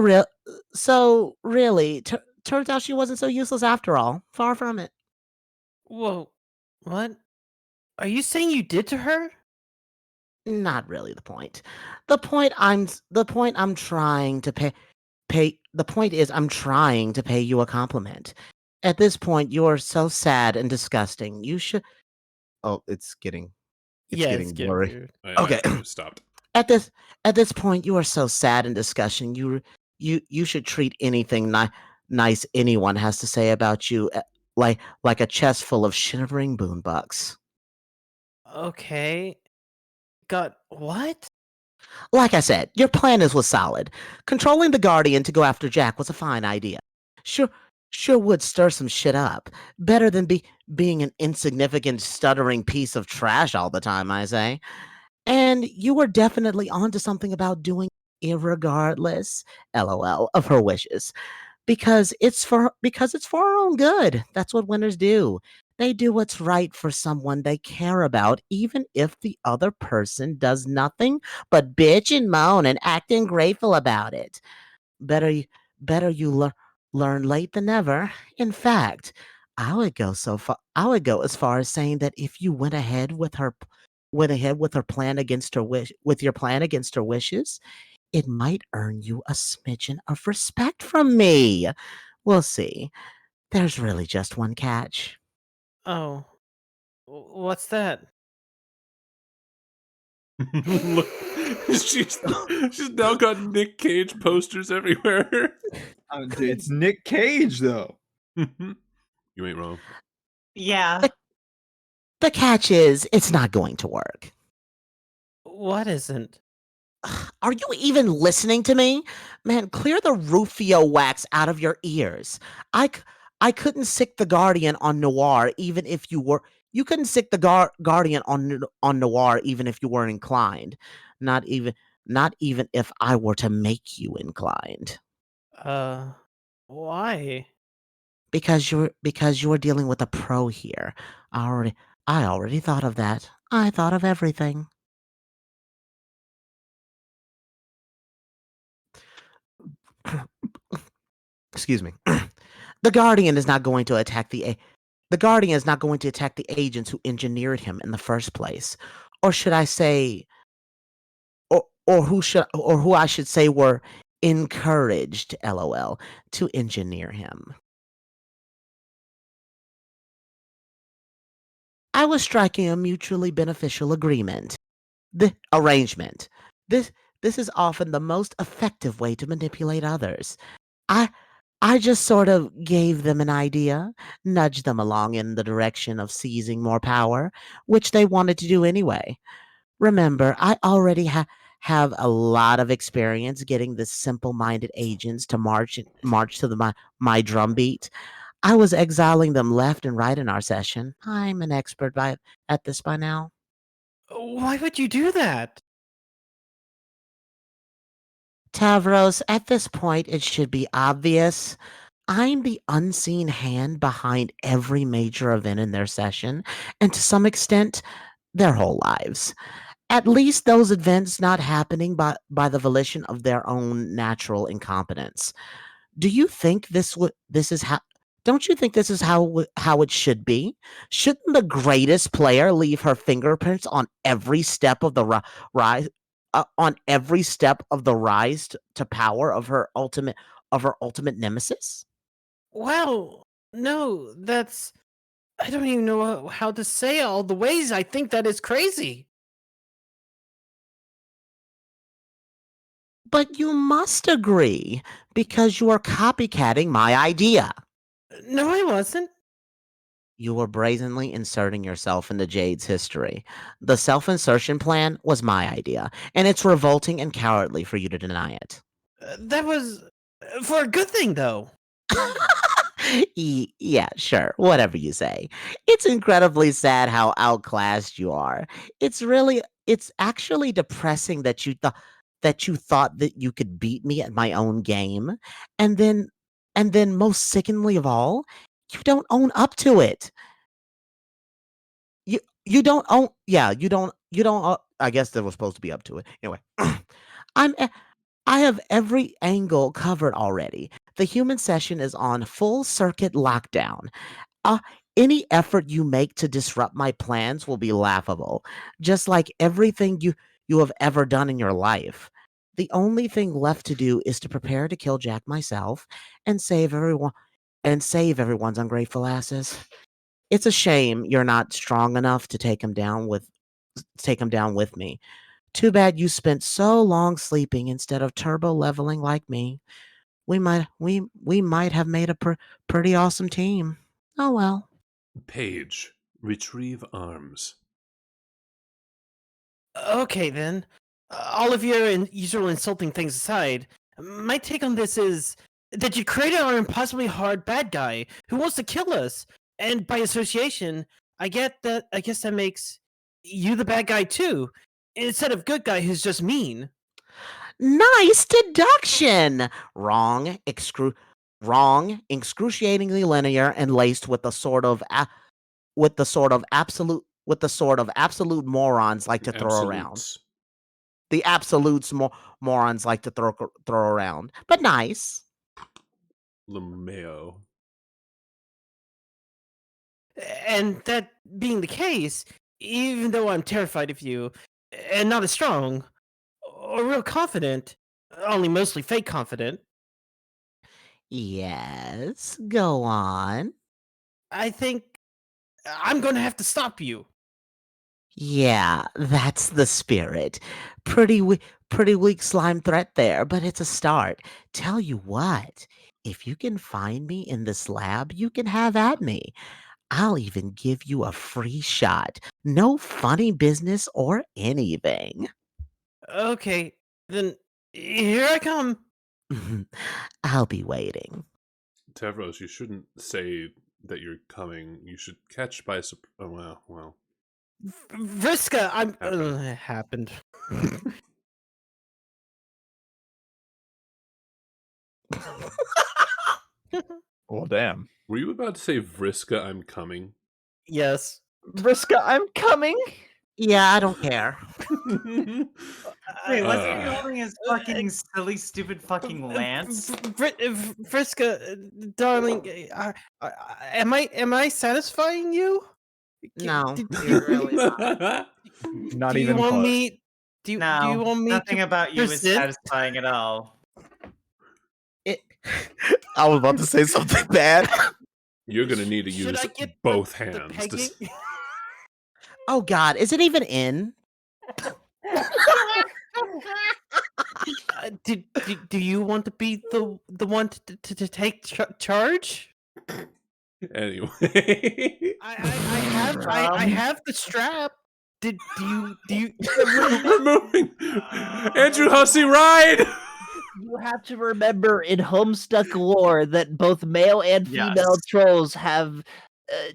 really, turns out she wasn't so useless after all. Far from it. Whoa, what? Are you saying you did to her? Not really the point. The point I'm trying to pay the point is I'm trying to pay you a compliment. At this point, you're so sad and disgusting. You should. Oh, it's getting blurry. Weird. Okay. Stopped. At this point, you are so sad and disgusting. You should treat anything nice anyone has to say about you like a chest full of shivering boonbucks. Okay. Got what? Like I said, your plan was solid. Controlling the Guardian to go after Jack was a fine idea. Sure would stir some shit up. Better than being an insignificant, stuttering piece of trash all the time, I say. And you were definitely onto something about doing irregardless, LOL, of her wishes. Because it's for her own good. That's what winners do. They do what's right for someone they care about, even if the other person does nothing but bitch and moan and act ungrateful about it. Better you learn late than never. In fact, I would go as far as saying that if you went ahead with her plan against her wishes, it might earn you a smidgen of respect from me. We'll see. There's really just one catch. Oh. What's that? Look, she's now got Nick Cage posters everywhere. It's Nick Cage, though. You ain't wrong. Yeah. The catch is, it's not going to work. What isn't? Are you even listening to me? Man, clear the Rufio wax out of your ears. I couldn't sick the Guardian on Noir even if you were. You couldn't sick the Guardian on Noir even if you were inclined. Not even if I were to make you inclined. Why? Because you're dealing with a pro here. I already thought of that. I thought of everything. Excuse me. The Guardian is not going to attack the agents who engineered him in the first place. Or should I say who I should say were encouraged, LOL, to engineer him. I was striking a mutually beneficial agreement. The arrangement. This is often the most effective way to manipulate others. I just sort of gave them an idea, nudged them along in the direction of seizing more power, which they wanted to do anyway. Remember, I already have a lot of experience getting the simple-minded agents to march to my drumbeat. I was exiling them left and right in our session. I'm an expert at this by now. Why would you do that? Tavros, at this point, it should be obvious. I'm the unseen hand behind every major event in their session, and to some extent, their whole lives. At least those events not happening by the volition of their own natural incompetence. Do you think this is how? Don't you think this is how it should be? Shouldn't the greatest player leave her fingerprints on every step of the rise, on every step of the rise to power of her ultimate nemesis? Well, no, that's. I don't even know how to say all the ways I think that is crazy. But you must agree, because you are copycatting my idea. No, I wasn't. You were brazenly inserting yourself into Jade's history. The self-insertion plan was my idea, and it's revolting and cowardly for you to deny it. That was for a good thing, though. Yeah, sure, whatever you say. It's incredibly sad how outclassed you are. It's actually depressing that you thought that you could beat me at my own game, and then most sickeningly of all, you don't own up to it. You don't own, yeah, you don't I guess that was supposed to be up to it. Anyway, I'm I have every angle covered already. The human session is on full circuit lockdown. Uh, any effort you make to disrupt my plans will be laughable, just like everything you have ever done in your life. The only thing left to do is to prepare to kill Jack myself and save everyone's ungrateful asses. It's a shame you're not strong enough to take him down with me. Too bad you spent so long sleeping instead of turbo leveling like me. We might have made a pretty awesome team. Oh well. Page, retrieve arms. Okay, then. All of your usual insulting things aside, my take on this is that you created an impossibly hard bad guy who wants to kill us, and by association, I guess that makes you the bad guy too, instead of good guy who's just mean. Nice deduction. Wrong, excruciatingly linear, and laced with the sort of absolute morons like to throw around. Absolutes. The absolutes morons like to throw around, but nice. LeMayo. And that being the case, even though I'm terrified of you, and not as strong, or real confident, only mostly fake confident, Yes, go on. I think I'm going to have to stop you. Yeah, that's the spirit. Pretty weak slime threat there, but it's a start. Tell you what, if you can find me in this lab, you can have at me. I'll even give you a free shot. No funny business or anything. Okay, then here I come. I'll be waiting. Tavros, you shouldn't say that you're coming. You should catch by surprise. Oh, well. Vriska, it happened. Well, damn. Were you about to say Vriska, I'm coming? Yes. Vriska, I'm coming. Yeah, I don't care. Wait, wasn't he holding his fucking silly, stupid fucking lance? Vriska, darling, am I satisfying you? No. You're really not Do even you want close. me? Do you want me? Nothing to about you is present? satisfying at all. I was about to say something bad. You're going to need to Should use I get both the hands. pegging? Oh God, is it even in? Do you want to be the one to take charge? Anyway. I have the strap. Do you We're moving. Andrew Hussey, ride! You have to remember in Homestuck lore that both male and female Yes. trolls have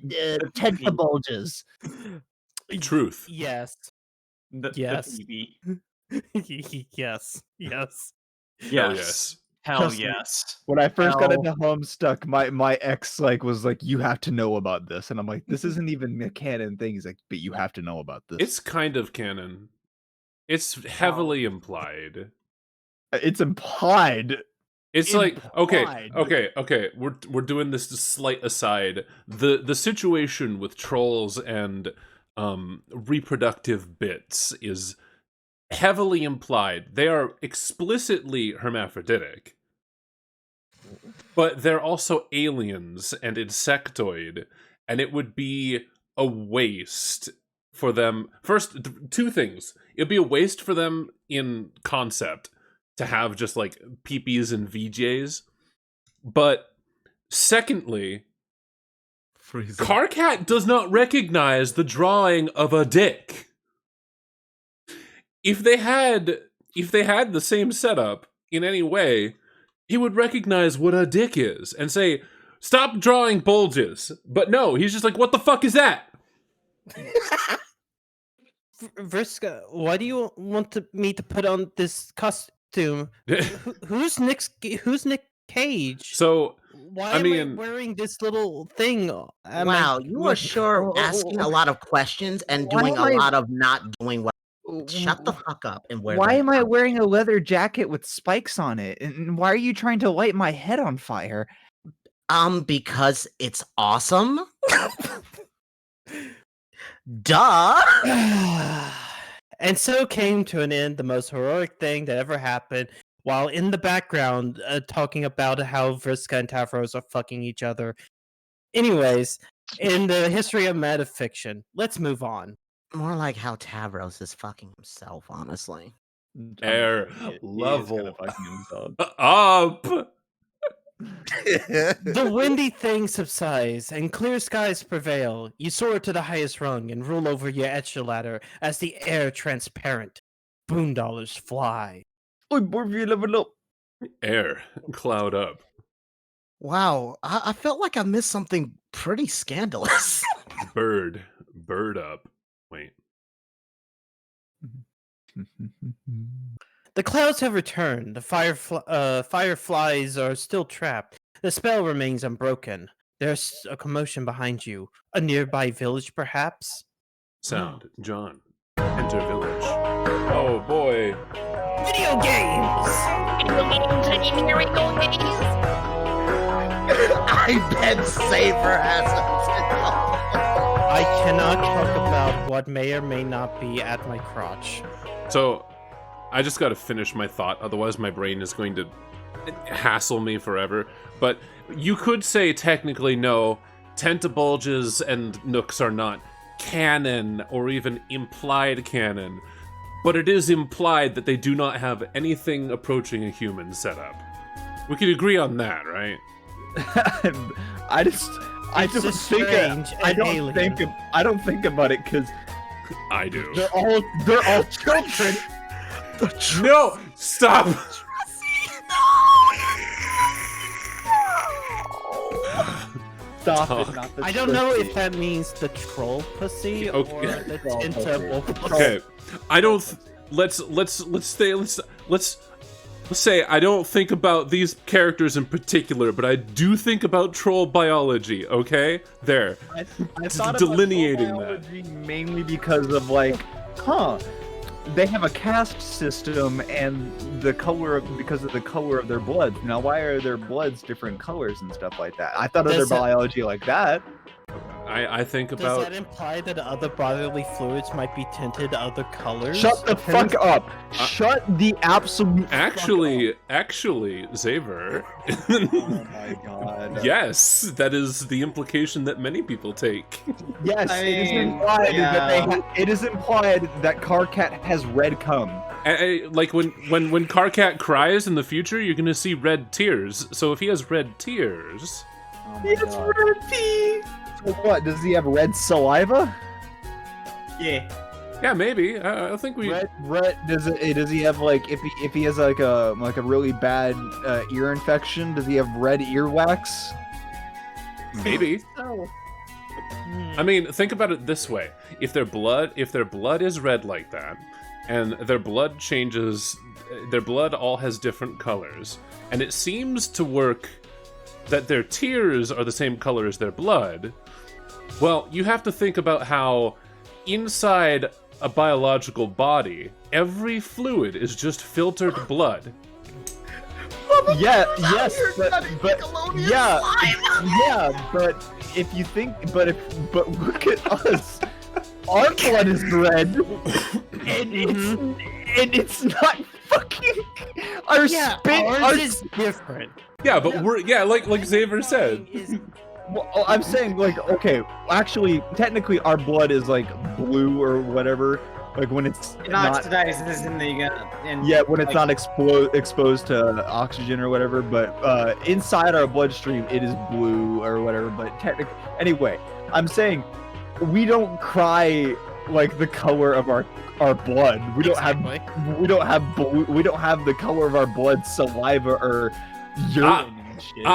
tentibulges. Truth. Yes. The Yes. baby. Yes. Yes. Hell yes. Hell Trust me. yes. When I first got Hell. into Homestuck, my ex was like, "You have to know about this," and I'm like, "This isn't even a canon thing." He's like, "But you have to know about this." It's kind of canon. It's heavily implied. It's implied. It's like Implied. okay. We're doing this slight aside. The situation with trolls and reproductive bits is heavily implied. They are explicitly hermaphroditic, but they're also aliens and insectoid, and it would be a waste for them. First, two things. It'd be a waste for them in concept to have just like peepees and VJs. But secondly, Carcat does not recognize the drawing of a dick. If they had the same setup in any way, he would recognize what a dick is and say, "Stop drawing bulges." But no, he's just like, "What the fuck is that?" Vriska, why do you want me to put on this costume? Who's Nick Cage? So, why I am mean, I wearing this little thing? Wow, you are sure asking a lot of questions and Why doing am a I- lot of not doing what. Shut the fuck up and wear. Why the- am I wearing a leather jacket with spikes on it? And why are you trying to light my head on fire? Because it's awesome. Duh. And so came to an end the most heroic thing that ever happened, while in the background talking about how Vriska and Tavros are fucking each other. Anyways, in the history of metafiction, let's move on. More like how Tavros is fucking himself, honestly. Air He is level kinda fucking himself. up. The windy thing subsides and clear skies prevail. You soar to the highest rung and rule over your ladder as the air transparent. Boondollars fly. Oi, Borvia, level up. Air cloud up. Wow, I felt like I missed something pretty scandalous. Bird up. Wait. The clouds have returned. The fireflies are still trapped. The spell remains unbroken. There's a commotion behind you. A nearby village, perhaps? Sound. John. Enter village. Oh boy. Video games! I bet Saber has I cannot talk about what may or may not be at my crotch. So, I just gotta finish my thought, otherwise my brain is going to hassle me forever. But you could say technically no, Tentabulges and Nooks are not canon or even implied canon, but it is implied that they do not have anything approaching a human setup. We can agree on that, right? I don't think about it because I do. they're all children. No! Stop! Stop Talk. it, not the I don't know if pussy. that means the troll pussy Okay. or the tentable pussy. Okay, I don't. Let's say I don't think about these characters in particular, but I do think about troll biology. Okay, there. I thought about delineating troll that. biology mainly because of like, they have a caste system and because of the color of their blood. Now, why are their bloods different colors and stuff like that? I thought of their Does that- biology like that. I think Does about. that imply that other bodily fluids might be tinted other colors? Shut the fuck up! Shut the absolute. Actually, Xaver. Oh my god. Yes, that is the implication that many people take. Yes, I it is mean, implied yeah. that it is implied that Carcat has red cum. Like when Carcat cries in the future, you're gonna see red tears. So if he has red tears, Oh my god. Red pee. So what? Does he have red saliva? Yeah. Yeah, maybe. I think we. Red. Does he have like if he has like a really bad ear infection? Does he have red earwax? Maybe. So, I mean, think about it this way: if their blood is red like that, and their blood changes, their blood all has different colors, and it seems to work that their tears are the same color as their blood. Well, you have to think about how inside a biological body, every fluid is just filtered blood. Yeah, yes, but if you think, but look at us. Our blood is red, and it's not fucking. Our spit. Ours is different. Yeah, but we're like Xavier said. Well, I'm saying like okay, actually, technically, our blood is like blue or whatever. Like when it's not oxidizes in the and yeah, when it's not exposed to oxygen or whatever. But inside our bloodstream, it is blue or whatever. But technically, anyway, I'm saying we don't cry like the color of our blood. We don't have blue. We don't have the color of our blood, saliva or urine and shit.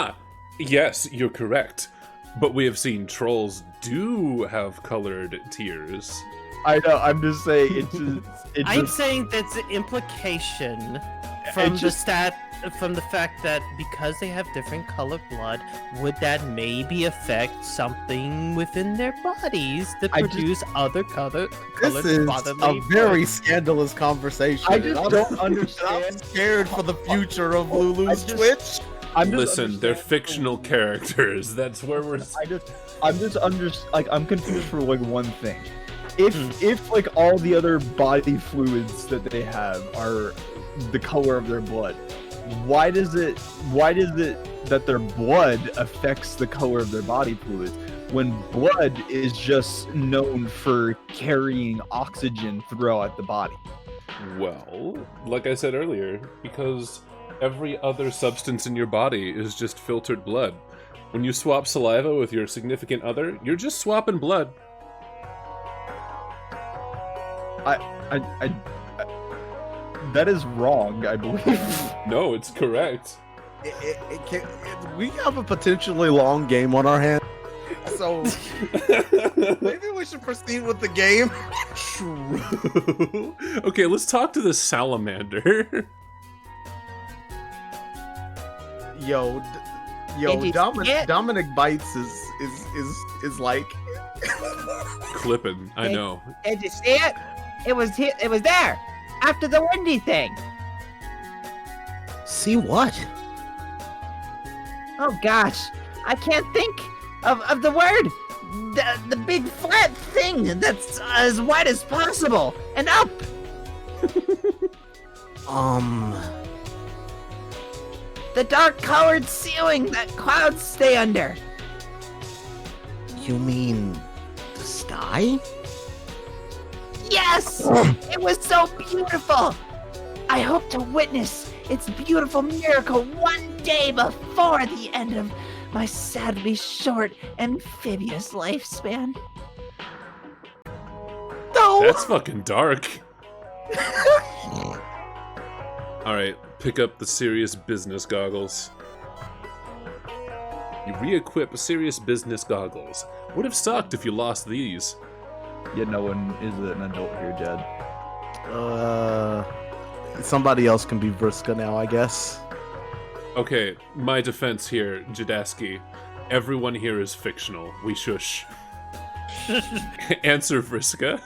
Yes, you're correct. But we have seen trolls do have colored tears. I know. I'm just saying. I'm saying that's an implication from from the fact that because they have different colored blood, would that maybe affect something within their bodies to produce other colored This is bodily a very scandalous conversation. I just don't understand. I'm scared for the future of Lulu's Twitch. Listen, they're fictional characters. That's where we're. I'm confused for like one thing. If like all the other body fluids that they have are the color of their blood, why does it that their blood affects the color of their body fluids when blood is just known for carrying oxygen throughout the body? Well, like I said earlier, because every other substance in your body is just filtered blood. When you swap saliva with your significant other, you're just swapping blood. That is wrong, I believe. No, it's correct. We have a potentially long game on our hands, so maybe we should proceed with the game. True. Okay, let's talk to the salamander. Yo, Dominic Bites is like clipping. I know. Did you see it? It was there after the windy thing. See what? Oh gosh, I can't think of the word. The big flat thing that's as wide as possible and up. The dark colored ceiling that clouds stay under. You mean the sky? Yes! It was so beautiful! I hope to witness its beautiful miracle one day before the end of my sadly short amphibious lifespan. Though... That's fucking dark. Alright, pick up the serious business goggles. You re-equip serious business goggles. Would have sucked if you lost these. Yeah, no one is an adult here, Jed. Somebody else can be Vriska now, I guess. Okay, my defense here, Jadaski. Everyone here is fictional. We shush. Answer, Vriska.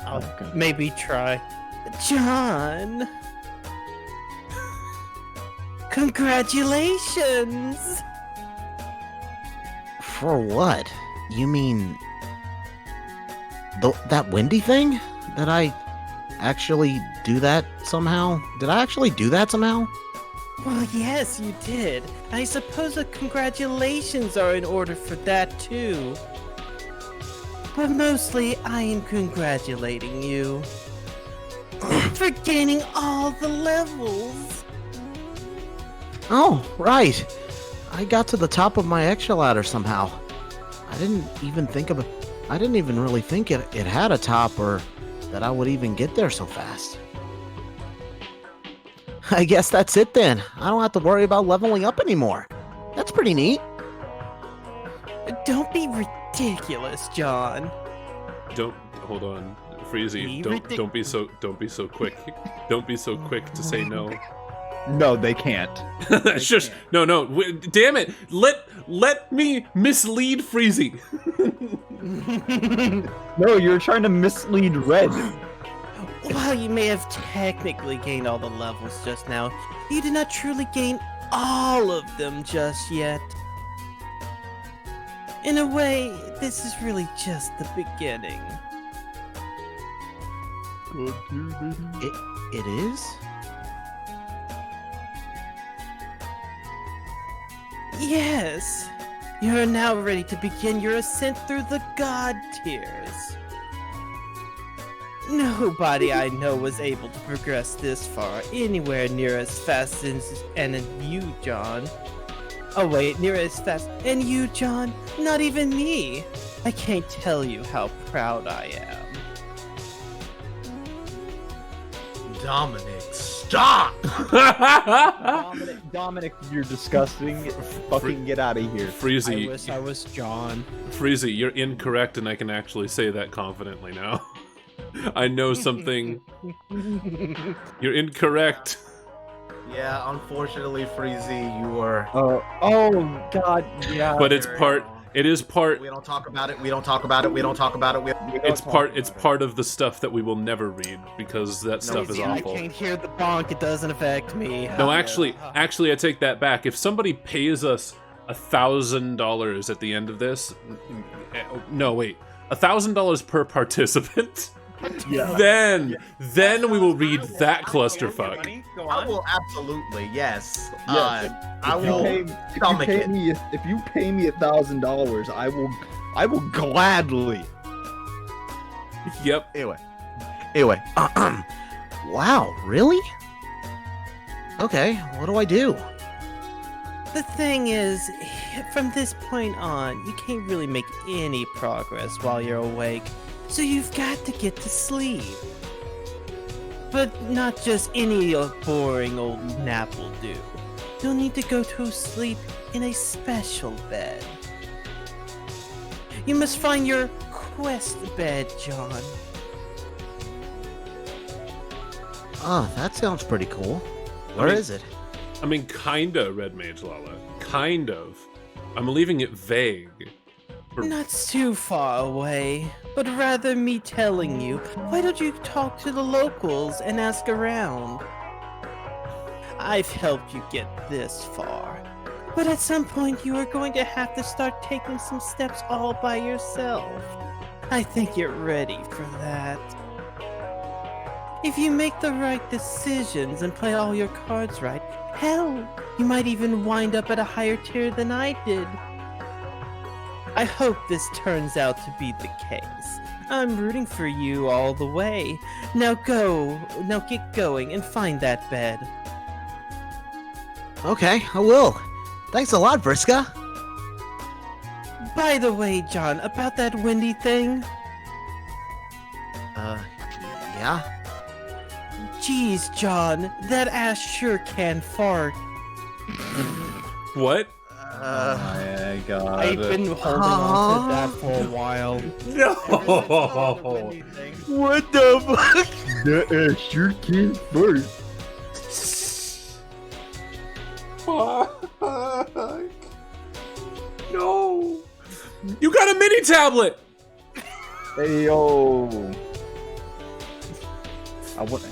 I'll maybe try. John! Congratulations! For what? You mean that windy thing? Did I actually do that somehow? Did I actually do that somehow? Well, yes, you did. I suppose the congratulations are in order for that too. But mostly, I am congratulating you for gaining all the levels. Oh, right. I got to the top of my extra ladder somehow. I didn't even think of it. I didn't even really think it had a top or that I would even get there so fast. I guess that's it then. I don't have to worry about leveling up anymore. That's pretty neat. Don't be ridiculous, John. Don't hold on, Freezy. Be Don't be so quick. Don't be so quick to say no. No, they can't. Shush! No, damn it! Let me mislead Freezy. No, you're trying to mislead Red. While you may have technically gained all the levels just now, you did not truly gain all of them just yet. In a way, this is really just the beginning. It is? Yes, you are now ready to begin your ascent through the god tiers. Nobody I know was able to progress this far anywhere near as fast as you, John. Oh wait, near as fast. And you, John? Not even me. I can't tell you how proud I am. Dominic, stop! Dominic, you're disgusting. Fucking get out of here. Freezy. I wish I was John. Freezy, you're incorrect, and I can actually say that confidently now. I know something. You're incorrect. Yeah, unfortunately, Freezy, you are. Oh God, yeah. But it's part. It is part. We don't talk about it. We don't talk about it. We don't talk about it. It's part. It's part of the stuff that we will never read because that stuff is awful. I can't hear the bonk. It doesn't affect me. No, actually, I take that back. If somebody pays us $1,000 at the end of this, no, wait, $1,000 per participant. Yeah. Then we will read that clusterfuck. I will absolutely, yes. Yes. I will stomach it. If you pay me $1,000, I will gladly. Yep. Anyway. Wow, really? Okay, what do I do? The thing is, from this point on, you can't really make any progress while you're awake. So you've got to get to sleep. But not just any boring old nap will do. You'll need to go to sleep in a special bed. You must find your quest bed, John. Oh, that sounds pretty cool. Where is it? I mean, kinda, Red Mage Lala. Kind of. I'm leaving it vague. Not too far away, but rather me telling you. Why don't you talk to the locals and ask around? I've helped you get this far, but at some point you are going to have to start taking some steps all by yourself. I think you're ready for that. If you make the right decisions and play all your cards right, hell, you might even wind up at a higher tier than I did. I hope this turns out to be the case. I'm rooting for you all the way. Now get going and find that bed. Okay, I will. Thanks a lot, Vriska. By the way, John, about that windy thing? Yeah? Jeez, John, that ass sure can fart. What? My God. I've been holding on to that for a while. No! What the fuck? That ass sure can fart. Fuck. No! You got a mini tablet! Hey yo. I want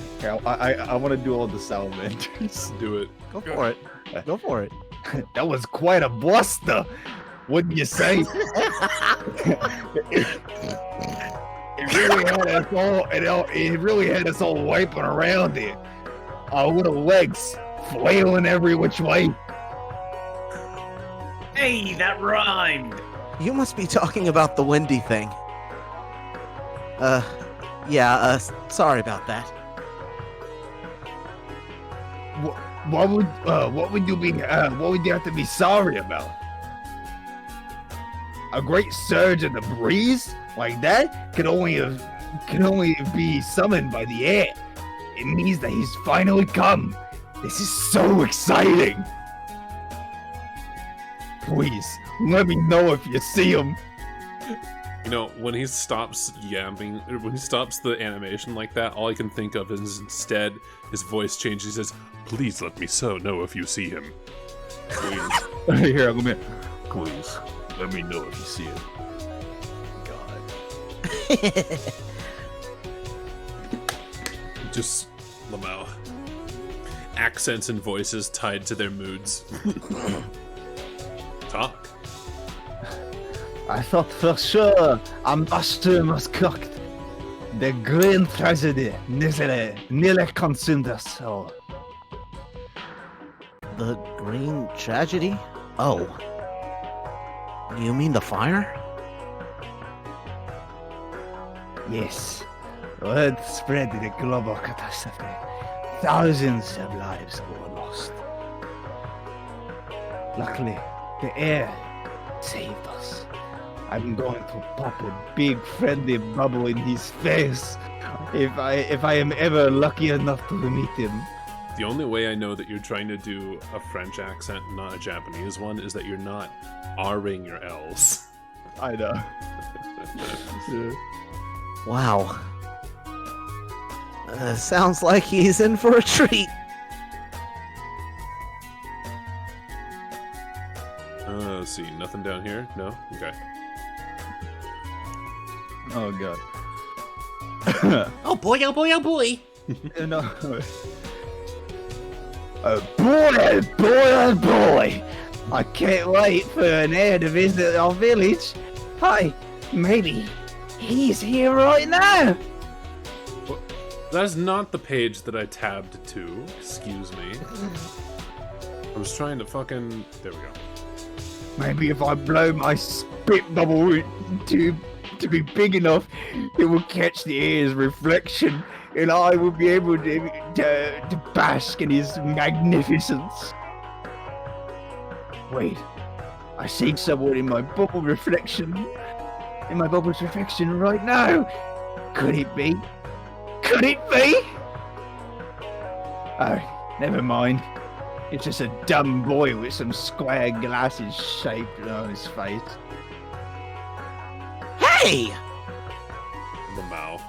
to do all the salamanders. Do it. Go for it. Go for it. That was quite a bluster, wouldn't you say? It really had us all wiping around it. Our little legs flailing every which way. Hey, that rhymed. You must be talking about the windy thing. Sorry about that. What would you have to be sorry about? A great surge of the breeze like that can only be summoned by the air. It means that he's finally come. This is so exciting. Please, let me know if you see him. You know, when he stops yamming, or when he stops the animation like that, all I can think of is instead his voice changes. He says, "Please let me know if you see him. Please." Here, let me. Please, let me know if you see him. God. Just Lamau. Accents and voices tied to their moods. Talk. I thought for sure Ambassador was cooked. The grand tragedy nearly consumed us all. The green tragedy? Oh. You mean the fire? Yes. Word spread the global catastrophe. Thousands of lives were lost. Luckily, the air saved us. I'm going to pop a big friendly bubble in his face if I am ever lucky enough to meet him. The only way I know that you're trying to do a French accent, not a Japanese one, is that you're not R-ing your L's. I know. Wow. Sounds like he's in for a treat. Let's see, nothing down here? No? Okay. Oh god. Oh boy, oh boy, oh boy! No. Boy, boy, boy! I can't wait for an heir to visit our village. Hi, maybe he's here right now. That's not the page that I tabbed to. Excuse me. I was trying to fucking... There we go. Maybe if I blow my spit bubble to be big enough, it will catch the air's reflection, and I will be able to bask in his magnificence. Wait, I see someone in my bubble reflection. In my bubble's reflection right now. Could it be? Could it be? Oh, never mind. It's just a dumb boy with some square glasses shaped on his face. Hey! Lamau.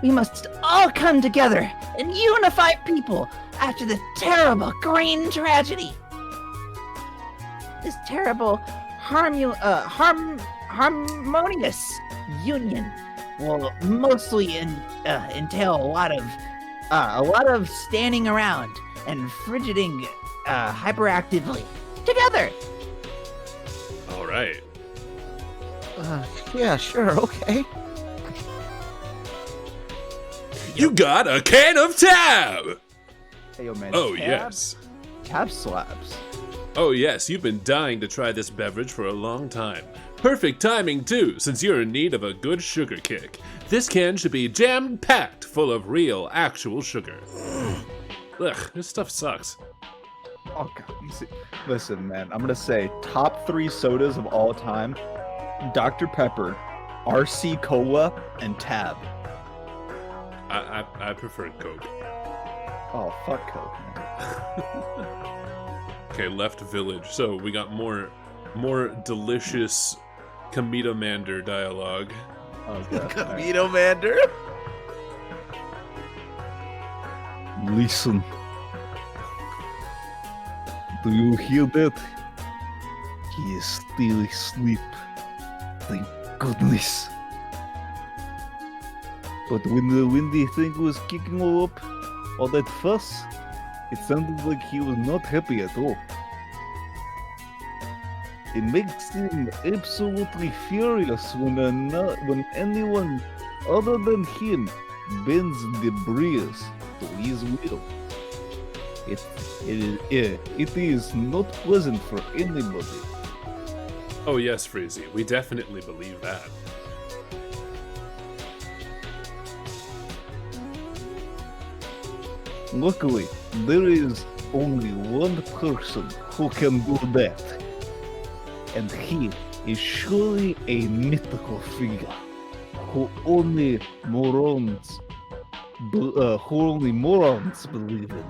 We must all come together and unify people after the terrible green tragedy. This terrible harmonious union will mostly entail a lot of standing around and frigiding hyperactively together. All right. Yeah, sure, okay. You got a can of tab! Hey, yo, man. Oh, yes. Tab slaps. Oh, yes, you've been dying to try this beverage for a long time. Perfect timing, too, since you're in need of a good sugar kick. This can should be jam-packed full of real, actual sugar. Ugh, this stuff sucks. Oh, God. Listen, man, I'm gonna say top 3 sodas of all time: Dr. Pepper, RC Cola, and Tab. I prefer Coke. Oh, fuck Coke, man. Okay, left village. So we got more delicious Kamita-mander dialogue. Oh, God. Kamita-mander? Listen. Do you hear that? He is still asleep. Thank goodness. But when the thing was kicking all up, all that fuss, it sounded like he was not happy at all. It makes him absolutely furious when anyone other than him bends the breeze to his will. It is not pleasant for anybody. Oh yes, Freezy, we definitely believe that. Luckily, there is only one person who can do that. And he is surely a mythical figure who only morons believe in.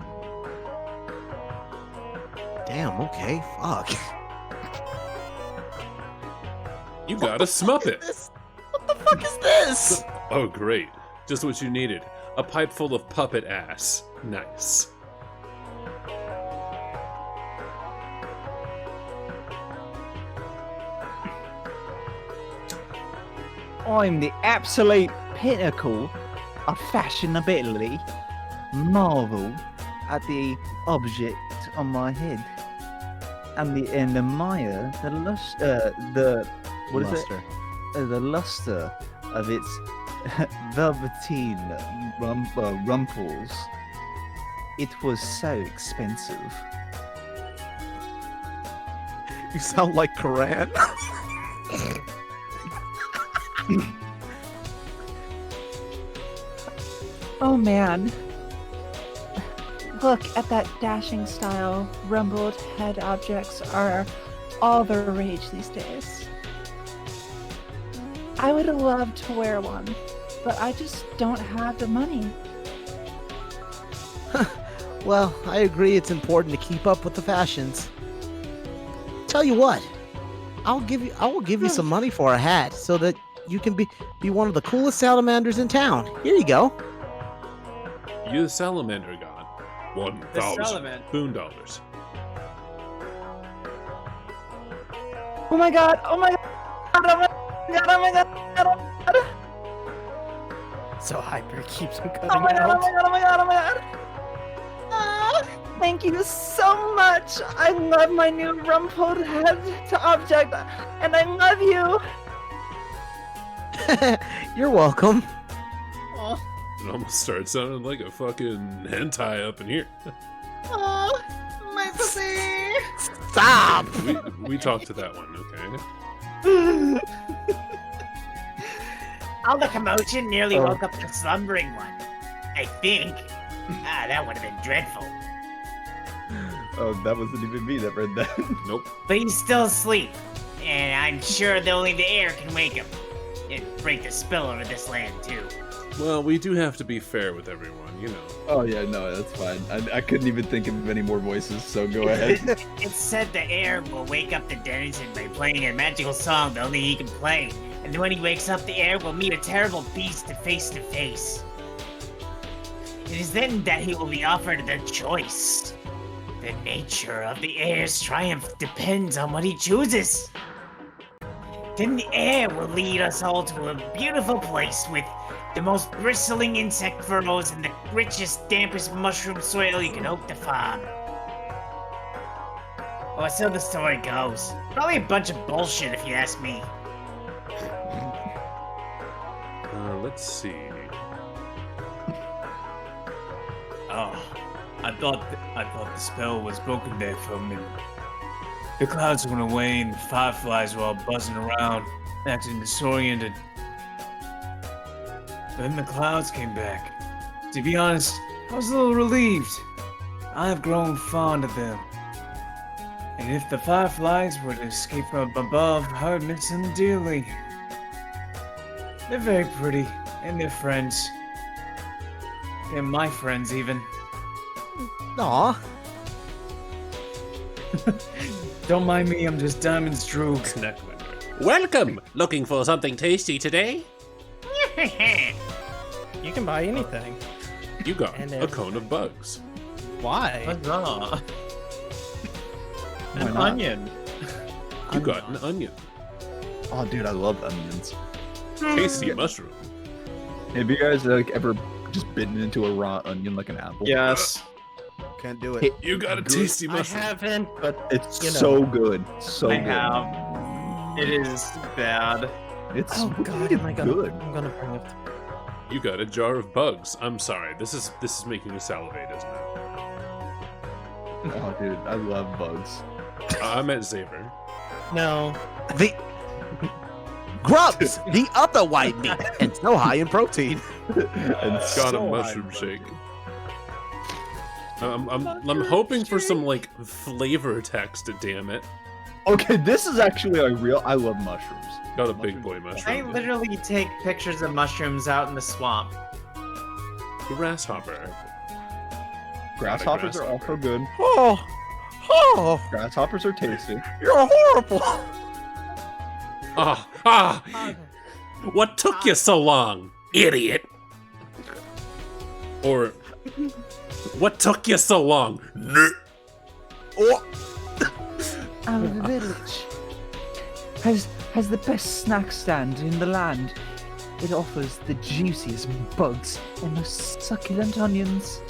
Damn, okay, fuck. You got a Smuppet. What the fuck is this? Oh, great. Just what you needed. A pipe full of puppet ass. Nice. I'm the absolute pinnacle of fashionability. Marvel at the object on my head. And admire the the luster of its velveteen rumples. It was so expensive. You sound like Karan. Oh man. Look at that dashing style. Rumbled head objects are all the rage these days. I would love to wear one, but I just don't have the money. Well, I agree it's important to keep up with the fashions. Tell you what, I will give you some money for a hat so that you can be one of the coolest salamanders in town. Here you go. You the salamander god. 1,000 salamander. boon dollars. Oh my god! Oh my god! Oh my god! Oh my god! Oh my god! So hyper keeps him cutting Oh my god! out. Oh my god! Oh my god! Oh my god! Ah, thank you so much. I love my new rumpled head to object, and I love you. You're welcome. It almost starts sounding like a fucking hentai up in here. Oh, my pussy. Stop! We talked to that one, okay? All the commotion nearly woke up the slumbering one. I think. That would have been dreadful. Oh, that wasn't even me that read that. Nope. But he's still asleep, and I'm sure that only the air can wake him and break the spell over this land too. Well, we do have to be fair with everyone, you know. Oh yeah, no, that's fine. I couldn't even think of any more voices, so go ahead. It's said the air will wake up the denizen by playing a magical song that only he can play. And when he wakes up, the air will meet a terrible beast face to face. It is then that he will be offered the choice. The nature of the air's triumph depends on what he chooses. Then the air will lead us all to a beautiful place with the most bristling insect furrows and the richest, dampest mushroom soil you can hope to farm. Oh, so the story goes. Probably a bunch of bullshit if you ask me. Let's see. Oh, I thought the spell was broken there for a minute. The clouds went away and the fireflies were all buzzing around, acting disoriented. Then the clouds came back. To be honest, I was a little relieved. I've grown fond of them. And if the fireflies were to escape from above, I would miss them dearly. They're very pretty, and they're friends. They're my friends, even. Aw. Don't mind me, I'm just Diamond's droog. Welcome! Looking for something tasty today? You can buy anything. You got And a cone of bugs. Why? Huzzah. Why An not? onion. You got an onion. Oh, dude, I love onions. Tasty mushroom. Have you guys ever just bitten into a raw onion like an apple? Yes. Can't do it. You got a tasty I mushroom. haven't, but It's you know. so good. So I good. have. It is bad. It's Oh god, really am I gonna? good. I'm gonna bring it. You got a jar of bugs. I'm sorry. This is making me salivate, isn't it? Oh, dude, I love bugs. I meant Xavier. No. The grubs, the other white meat, and so high in protein. And Got a mushroom shake. I'm hoping for some like flavor text. Damn it! Okay, this is actually a real. I love mushrooms. Got a big boy I mushroom. literally take pictures of mushrooms out in the swamp. Grasshopper. Grasshoppers are also good. Oh, Grasshoppers are tasty. you're horrible. What took you so long, idiot? Or What took you so long? Our village has the best snack stand in the land. It offers the juiciest bugs and most succulent onions.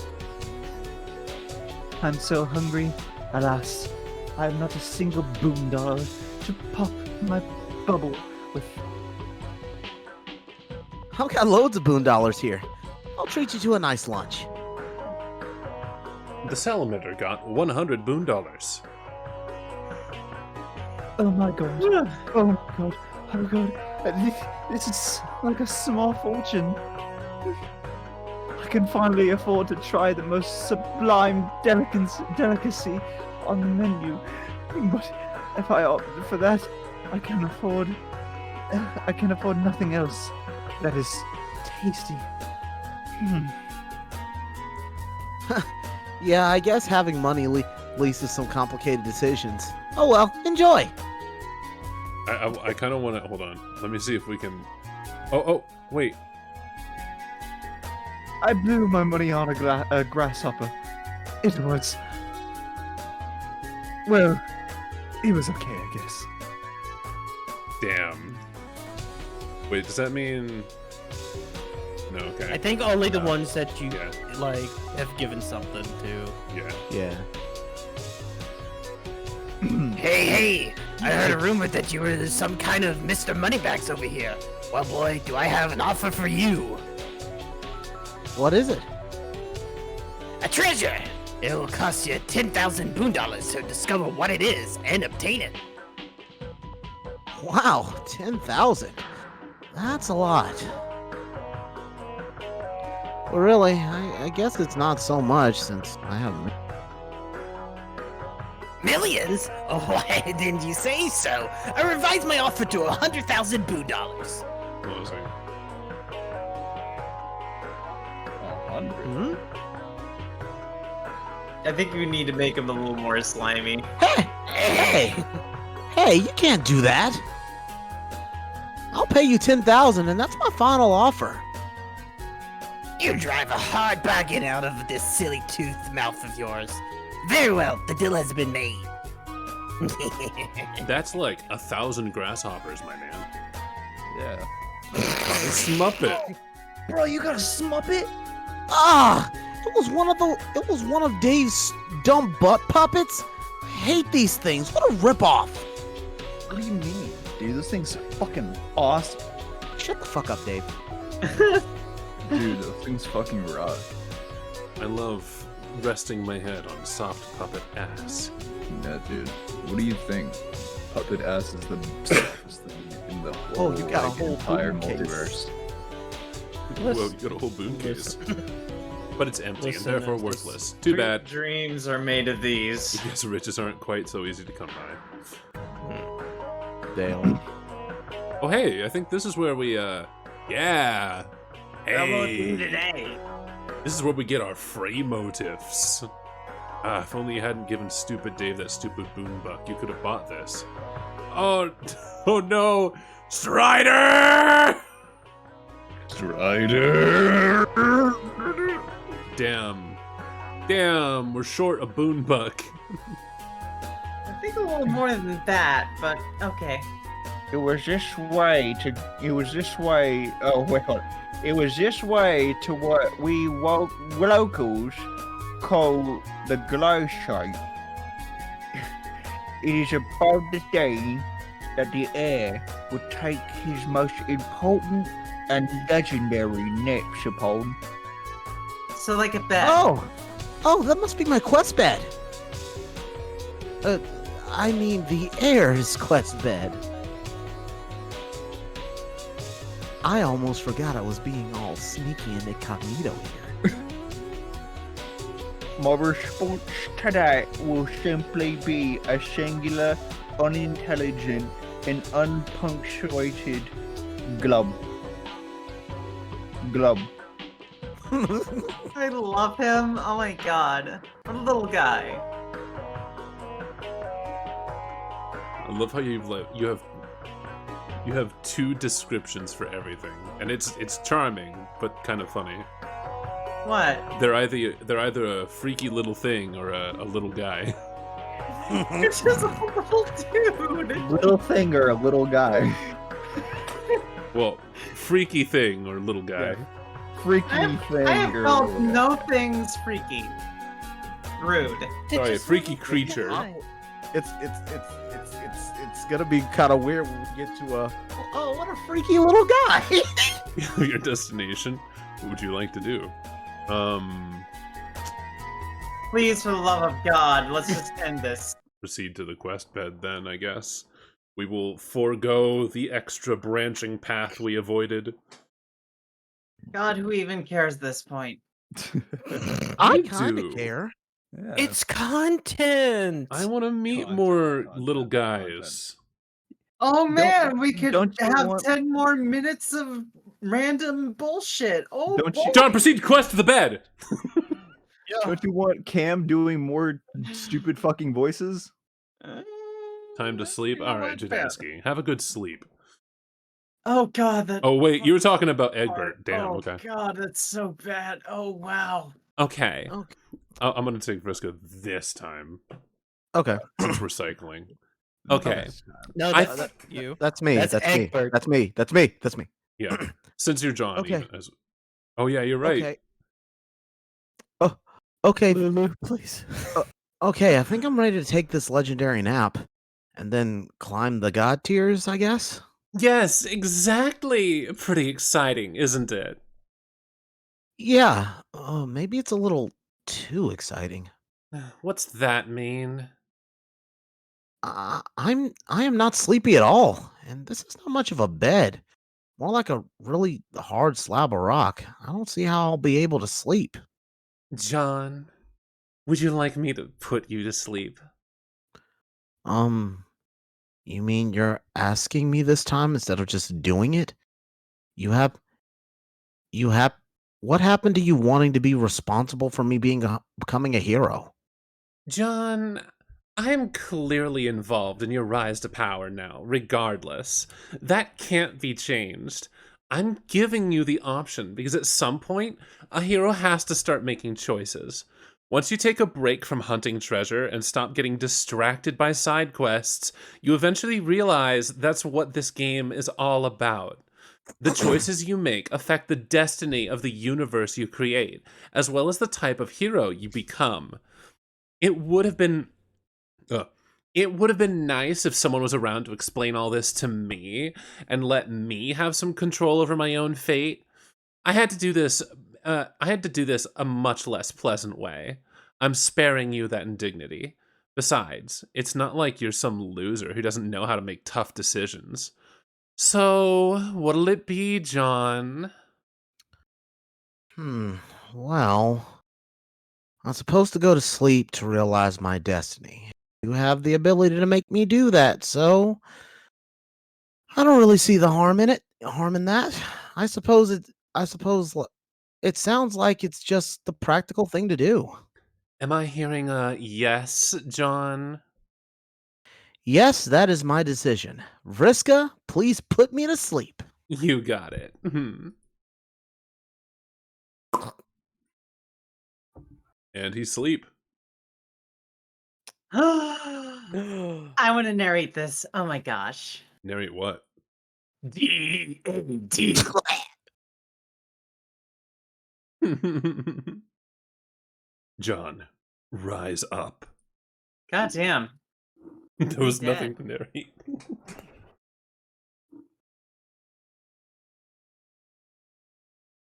I'm so hungry. Alas, I have not a single boondollar to pop my bubble with. I've got loads of boondollars here. I'll treat you to a nice lunch. the salamander got 100 boondollars. Oh my god. Oh my god. Oh god. This is like a small fortune. I can finally afford to try the most sublime delicacy on the menu. But if I opt for that, I can afford nothing else that is tasty. Yeah, I guess having money leads to some complicated decisions. Oh well, enjoy! I kind of want to... Hold on. Let me see if we can... Oh, wait. I blew my money on a grasshopper. It was... Well, it was okay, I guess. Damn. Wait, does that mean... No, okay. I think only the ones that you, yeah. like, have given something to. Yeah. Hey! I heard a rumor that you were some kind of Mr. Moneybags over here. Well, boy, do I have an offer for you. What is it? A treasure! It will cost you 10,000 boondollars to discover what it is and obtain it. Wow, 10,000. That's a lot. Well, really, I guess it's not so much since I haven't... Millions? Oh, why didn't you say so? I revised my offer to 100,000 boondollars. What was I? 100. I think we need to make him a little more slimy. Hey, you can't do that. I'll pay you 10,000, and that's my final offer. You drive a hard bargain out of this silly toothed mouth of yours. Very well, the deal has been made. That's like 1,000 grasshoppers, my man. Yeah. Smuppet. Bro, you got a Smuppet? It was one of Dave's dumb butt puppets. I hate these things. What a ripoff. What do you mean? Dude, this thing's fucking awesome. Shut the fuck up, Dave. Dude, those things fucking rock. I love resting my head on soft puppet ass. Yeah, dude. What do you think? Puppet ass is the softest thing in the whole, you got a whole entire boom case. multiverse. Whoa, you got a whole boon case. But it's empty Listen, and therefore it's worthless. Too bad. Dreams are made of these. Because riches aren't quite so easy to come by. Dale. Oh, hey, I think this is where we, yeah. Hey. Today. This is where we get our fray motifs. If only you hadn't given stupid Dave that stupid boon buck, you could have bought this. Oh no! Strider! Strider! Damn, we're short a boon buck. I think a little more than that, but okay. It was this way to what we locals call the glow shape. It is about the day that the heir will take his most important and legendary naps upon. So like a bed. Oh, that must be my quest bed. I mean the heir's quest bed. I almost forgot I was being all sneaky and incognito here. My response to that will simply be a singular, unintelligent, and unpunctuated glub. Glub. I love him. Oh my god. What a little guy. I love how you have two descriptions for everything, and it's charming but kind of funny. What? They're either a freaky little thing or a little guy. You're just a little dude. Little thing or a little guy? Well, freaky thing or little guy. Freaky thing I have or felt no things freaky. Rude. Sorry, a freaky creature. It's gonna be kind of weird when we get to oh, what a freaky little guy. Your destination. What would you like to do? Please, for the love of God, let's just end this. Proceed to the quest bed then, I guess. We will forego the extra branching path we avoided. God, who even cares at this point? I You kind do. of care. Yeah. It's content. I want to meet more little guys. Oh man, we could don't you have want- 10 more minutes of random bullshit. Oh, Don't you- boy. John, proceed to quest to the bed! Don't you want Cam doing more stupid fucking voices? Time to sleep? Alright, Jadansky. Have a good sleep. Oh god, that. Oh, wait, you were talking about Egbert. Damn, oh okay. god, that's so bad. Oh wow. Okay. Okay. I'm gonna take Vriska this time, Okay. since we're cycling. Okay. No, I that's you. That's me. That's That's me. Egbert. That's me. That's me. That's me. Yeah. Since you're John. Okay. Even as... Oh, yeah, you're right. Okay. Oh, okay. Lulu, please. Okay, I think I'm ready to take this legendary nap and then climb the god tiers, I guess. Yes, exactly. Pretty exciting, isn't it? Yeah. Oh, maybe it's a little too exciting. What's that mean? I am not sleepy at all, and this is not much of a bed. More like a really hard slab of rock. I don't see how I'll be able to sleep. John, would you like me to put you to sleep? You mean you're asking me this time instead of just doing it? What happened to you wanting to be responsible for me becoming a hero? John, I am clearly involved in your rise to power now, regardless. That can't be changed. I'm giving you the option because at some point, a hero has to start making choices. Once you take a break from hunting treasure and stop getting distracted by side quests, you eventually realize that's what this game is all about. The choices you make affect the destiny of the universe you create, as well as the type of hero you become. It would have been nice if someone was around to explain all this to me and let me have some control over my own fate. I had to do this a much less pleasant way. I'm sparing you that indignity. Besides, it's not like you're some loser who doesn't know how to make tough decisions. So, what'll it be, John? Well, I'm supposed to go to sleep to realize my destiny. You have the ability to make me do that, so I don't really see the harm in that. I suppose it sounds like it's just the practical thing to do. Am I hearing a yes, John? Yes, that is my decision. Vriska, please put me to sleep. You got it. And he's asleep. I want to narrate this. Oh my gosh. Narrate what? D-A-D. John, rise up. God damn. There was Dead. nothing to narrate.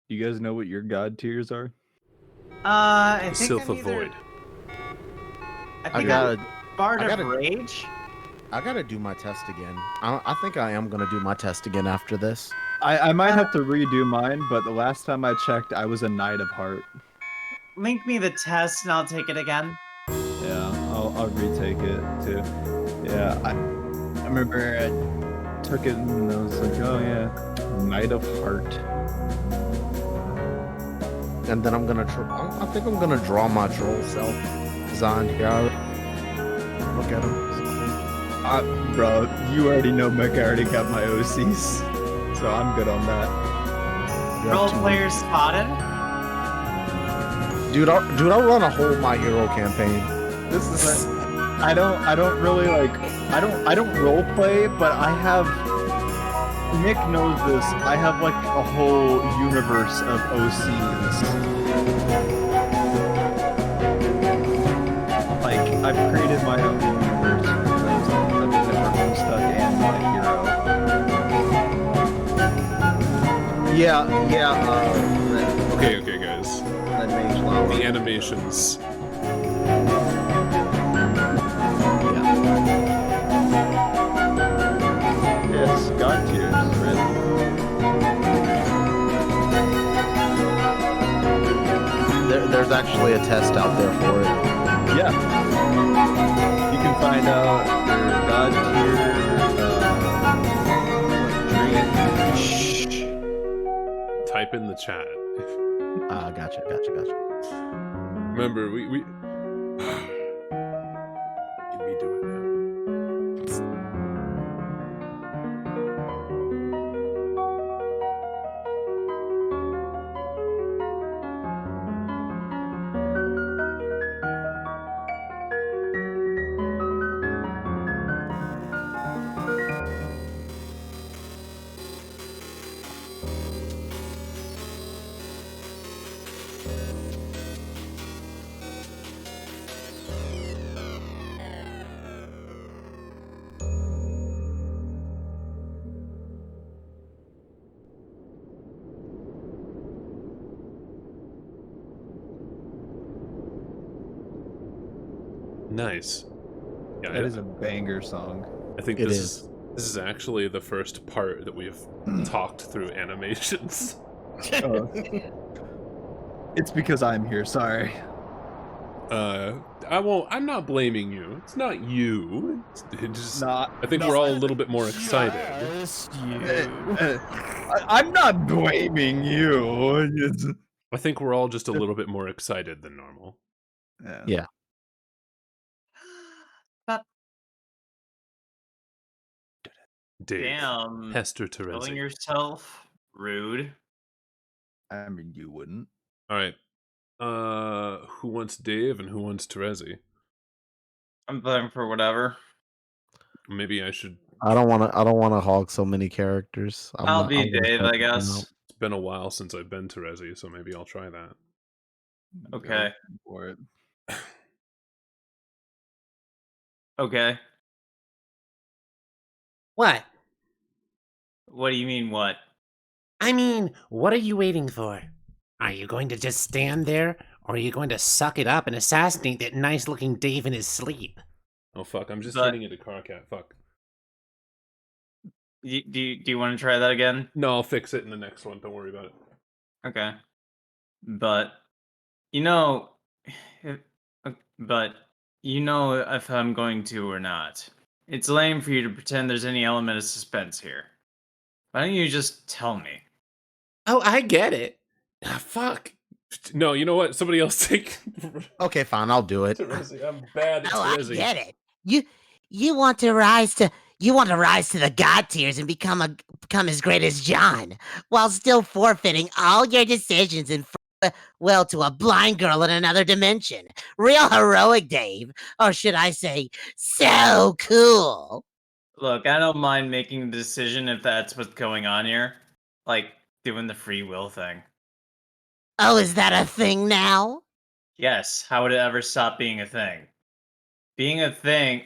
You guys know what your god tiers are? I think Sylph I'm either- Void. I think gotta- I'm Bard I of gotta- Rage. I gotta do my test again. I think I am gonna do my test again after this. I might have to redo mine, but the last time I checked, I was a Knight of Heart. link me the test and I'll take it again. Yeah, I'll retake it too. Yeah, I remember I took it and I was like, oh yeah, Knight of Heart. And then I'm gonna I think I'm gonna draw my troll self design here. Look at him. Bro, you already know Mick already got my OCs, so I'm good on that. Role players spotted. Dude, I run a whole My Hero campaign. This is I don't really like I don't role play, but I have Nick knows this. I have like a whole universe of OCs. Like I've created my own universe. I've been there for Homestuck and My Hero. Yeah. Okay, guys. That mage lava. The animations. Yes, God tiers, really. There's actually a test out there for it. Yeah. You can find out your God tier. Type in the chat. Gotcha. Remember, we Give me do it now. Nice. Yeah, That is a banger song. I think It this is actually the first part that we've talked through animations. Oh. It's because I'm here, sorry. I'm not blaming you. It's not you. It's just, Not. I think we're all a little bit more excited. I'm not blaming you. I think we're all just a little bit more excited than normal. Yeah. Dave. Damn. Hester Killing Terezi. yourself. Rude. I mean, you wouldn't. All right. Who wants Dave and who wants Terezi? I'm playing for whatever. Maybe I should. I don't want to hog so many characters. I'll be Dave, I guess. It's been a while since I've been Terezi, so maybe I'll try that. Okay. For it. Okay. What? What do you mean, what? I mean, what are you waiting for? Are you going to just stand there, or are you going to suck it up and assassinate that nice-looking Dave in his sleep? Oh fuck! I'm just But- hitting into Carcat. Fuck. Do you want to try that again? No, I'll fix it in the next one. Don't worry about it. Okay. But you know, if I'm going to or not. It's lame for you to pretend there's any element of suspense here. Why don't you just tell me? Oh, I get it. Ah, fuck. No, you know what? Somebody else take. Okay, fine, I'll do it. Terezi. I'm bad at Oh, I Terezi. get it. You want to rise to the god tiers and become as great as John, while still forfeiting all your decisions and to a blind girl in another dimension. Real heroic, Dave. Or should I say, so cool. Look, I don't mind making a decision if that's what's going on here. Like doing the free will thing. Oh, is that a thing now? Yes, how would it ever stop being a thing? Being a thing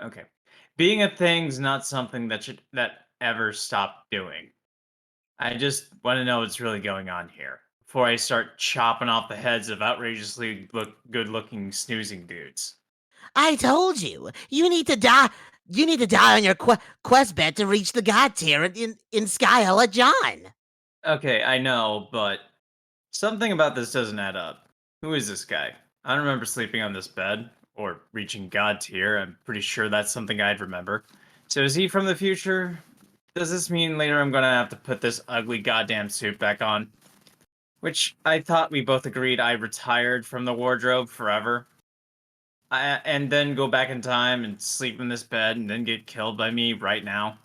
okay. Being a thing's not something that ever stop doing. I just want to know what's really going on here before I start chopping off the heads of outrageously good-looking snoozing dudes. I told you. You need to die. You need to die on your quest bed to reach the god tier in Skyhella John. Okay, I know, but something about this doesn't add up. Who is this guy? I don't remember sleeping on this bed or reaching God tier. I'm pretty sure that's something I'd remember. So is he from the future? Does this mean later I'm gonna have to put this ugly goddamn suit back on? Which I thought we both agreed I retired from the wardrobe forever. And then go back in time and sleep in this bed and then get killed by me right now.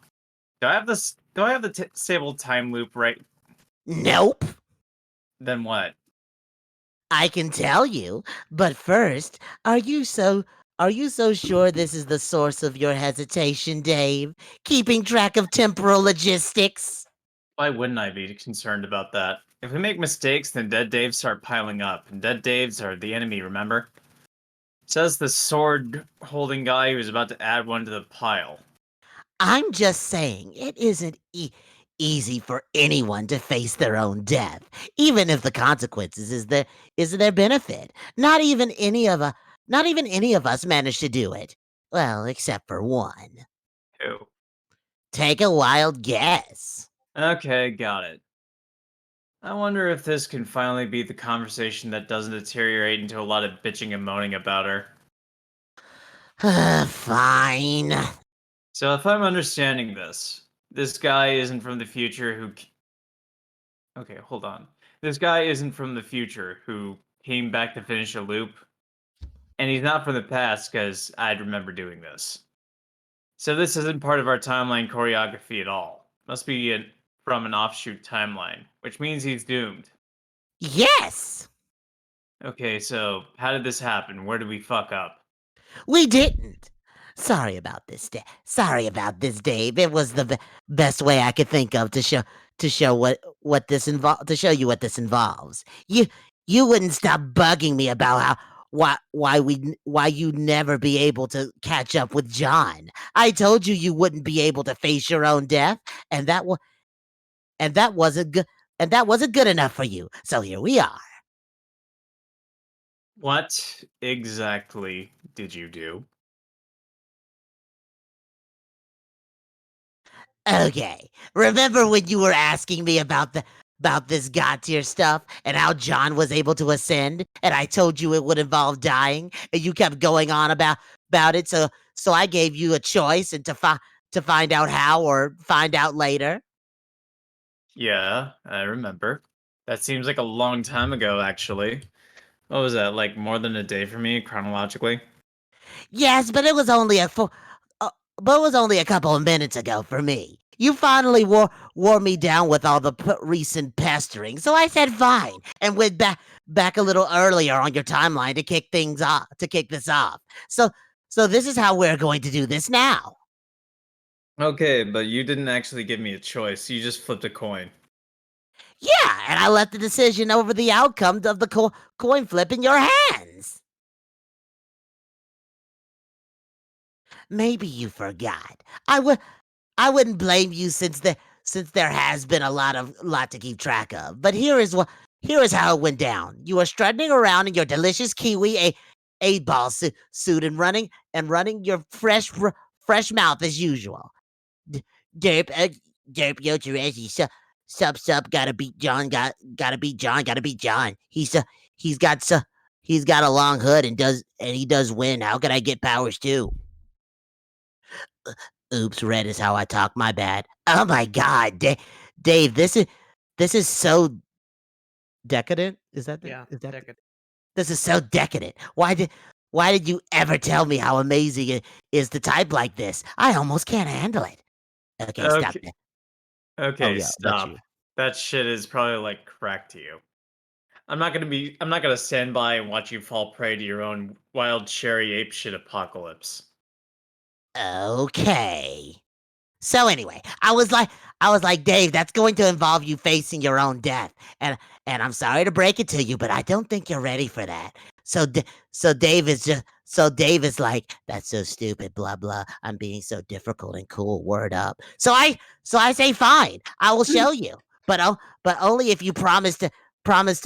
Do I have this? Do I have the stable time loop right? Nope. Then what? I can tell you, but first, are you so sure this is the source of your hesitation, Dave? Keeping track of temporal logistics? Why wouldn't I be concerned about that? If we make mistakes, then dead Daves start piling up, and dead Daves are the enemy, remember? Says the sword-holding guy who's about to add one to the pile. I'm just saying, it isn't easy for anyone to face their own death, even if the consequences is their benefit. Not even any of us managed to do it. Well, except for one. Who? Take a wild guess. Okay, got it. I wonder if this can finally be the conversation that doesn't deteriorate into a lot of bitching and moaning about her. Fine. So if I'm understanding this guy isn't from the future who... Okay, hold on. This guy isn't from the future who came back to finish a loop. And he's not from the past because I'd remember doing this. So this isn't part of our timeline choreography at all. Must be from an offshoot timeline, which means he's doomed. Yes! Okay, so how did this happen? Where did we fuck up? We didn't. Sorry about this, Dave. It was the best way I could think of to show what this to show you what this involves. You wouldn't stop bugging me about why you'd never be able to catch up with John. I told you wouldn't be able to face your own death, and that wasn't good enough for you. So here we are. What exactly did you do? Okay. Remember when you were asking me about this god tier stuff and how John was able to ascend, and I told you it would involve dying, and you kept going on about it, so I gave you a choice and to find out how or find out later. Yeah, I remember. That seems like a long time ago, actually. What was that, like more than a day for me, chronologically? Yes, but it was only a couple of minutes ago for me. You finally wore me down with all the recent pestering, so I said fine and went back a little earlier on your timeline to kick this off. So this is how we're going to do this now. Okay, but you didn't actually give me a choice. You just flipped a coin. Yeah, and I left the decision over the outcome of the coin flip in your hands. Maybe you forgot. I wouldn't blame you since there has been a lot to keep track of. But here is how it went down. You were strutting around in your delicious kiwi 8-ball suit and running your fresh mouth as usual. Derp, yo, Terezi, sup, gotta beat John, gotta beat John. He's got a long hood and he does win. How could I get powers too? Oops, red is how I talk. My bad. Oh my God, Dave, this is so decadent. Is that decadent. This is so decadent. Why did you ever tell me how amazing it is to type like this? I almost can't handle it. Okay, stop that. Okay, yeah, that's stop. you. That shit is probably like crack to you. I'm not gonna stand by and watch you fall prey to your own wild cherry ape shit apocalypse. Okay. So anyway, I was like, Dave, that's going to involve you facing your own death, and I'm sorry to break it to you, but I don't think you're ready for that. So Dave is like, that's so stupid, blah blah. I'm being so difficult and cool. Word up. So I say fine. I will show you, but only if you promise to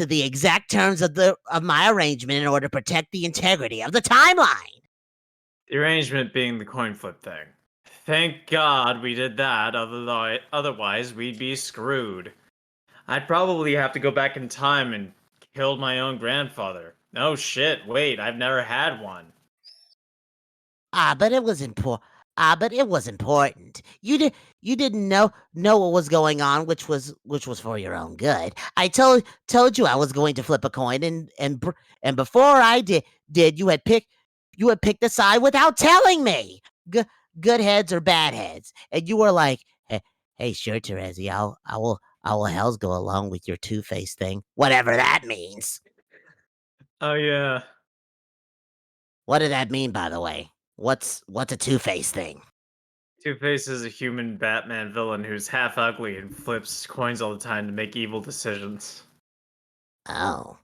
the exact terms of my arrangement in order to protect the integrity of the timeline. The arrangement being the coin flip thing. Thank God we did that, otherwise we'd be screwed. I'd probably have to go back in time and kill my own grandfather. Oh shit! Wait, I've never had one. But it was important. But it was important. You didn't know what was going on, which was for your own good. I told you I was going to flip a coin, and before I did you had picked a side without telling me. Good heads or bad heads, and you were like, hey, sure, Terezi, I will hells go along with your two-face thing, whatever that means. Oh yeah. What did that mean, by the way? What's a two-face thing? Two-Face is a human Batman villain who's half ugly and flips coins all the time to make evil decisions. Oh.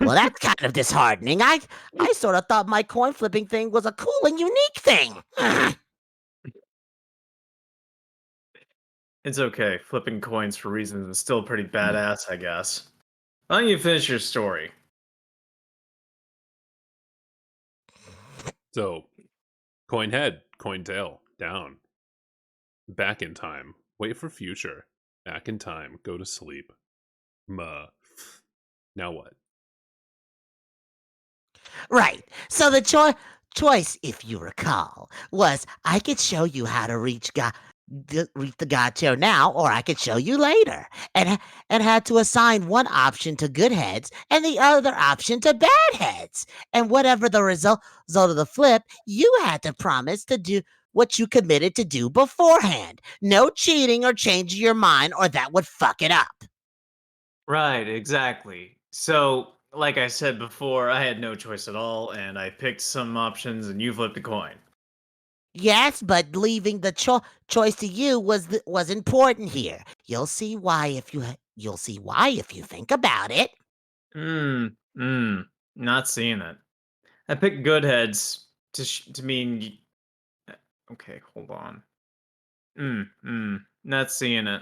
Well, that's kind of disheartening. I sort of thought my coin flipping thing was a cool and unique thing. It's okay. Flipping coins for reasons is still pretty badass, I guess. Why don't you finish your story? So, coin head, coin tail, down. Back in time. Wait for future. Back in time. Go to sleep. Now what? Right. So the choice, if you recall, was I could show you how to reach the God chair now, or I could show you later, and had to assign one option to good heads and the other option to bad heads. And whatever the result of the flip, you had to promise to do what you committed to do beforehand. No cheating or changing your mind, or that would fuck it up. Right, exactly. So, like I said before, I had no choice at all, and I picked some options, and you flipped a coin. Yes, but leaving the choice to you was important here. You'll see why if you think about it. Not seeing it. I picked good heads to mean. Okay, hold on. Not seeing it.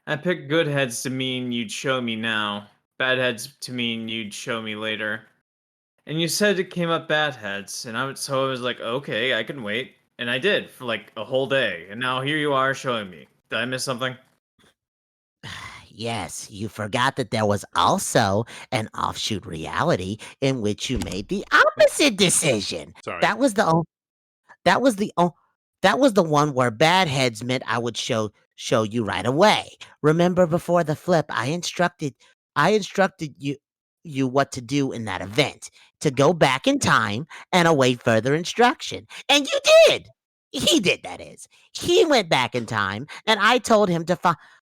I picked good heads to mean you'd show me now. Bad heads to mean you'd show me later. And you said it came up bad heads, and I was like, okay, I can wait. And I did for like a whole day. And now here you are showing me. Did I miss something? Yes, you forgot that there was also an offshoot reality in which you made the opposite decision. Sorry. That was the one where bad heads meant I would show you right away. Remember, before the flip, I instructed you what to do in that event, to go back in time and await further instruction. And you did. He did, that is. He went back in time, and I told him to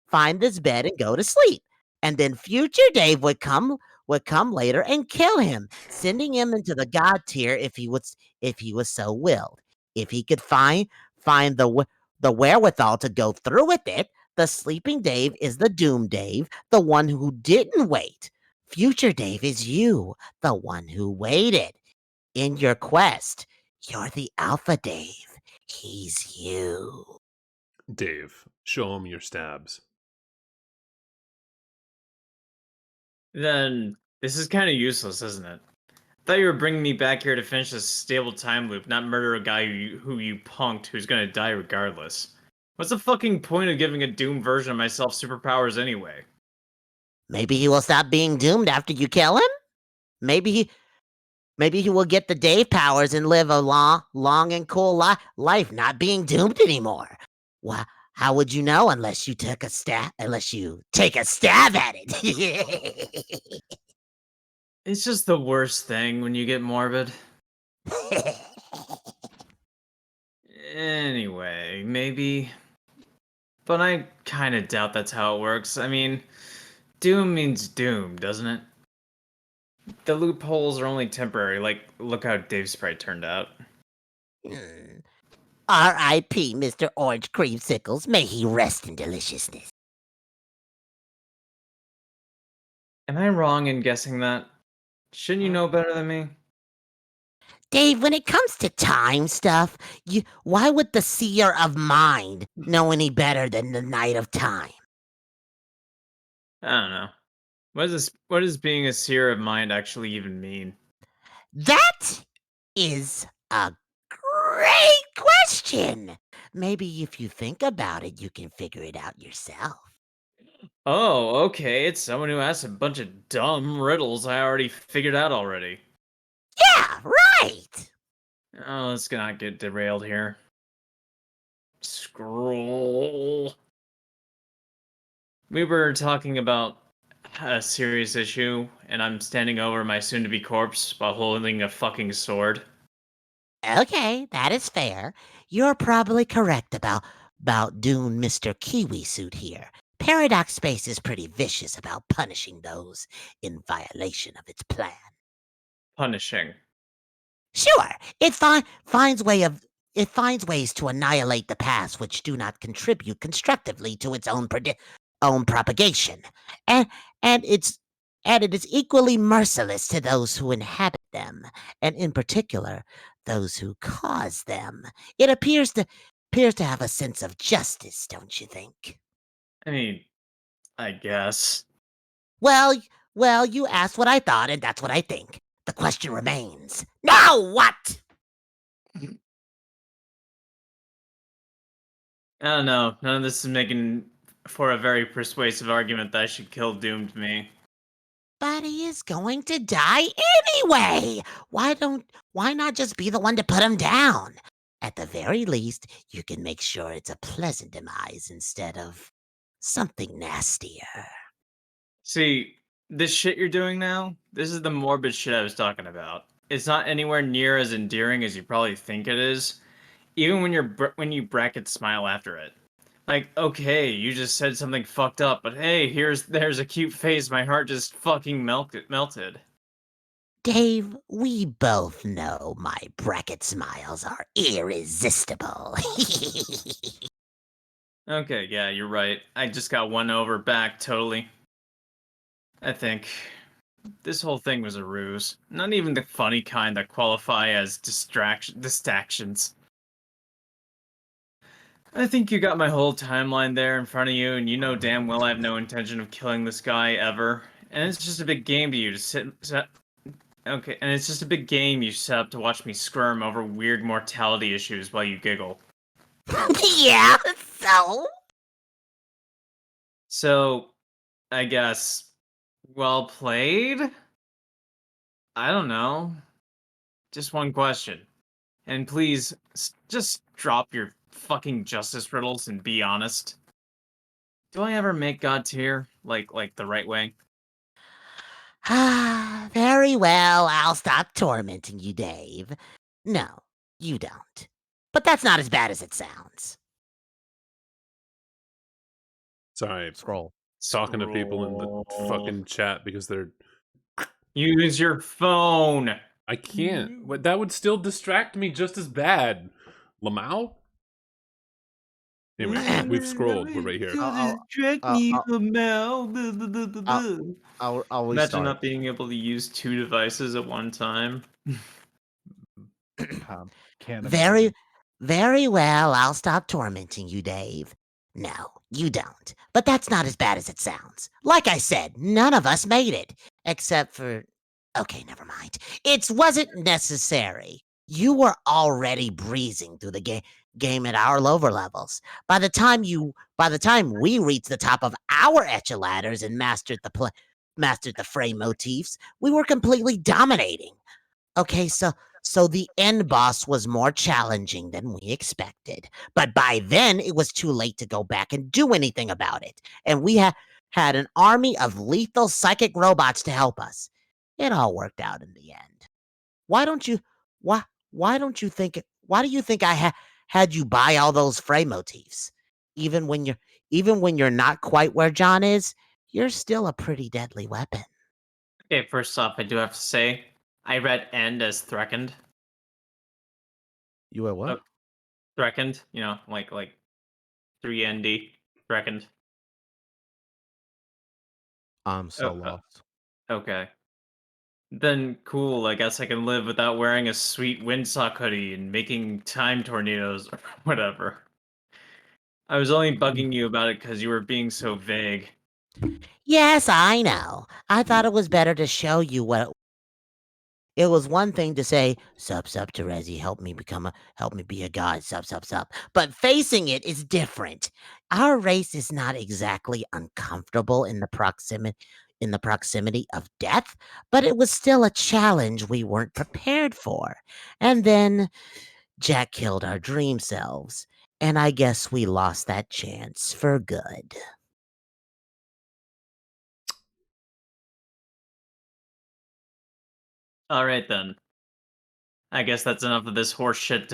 find this bed and go to sleep. And then future Dave would come later and kill him, sending him into the god tier if he was so willed. If he could find the wherewithal to go through with it, the sleeping Dave is the doom Dave, the one who didn't wait. Future Dave is you, the one who waited. In your quest, you're the Alpha Dave. He's you. Dave, show him your stabs. Then this is kind of useless, isn't it? I thought you were bringing me back here to finish this stable time loop, not murder a guy who you punked who's gonna die regardless. What's the fucking point of giving a doomed version of myself superpowers anyway? Maybe he will stop being doomed after you kill him? Maybe he will get the Dave powers and live a long and cool life, not being doomed anymore. Why? How would you know unless you take a stab at it? It's just the worst thing when you get morbid. Anyway, maybe. But I kind of doubt that's how it works. I mean, doom means doom, doesn't it? The loopholes are only temporary, like, look how Dave's sprite turned out. R.I.P. Mr. Orange Creamsicles. May he rest in deliciousness. Am I wrong in guessing that? Shouldn't you know better than me? Dave, when it comes to time stuff, why would the Seer of Mind know any better than the Knight of Time? I don't know. What does being a seer of mind actually even mean? That is a great question. Maybe if you think about it, you can figure it out yourself. Oh, okay. It's someone who asks a bunch of dumb riddles I already figured out already. Yeah, right! Oh, let's not get derailed here. Scroll. We were talking about a serious issue, and I'm standing over my soon-to-be corpse while holding a fucking sword. Okay, that is fair. You're probably correct about Dune Mr. Kiwi Suit here. Paradox Space is pretty vicious about punishing those in violation of its plan. Punishing. Sure, it finds ways to annihilate the past which do not contribute constructively to its own propagation, and and it's and it is equally merciless to those who inhabit them, and in particular those who cause them. It appears to have a sense of justice, don't you think? I mean, I guess. Well, well, you asked what I thought, and that's what I think. The question remains. Now what? I don't know. None of this is making for a very persuasive argument that I should kill Doomed me. But he is going to die anyway. Why not just be the one to put him down? At the very least, you can make sure it's a pleasant demise instead of something nastier. See, this shit you're doing now, this is the morbid shit I was talking about. It's not anywhere near as endearing as you probably think it is, even when you bracket smile after it. Like, okay, you just said something fucked up, but hey, there's a cute face. My heart just fucking melted. Dave, we both know my bracket smiles are irresistible. Okay, yeah, you're right. I just got won over back totally. I think this whole thing was a ruse. Not even the funny kind that qualify as distractions. I think you got my whole timeline there in front of you, and you know damn well I have no intention of killing this guy ever. And it's just a big game to you to sit. Okay, and it's just a big game you set up to watch me squirm over weird mortality issues while you giggle. Yeah, so? So, I guess, well played? I don't know. Just one question. And please, just drop your fucking justice riddles and be honest. Do I ever make God tier? Like the right way? Ah, very well, I'll stop tormenting you, Dave. No, you don't. But that's not as bad as it sounds. Sorry, Scroll. talking to people in the fucking chat because they're. Use your phone. I can't. That would still distract me just as bad. Lamau? Anyway, we've scrolled. We're right here. I'll Imagine restart. not being able to use 2 devices at one time. Can't Very, very well, I'll stop tormenting you, Dave. No, you don't. But that's not as bad as it sounds. Like I said, none of us made it. Except for... Okay, never mind. It wasn't necessary. You were already breezing through the game at our lower levels. By the time we reached the top of our etch ladders and mastered the frame motifs, we were completely dominating. Okay, so the end boss was more challenging than we expected. But by then, it was too late to go back and do anything about it. And we had an army of lethal psychic robots to help us. It all worked out in the end. Why do you think I had you buy all those frame motifs? Even when you're not quite where John is, you're still a pretty deadly weapon. Okay, first off, I do have to say, I read end as threckened. You at what? Threckened, you know, like 3ND, threckened. I'm so lost. Okay. Then cool, I guess I can live without wearing a sweet windsock hoodie and making time tornadoes or whatever. I was only bugging you about it because you were being so vague. Yes, I know. I thought it was better to show you what It was one thing to say, sup, Terezi, help me be a god, sup. But facing it is different. Our race is not exactly uncomfortable in the proximity of death, but it was still a challenge we weren't prepared for. And then Jack killed our dream selves, and I guess we lost that chance for good. All right then. I guess that's enough of this horse shit.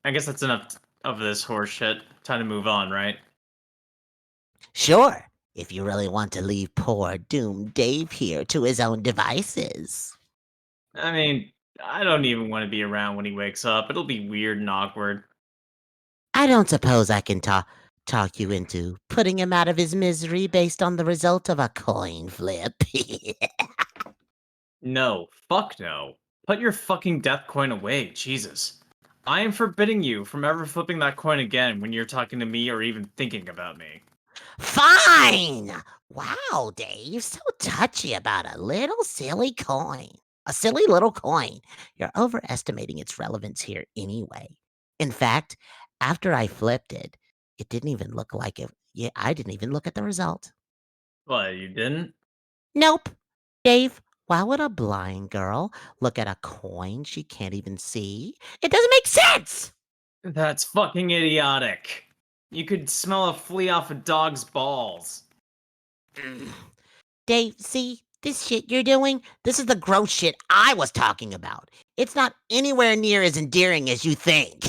I guess that's enough of this horse shit. Time to move on, right? Sure, if you really want to leave poor doomed Dave here to his own devices. I mean, I don't even want to be around when he wakes up. It'll be weird and awkward. I don't suppose I can talk you into putting him out of his misery based on the result of a coin flip. No, fuck no. Put your fucking death coin away, Jesus. I am forbidding you from ever flipping that coin again when you're talking to me or even thinking about me. Fine! Wow, Dave, so touchy about a little silly coin. A silly little coin. You're overestimating its relevance here anyway. In fact, after I flipped it, it didn't even look like it. Yeah, I didn't even look at the result. What, you didn't? Nope. Dave, why would a blind girl look at a coin she can't even see? It doesn't make sense! That's fucking idiotic. You could smell a flea off a dog's balls. Dave, see, this shit you're doing, this is the gross shit I was talking about. It's not anywhere near as endearing as you think.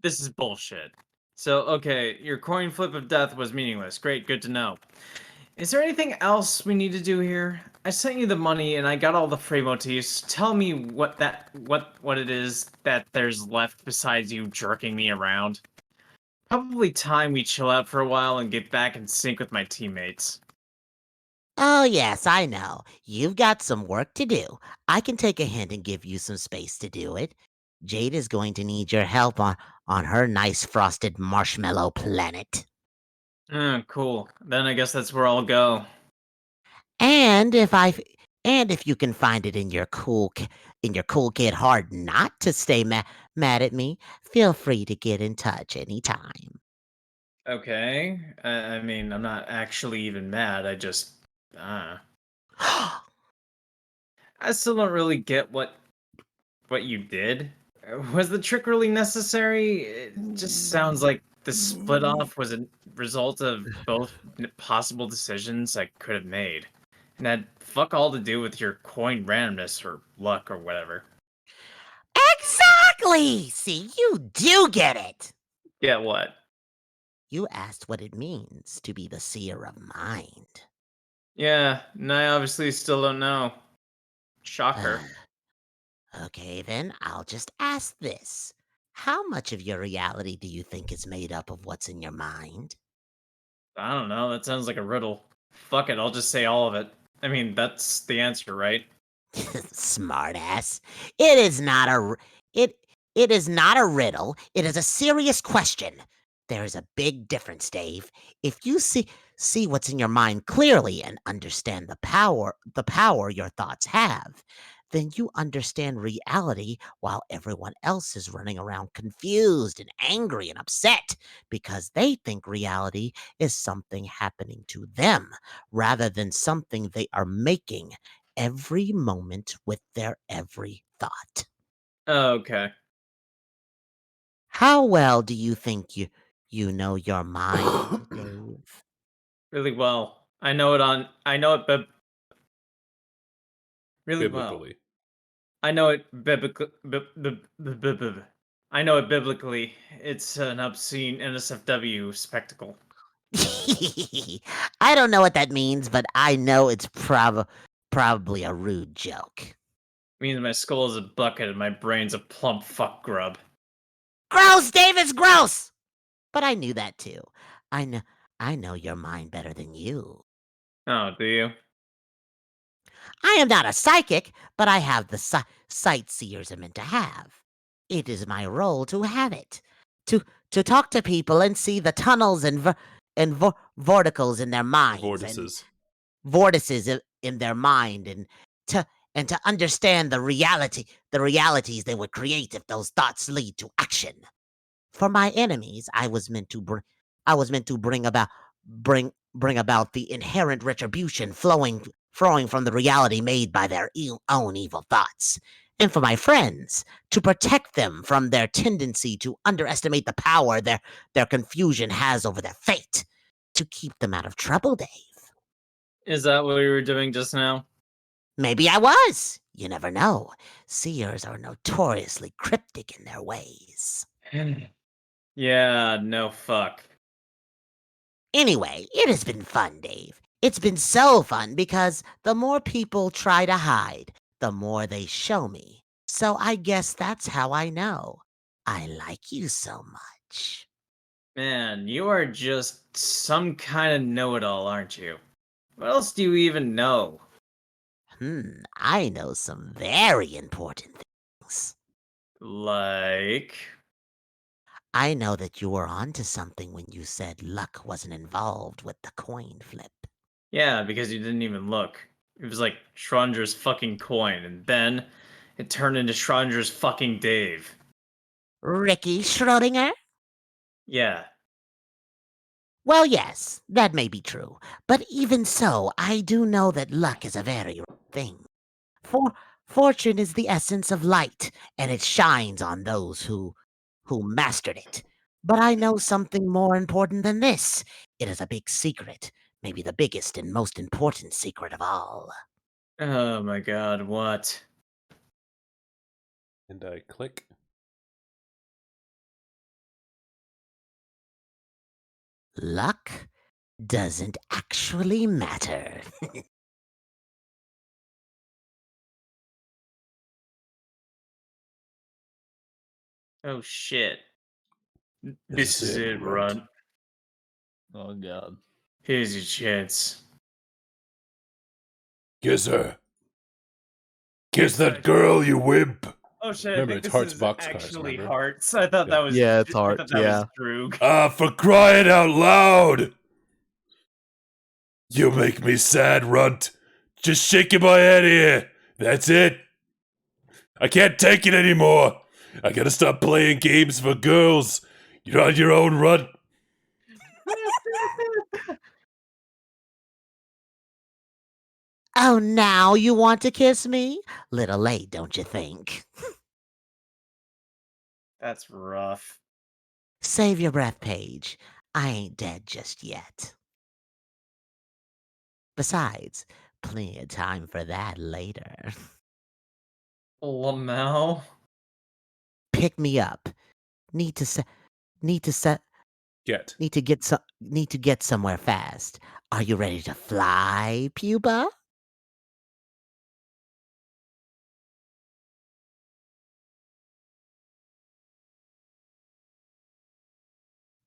This is bullshit. So, okay, your coin flip of death was meaningless. Great, good to know. Is there anything else we need to do here? I sent you the money and I got all the free motifs. Tell me what it is that there's left besides you jerking me around. Probably time we chill out for a while and get back in sync with my teammates. Oh, yes, I know. You've got some work to do. I can take a hint and give you some space to do it. Jade is going to need your help on her nice frosted marshmallow planet. Cool. Then I guess that's where I'll go. And if you can find it in your cool kid heart not to stay mad at me, feel free to get in touch anytime. Okay. I mean, I'm not actually even mad. I just I still don't really get what you did. Was the trick really necessary? It just sounds like the split off was a result of both possible decisions I could have made. And had fuck all to do with your coin randomness or luck or whatever. Exactly! See, you do get it! Yeah, what? You asked what it means to be the seer of mind. Yeah, and I obviously still don't know. Shocker. Okay, then I'll just ask this. How much of your reality do you think is made up of what's in your mind? I don't know, that sounds like a riddle. Fuck it, I'll just say all of it. I mean, that's the answer, right? Smartass. It is not a riddle. It is a serious question. There is a big difference, Dave. If you see what's in your mind clearly and understand the power your thoughts have, then you understand reality while everyone else is running around confused and angry and upset because they think reality is something happening to them rather than something they are making every moment with their every thought. Okay. How well do you think you know your mind, Dave? Really well. I know it really well. Biblically. I know it biblically. I know it biblically. It's an obscene NSFW spectacle. I don't know what that means, but I know it's probably a rude joke. It means my skull is a bucket and my brain's a plump fuck grub. Gross, David's gross! But I knew that too. I know your mind better than you. Oh, do you? I am not a psychic, but I have the sight seers are meant to have. It is my role to have it. To talk to people and see the tunnels and vorticles in their minds. Vortices. Vortices in their mind and to understand the realities they would create if those thoughts lead to action. For my enemies, I was meant to bring about the inherent retribution flowing from the reality made by their own evil thoughts. And for my friends, to protect them from their tendency to underestimate the power their confusion has over their fate. To keep them out of trouble, Dave. Is that what you were doing just now? Maybe I was. You never know. Seers are notoriously cryptic in their ways. Yeah, no fuck. Anyway, it has been fun, Dave. It's been so fun because the more people try to hide, the more they show me. So I guess that's how I know I like you so much. Man, you are just some kind of know-it-all, aren't you? What else do you even know? I know some very important things. Like? I know that you were onto something when you said luck wasn't involved with the coin flip. Yeah, because you didn't even look. It was like Schrodinger's fucking coin, and then it turned into Schrodinger's fucking Dave. Ricky Schrodinger? Yeah. Well, yes, that may be true. But even so, I do know that luck is a very real thing. Fortune is the essence of light, and it shines on those who mastered it. But I know something more important than this. It is a big secret, maybe the biggest and most important secret of all. Oh my god, what? And I click. Luck doesn't actually matter. Oh shit. This is it, Runt. Oh god. Here's your chance. Kiss her. Kiss that girl, you wimp. Oh shit, Remember, I it's think Heart's this is boxcars, actually remember? Hearts. I thought that was Yeah, it's I Heart, thought that yeah. was Droog. Ah, for crying out loud! You make me sad, Runt. Just shaking my head here. That's it. I can't take it anymore. I gotta stop playing games for girls. You're on your own, Runt. Oh, now you want to kiss me? Little late, don't you think? That's rough. Save your breath, Paige. I ain't dead just yet. Besides, plenty of time for that later. Lamau? Pick me up. Need to get somewhere fast. Are you ready to fly, pupa?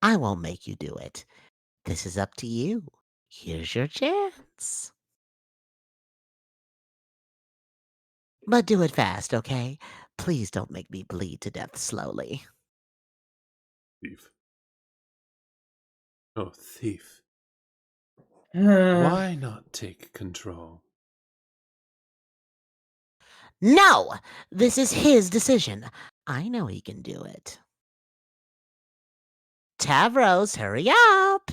I won't make you do it. This is up to you. Here's your chance. But do it fast, okay? Please don't make me bleed to death slowly. Thief. Oh, thief. Why not take control? No! This is his decision. I know he can do it. Tavros, hurry up!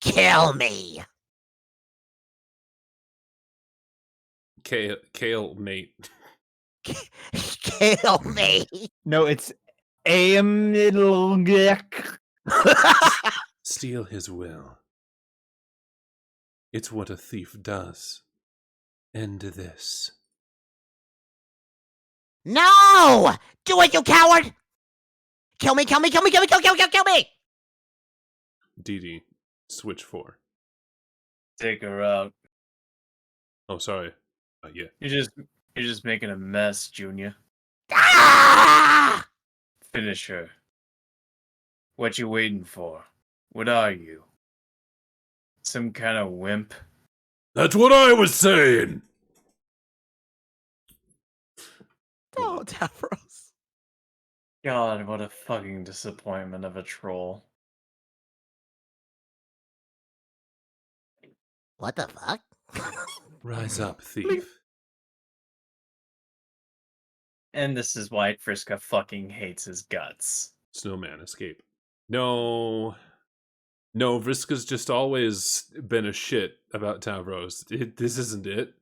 Kill me! Kale mate. Kill me! No, it's Aemilgek. Steal his will. It's what a thief does. End this. No! Do it, you coward! Kill me, kill me, kill me, kill me, kill me! DD, switch 4. Take her out. Oh, sorry. Yeah. You're just making a mess, Junior. Ah! Finish her. What you waiting for? What are you? Some kind of wimp? That's what I was saying. Oh, Tavros. God, what a fucking disappointment of a troll. What the fuck? Rise up, thief. And this is why Friska fucking hates his guts. Snowman, escape. No. No, Vriska's just always been a shit about Tavros. This isn't it.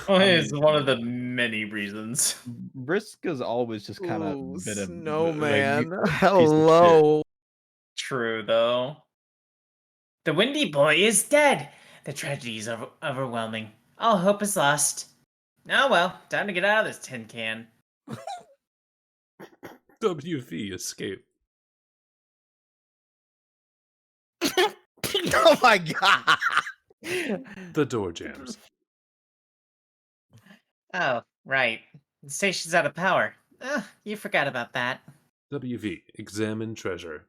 It's one of the many reasons. Vriska's always just kind of Ooh, been a snowman. piece of shit. Hello. True, though. The Windy Boy is dead. The tragedy is overwhelming. All hope is lost. Oh well, time to get out of this tin can. WV, escape. Oh my god. The door jams. Oh, right. The station's out of power. You forgot about that. WV, examine treasure.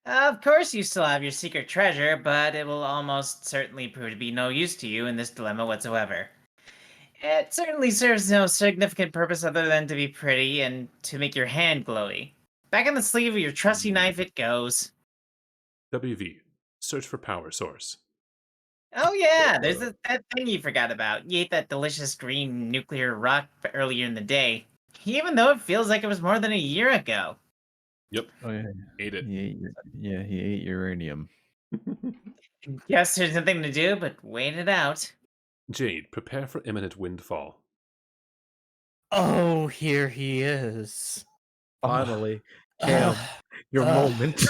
Of course you still have your secret treasure, but it will almost certainly prove to be no use to you in this dilemma whatsoever. It certainly serves no significant purpose other than to be pretty and to make your hand glowy. Back in the sleeve of your trusty knife it goes. WV, search for power source. Oh yeah, there's that thing you forgot about. You ate that delicious green nuclear rock earlier in the day. Even though it feels like it was more than a year ago. Yep. Oh yeah. Ate it. He ate uranium. Guess there's nothing to do but wait it out. Jade, prepare for imminent windfall. Oh, here he is. Finally. Cam, your moment.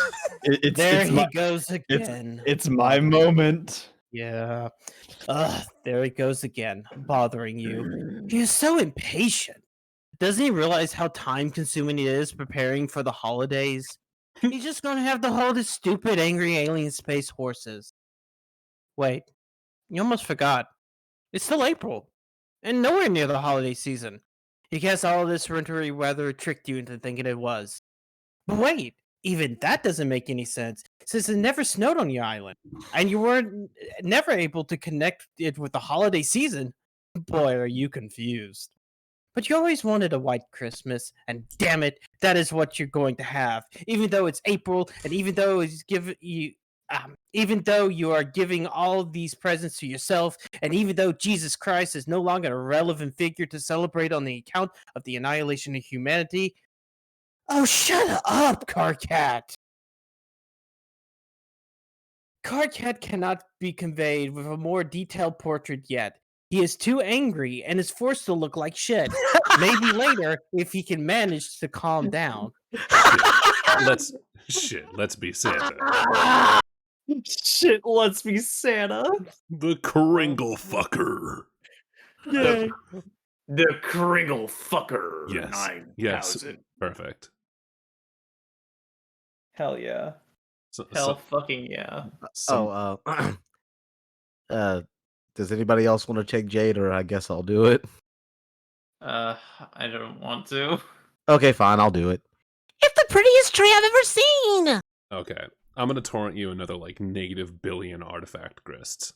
There he goes again. It's my moment. Yeah. There he goes again, bothering you. He is so impatient. Doesn't he realize how time consuming it is preparing for the holidays? He's just gonna have to hold his stupid, angry alien space horses. Wait, you almost forgot. It's still April, and nowhere near the holiday season. He guessed all this wintry weather tricked you into thinking it was. But wait, even that doesn't make any sense, since it never snowed on your island, and you weren't never able to connect it with the holiday season. Boy, are you confused. But you always wanted a white Christmas, and damn it, that is what you're going to have. Even though it's April, and even though you are giving all these presents to yourself, and even though Jesus Christ is no longer a relevant figure to celebrate on the account of the annihilation of humanity. Oh, shut up, Carcat! Carcat cannot be conveyed with a more detailed portrait yet. He is too angry and is forced to look like shit. Maybe later, if he can manage to calm down. Let's be Santa. Shit, let's be Santa. The Kringle fucker. Yay. The Kringle fucker. Yes. 9,000. Yes. Perfect. Hell yeah. Hell fucking yeah. Does anybody else want to take Jade, or I guess I'll do it? I don't want to. Okay, fine, I'll do it. It's the prettiest tree I've ever seen! Okay. I'm gonna torrent you another -1 billion artifact grists.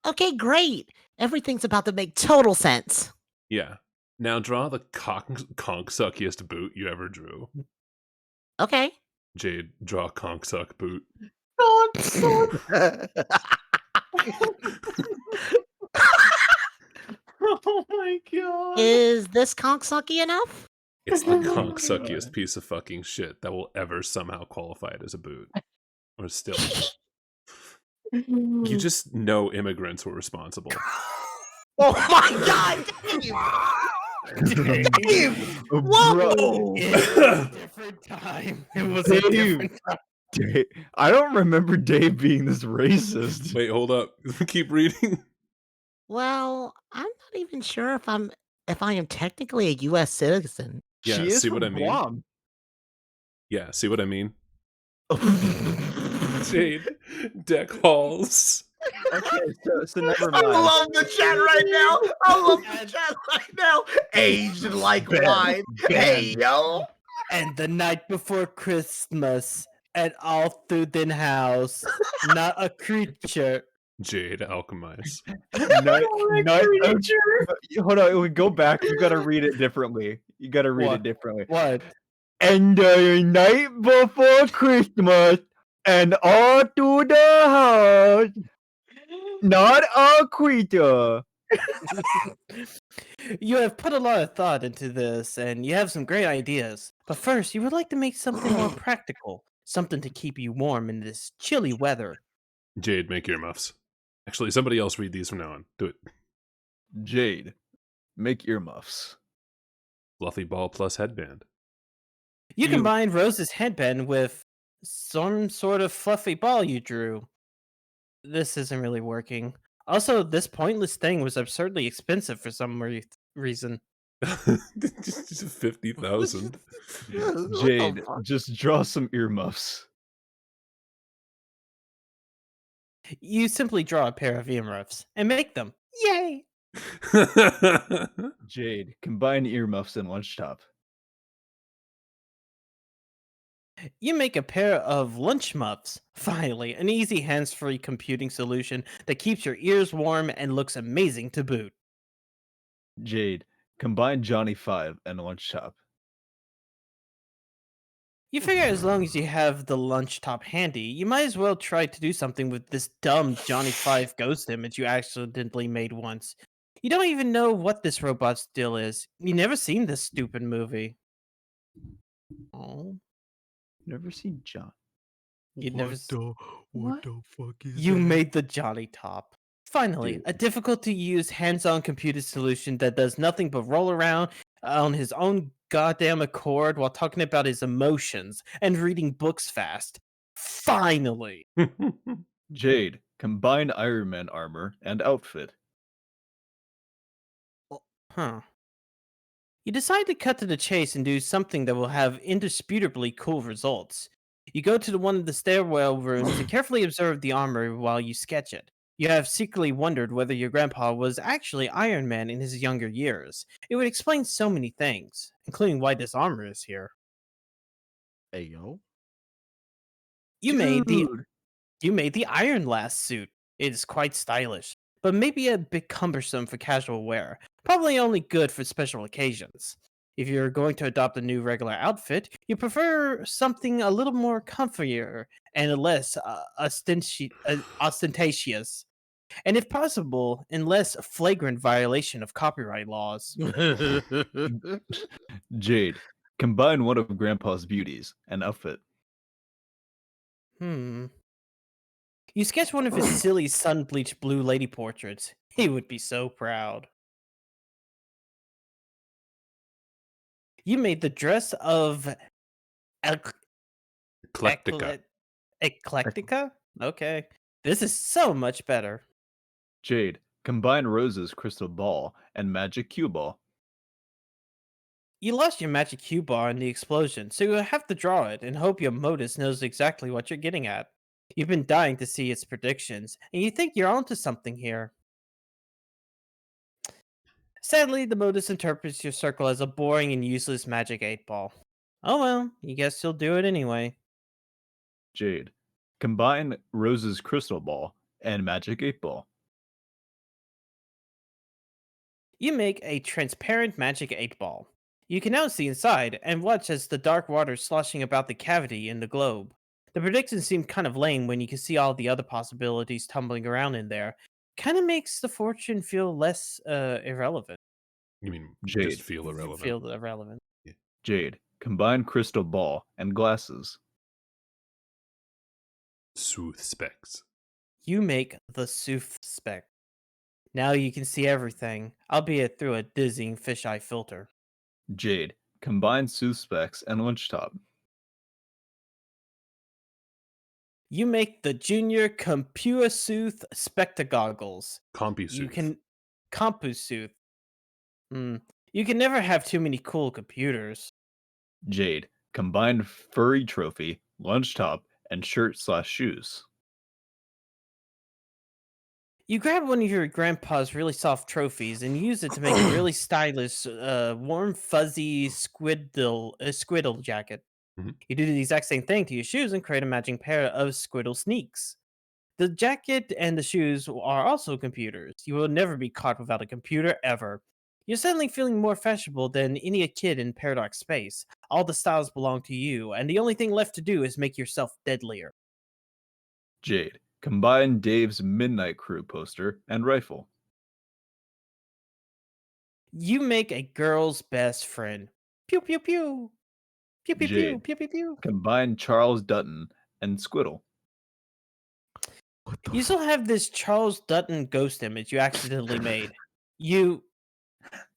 Okay, great. Everything's about to make total sense. Yeah. Now draw the conksuckiest boot you ever drew. Okay. Jade, draw conksuck boot. Oh my god. Is this conksucky enough? It's the conksuckiest piece of fucking shit that will ever somehow qualify it as a boot. Or still. You just know immigrants were responsible. Oh my god! Dave! Whoa! Different time. It was a different time. Dave, I don't remember Dave being this racist. Wait, hold up. Keep reading. Well, I'm not even sure if I am technically a U.S. citizen. Yeah, She is see what I from mean? Guam. Yeah, see what I mean? Jade, deck halls. Okay, so never mind. I love the chat right now. I love the chat right now. Aged like wine. Hey, yo. And the night before Christmas, and all through the house, not a creature. Jade, alchemize. Hold on, we go back. You gotta read it differently. You gotta read it differently. What? And the night before Christmas, and all through the house, Not a creature. You have put a lot of thought into this, and you have some great ideas. But first, you would like to make something more practical, something to keep you warm in this chilly weather. Jade, make earmuffs. Actually, somebody else read these from now on. Do it. Jade, make earmuffs. Fluffy ball plus headband. You combine Rose's headband with some sort of fluffy ball you drew. This isn't really working. Also, this pointless thing was absurdly expensive for some reason. Just 50,000. Jade, just draw some earmuffs. You simply draw a pair of earmuffs and make them. Yay! Jade, combine earmuffs and lunch top. You make a pair of lunch muffs. Finally, an easy hands-free computing solution that keeps your ears warm and looks amazing to boot. Jade, combine Johnny 5 and lunch top. You figure as long as you have the lunch top handy, you might as well try to do something with this dumb Johnny 5 ghost image you accidentally made once. You don't even know what this robot still is. You never seen this stupid movie. Oh. Never seen John. You'd never What the fuck is You that? made the Johnny top. Finally, a difficult to use hands-on computer solution that does nothing but roll around on his own goddamn accord while talking about his emotions and reading books fast. Finally. Jade, combine Iron Man armor and outfit. Huh. You decide to cut to the chase and do something that will have indisputably cool results. You go to one of the stairwell rooms and carefully observe the armor while you sketch it. You have secretly wondered whether your grandpa was actually Iron Man in his younger years. It would explain so many things, including why this armor is here. Hey yo. You made the Iron Last suit. It is quite stylish, but maybe a bit cumbersome for casual wear. Probably only good for special occasions. If you're going to adopt a new regular outfit, you prefer something a little more comfier and less ostentatious. And if possible, in less flagrant violation of copyright laws. Jade, combine one of Grandpa's beauties and outfit. You sketch one of his silly sun-bleached blue lady portraits. He would be so proud. You made the dress of Eclectica. Eclectica? Okay. This is so much better. Jade, combine Rose's crystal ball and magic cue ball. You lost your magic cue bar in the explosion, so you'll have to draw it and hope your Modus knows exactly what you're getting at. You've been dying to see its predictions, and you think you're onto something here. Sadly, the Modus interprets your circle as a boring and useless magic 8-ball. Oh well, you guess you'll do it anyway. Jade, combine Rose's crystal ball and magic 8-ball. You make a transparent magic 8-ball. You can now see inside and watch as the dark water sloshing about the cavity in the globe. The predictions seem kind of lame when you can see all the other possibilities tumbling around in there. Kind of makes the fortune feel less irrelevant. You mean Jade. just feel irrelevant? Feel irrelevant. Jade, combine crystal ball and glasses. Sooth specs. You make the Sooth spec. Now you can see everything, albeit through a dizzying fisheye filter. Jade, combine Sooth specs and lunch top. You make the Junior CompuSooth Spectagoggles. CompuSooth. You can CompuSooth. You can never have too many cool computers. Jade, combine furry trophy, lunch top, and shirt/shoes. You grab one of your grandpa's really soft trophies and use it to make a really stylish, warm, fuzzy squiddle jacket. You do the exact same thing to your shoes and create a matching pair of squiddle sneaks. The jacket and the shoes are also computers. You will never be caught without a computer ever. You're suddenly feeling more fashionable than any kid in Paradox Space. All the styles belong to you, and the only thing left to do is make yourself deadlier. Jade, combine Dave's Midnight Crew poster and rifle. You make a girl's best friend. Pew pew pew. Pew pew pew Jade, pew pew pew. combine Charles Dutton and Squiddle. You still have this Charles Dutton ghost image you accidentally made. You're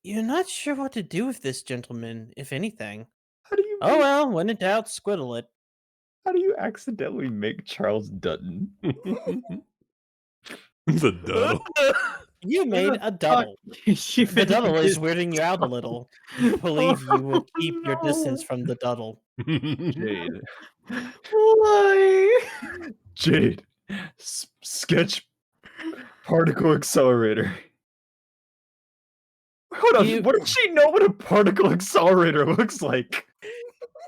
not sure what to do with this gentleman, if anything. How do you? Oh well, when in doubt, squiddle it. How do you accidentally make Charles Dutton? The Duddle. You made a Duddle. The Duddle is weirding you out a little. You believe you will keep your distance from the Duddle. Jade. Why? Jade. Sketch particle accelerator. Hold on. What does she know what a particle accelerator looks like?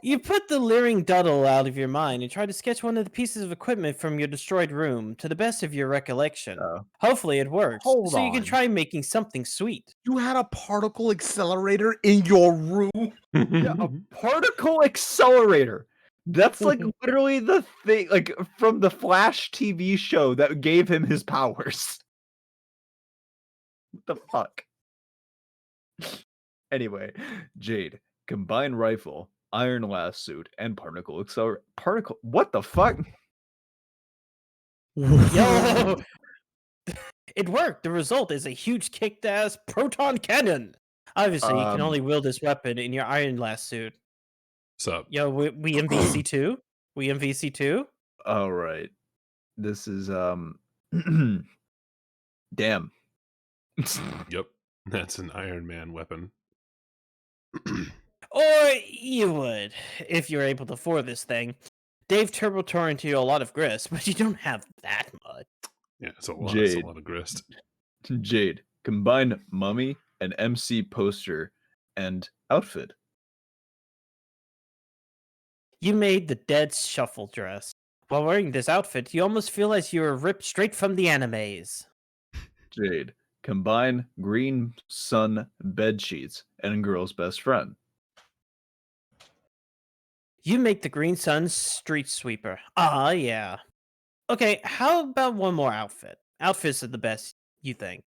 You put the leering Duddle out of your mind and try to sketch one of the pieces of equipment from your destroyed room to the best of your recollection. Hopefully it works, Hold so you can on. try making something sweet. You had a particle accelerator in your room? Yeah, a particle accelerator. That's like literally the thing, like from the Flash TV show that gave him his powers. What the fuck? Anyway, Jade, combine rifle, iron last suit, and particle accelerator. Particle. What the fuck? Yo! It worked. The result is a huge kicked-ass proton cannon. Obviously, you can only wield this weapon in your iron last suit. Sup? Yo, we MVC2? We MVC2? All right. This is damn. Yep. That's an Iron Man weapon. Or you would, if you're able to afford this thing. Dave turbo tore into you a lot of grist, but you don't have that much. Yeah, it's a lot. Jade. It's a lot of grist. Jade, combine mummy, an MC poster, and outfit. You made the dead shuffle dress. While wearing this outfit, you almost feel as you were ripped straight from the animes. Jade, combine green sun bed sheets and girl's best friend. You make the Green Sun street sweeper. Ah, yeah. Okay, how about one more outfit? Outfits are the best, you think.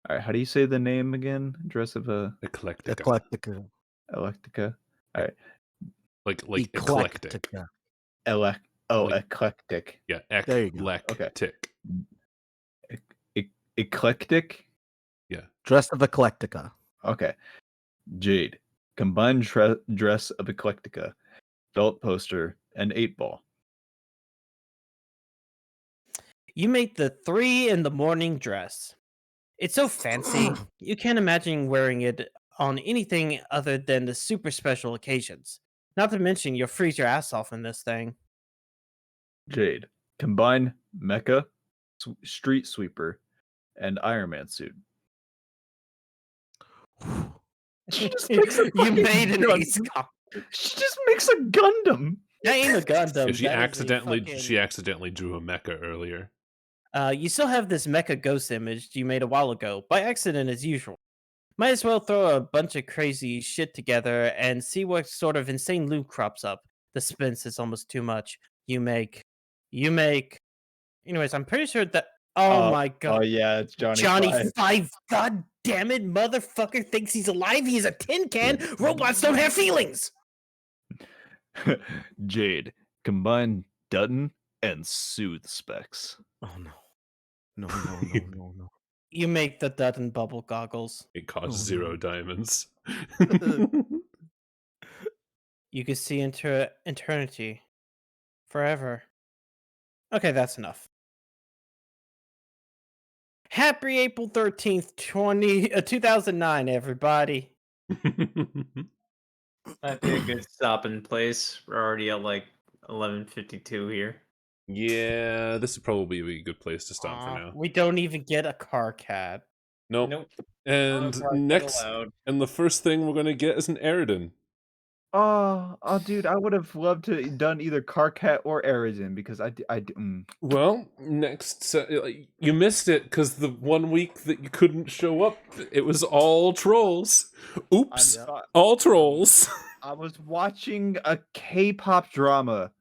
All right, how do you say the name again? Dress of a Eclectica. Eclectica. Electica. All right. Like eclectic. Eclectic. Yeah, There you go. eclectic. Eclectic? Yeah. Dress of Eclectica. Okay. Jade, combine dress of Eclectica, belt poster, and 8-ball. You make the 3 in the morning dress. It's so fancy, you can't imagine wearing it on anything other than the super special occasions. Not to mention, you'll freeze your ass off in this thing. Jade, combine mecha, street sweeper, and Iron Man suit. She just makes a You made an Gundam. ace cop. She just makes a Gundam. That ain't a Gundam. Yeah, she that is a accidentally fucking- drew a mecha earlier. You still have this mecha ghost image you made a while ago, by accident as usual. Might as well throw a bunch of crazy shit together and see what sort of insane loot crops up. The suspense is almost too much. You make. Anyways, I'm pretty sure that. Oh my god. Oh yeah, it's Johnny. Johnny Five. 5. God damn it, motherfucker thinks he's alive. He's a tin can. Robots don't have feelings. Jade, combine Dutton and Soothe specs. Oh no. No. You make the Dutton bubble goggles. It costs 0 diamonds. You can see into eternity. Forever. Okay, that's enough. Happy April 13th, 2009, everybody. That'd be a good stopping place. We're already at like 11:52 here. Yeah, this would probably be a good place to stop for now. We don't even get a car cat. Nope. And No next, allowed. and the first thing we're gonna get is an Eridan. Oh, dude, I would have loved to done either Carcat or Eridan because Well, next, you missed it because the 1 week that you couldn't show up, it was all trolls. Oops, all trolls. I was watching a K-pop drama.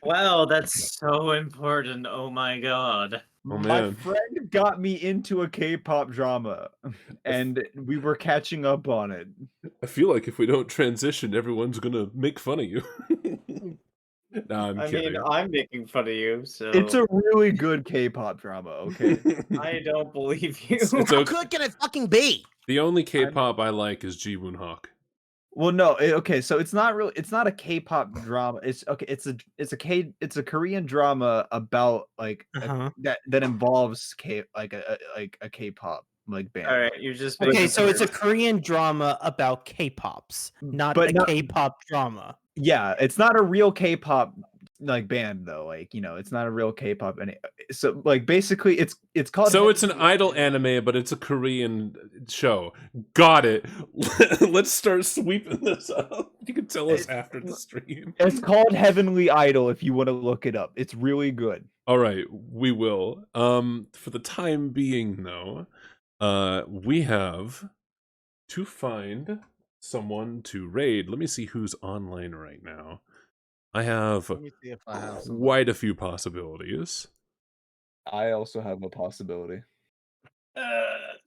Wow, that's so important. Oh my god. Oh, My man. friend got me into a K-pop drama, and we were catching up on it. I feel like if we don't transition, everyone's gonna make fun of you. Nah, I'm kidding. I'm making fun of you, so It's a really good K-pop drama. Okay. I don't believe you. It's How okay. good can it fucking be? The only K-pop I like is Ji Woon Hawk. Well, no, okay, so it's not really, it's not a K-pop drama. It's okay, it's a Korean drama about like that involves a K-pop like band. All right, you're just Okay, making so it's a fun of- Korean drama about K-pops, not But a not- K-pop drama. Yeah, it's not a real K-pop like band though. Like, it's not a real K-pop so like basically it's called So it's an idol anime, but it's a Korean show. Got it. Let's start sweeping this up. You can tell us after the stream. It's called Heavenly Idol if you want to look it up. It's really good. All right, we will. For the time being, though, we have to find someone to raid. Let me see who's online right now. I have Let me see if I have some. quite a few possibilities. I also have a possibility.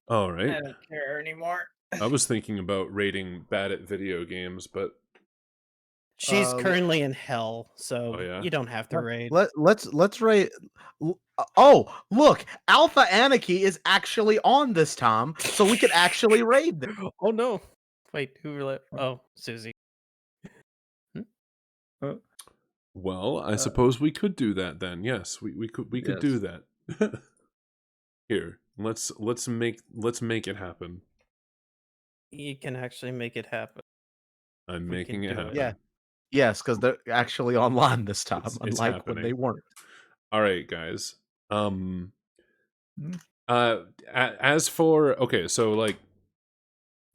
All I right. don't care anymore. I was thinking about rating bad at video games, but She's currently in hell, so Oh, yeah? you don't have to raid. Let's rate. Oh, look, Alpha Anarchy is actually on this time, so we could actually raid them. Oh no! Wait, who let? Oh, Susie. well, I suppose we could do that then. Yes, we could do that. Here, let's make it happen. You can actually make it happen. I'm We making can it do it. happen. Yeah, yes, because they're actually online this time, It's unlike when happening. they weren't. All right, guys. As for okay, so like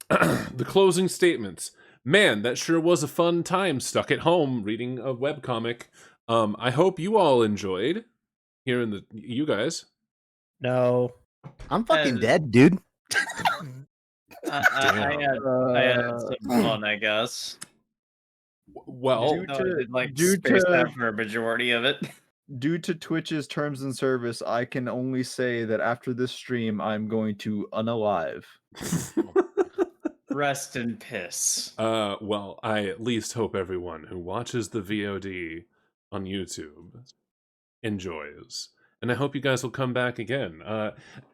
the closing statements. Man, that sure was a fun time stuck at home reading a webcomic. I hope you all enjoyed hearing you guys. No. I'm fucking And- dead, dude. I had some fun, I guess. Well, Due No, I to- did like due space to- that for a majority of it. Due to Twitch's terms and service, I can only say that after this stream, I'm going to unalive. Rest in piss. well, I at least hope everyone who watches the VOD on YouTube enjoys. And I hope you guys will come back again.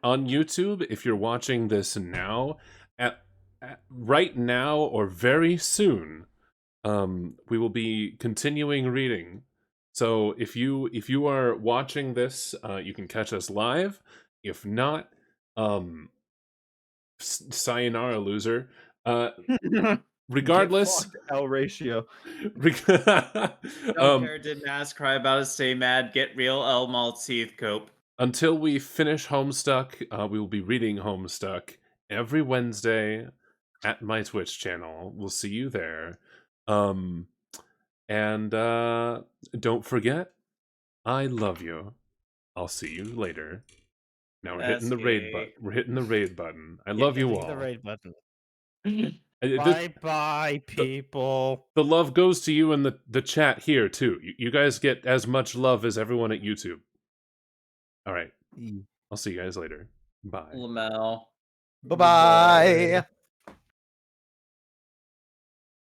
On YouTube, if you're watching this now, right now or very soon, we will be continuing reading. So if you are watching this, you can catch us live. If not, sayonara, loser. Regardless, L ratio. Don't care, didn't ask, cry about it, stay mad, get real, L Maltese cope. Until we finish Homestuck, we will be reading Homestuck every Wednesday at my Twitch channel. We'll see you there. And don't forget, I love you. I'll see you later. Now we're hitting the raid button. We're hitting the raid button. I love you all. The raid button. This- Bye bye, people. The love goes to you in the chat here too. You guys get as much love as everyone at YouTube. All right. I'll see you guys later. Bye. Lamel. Bye bye.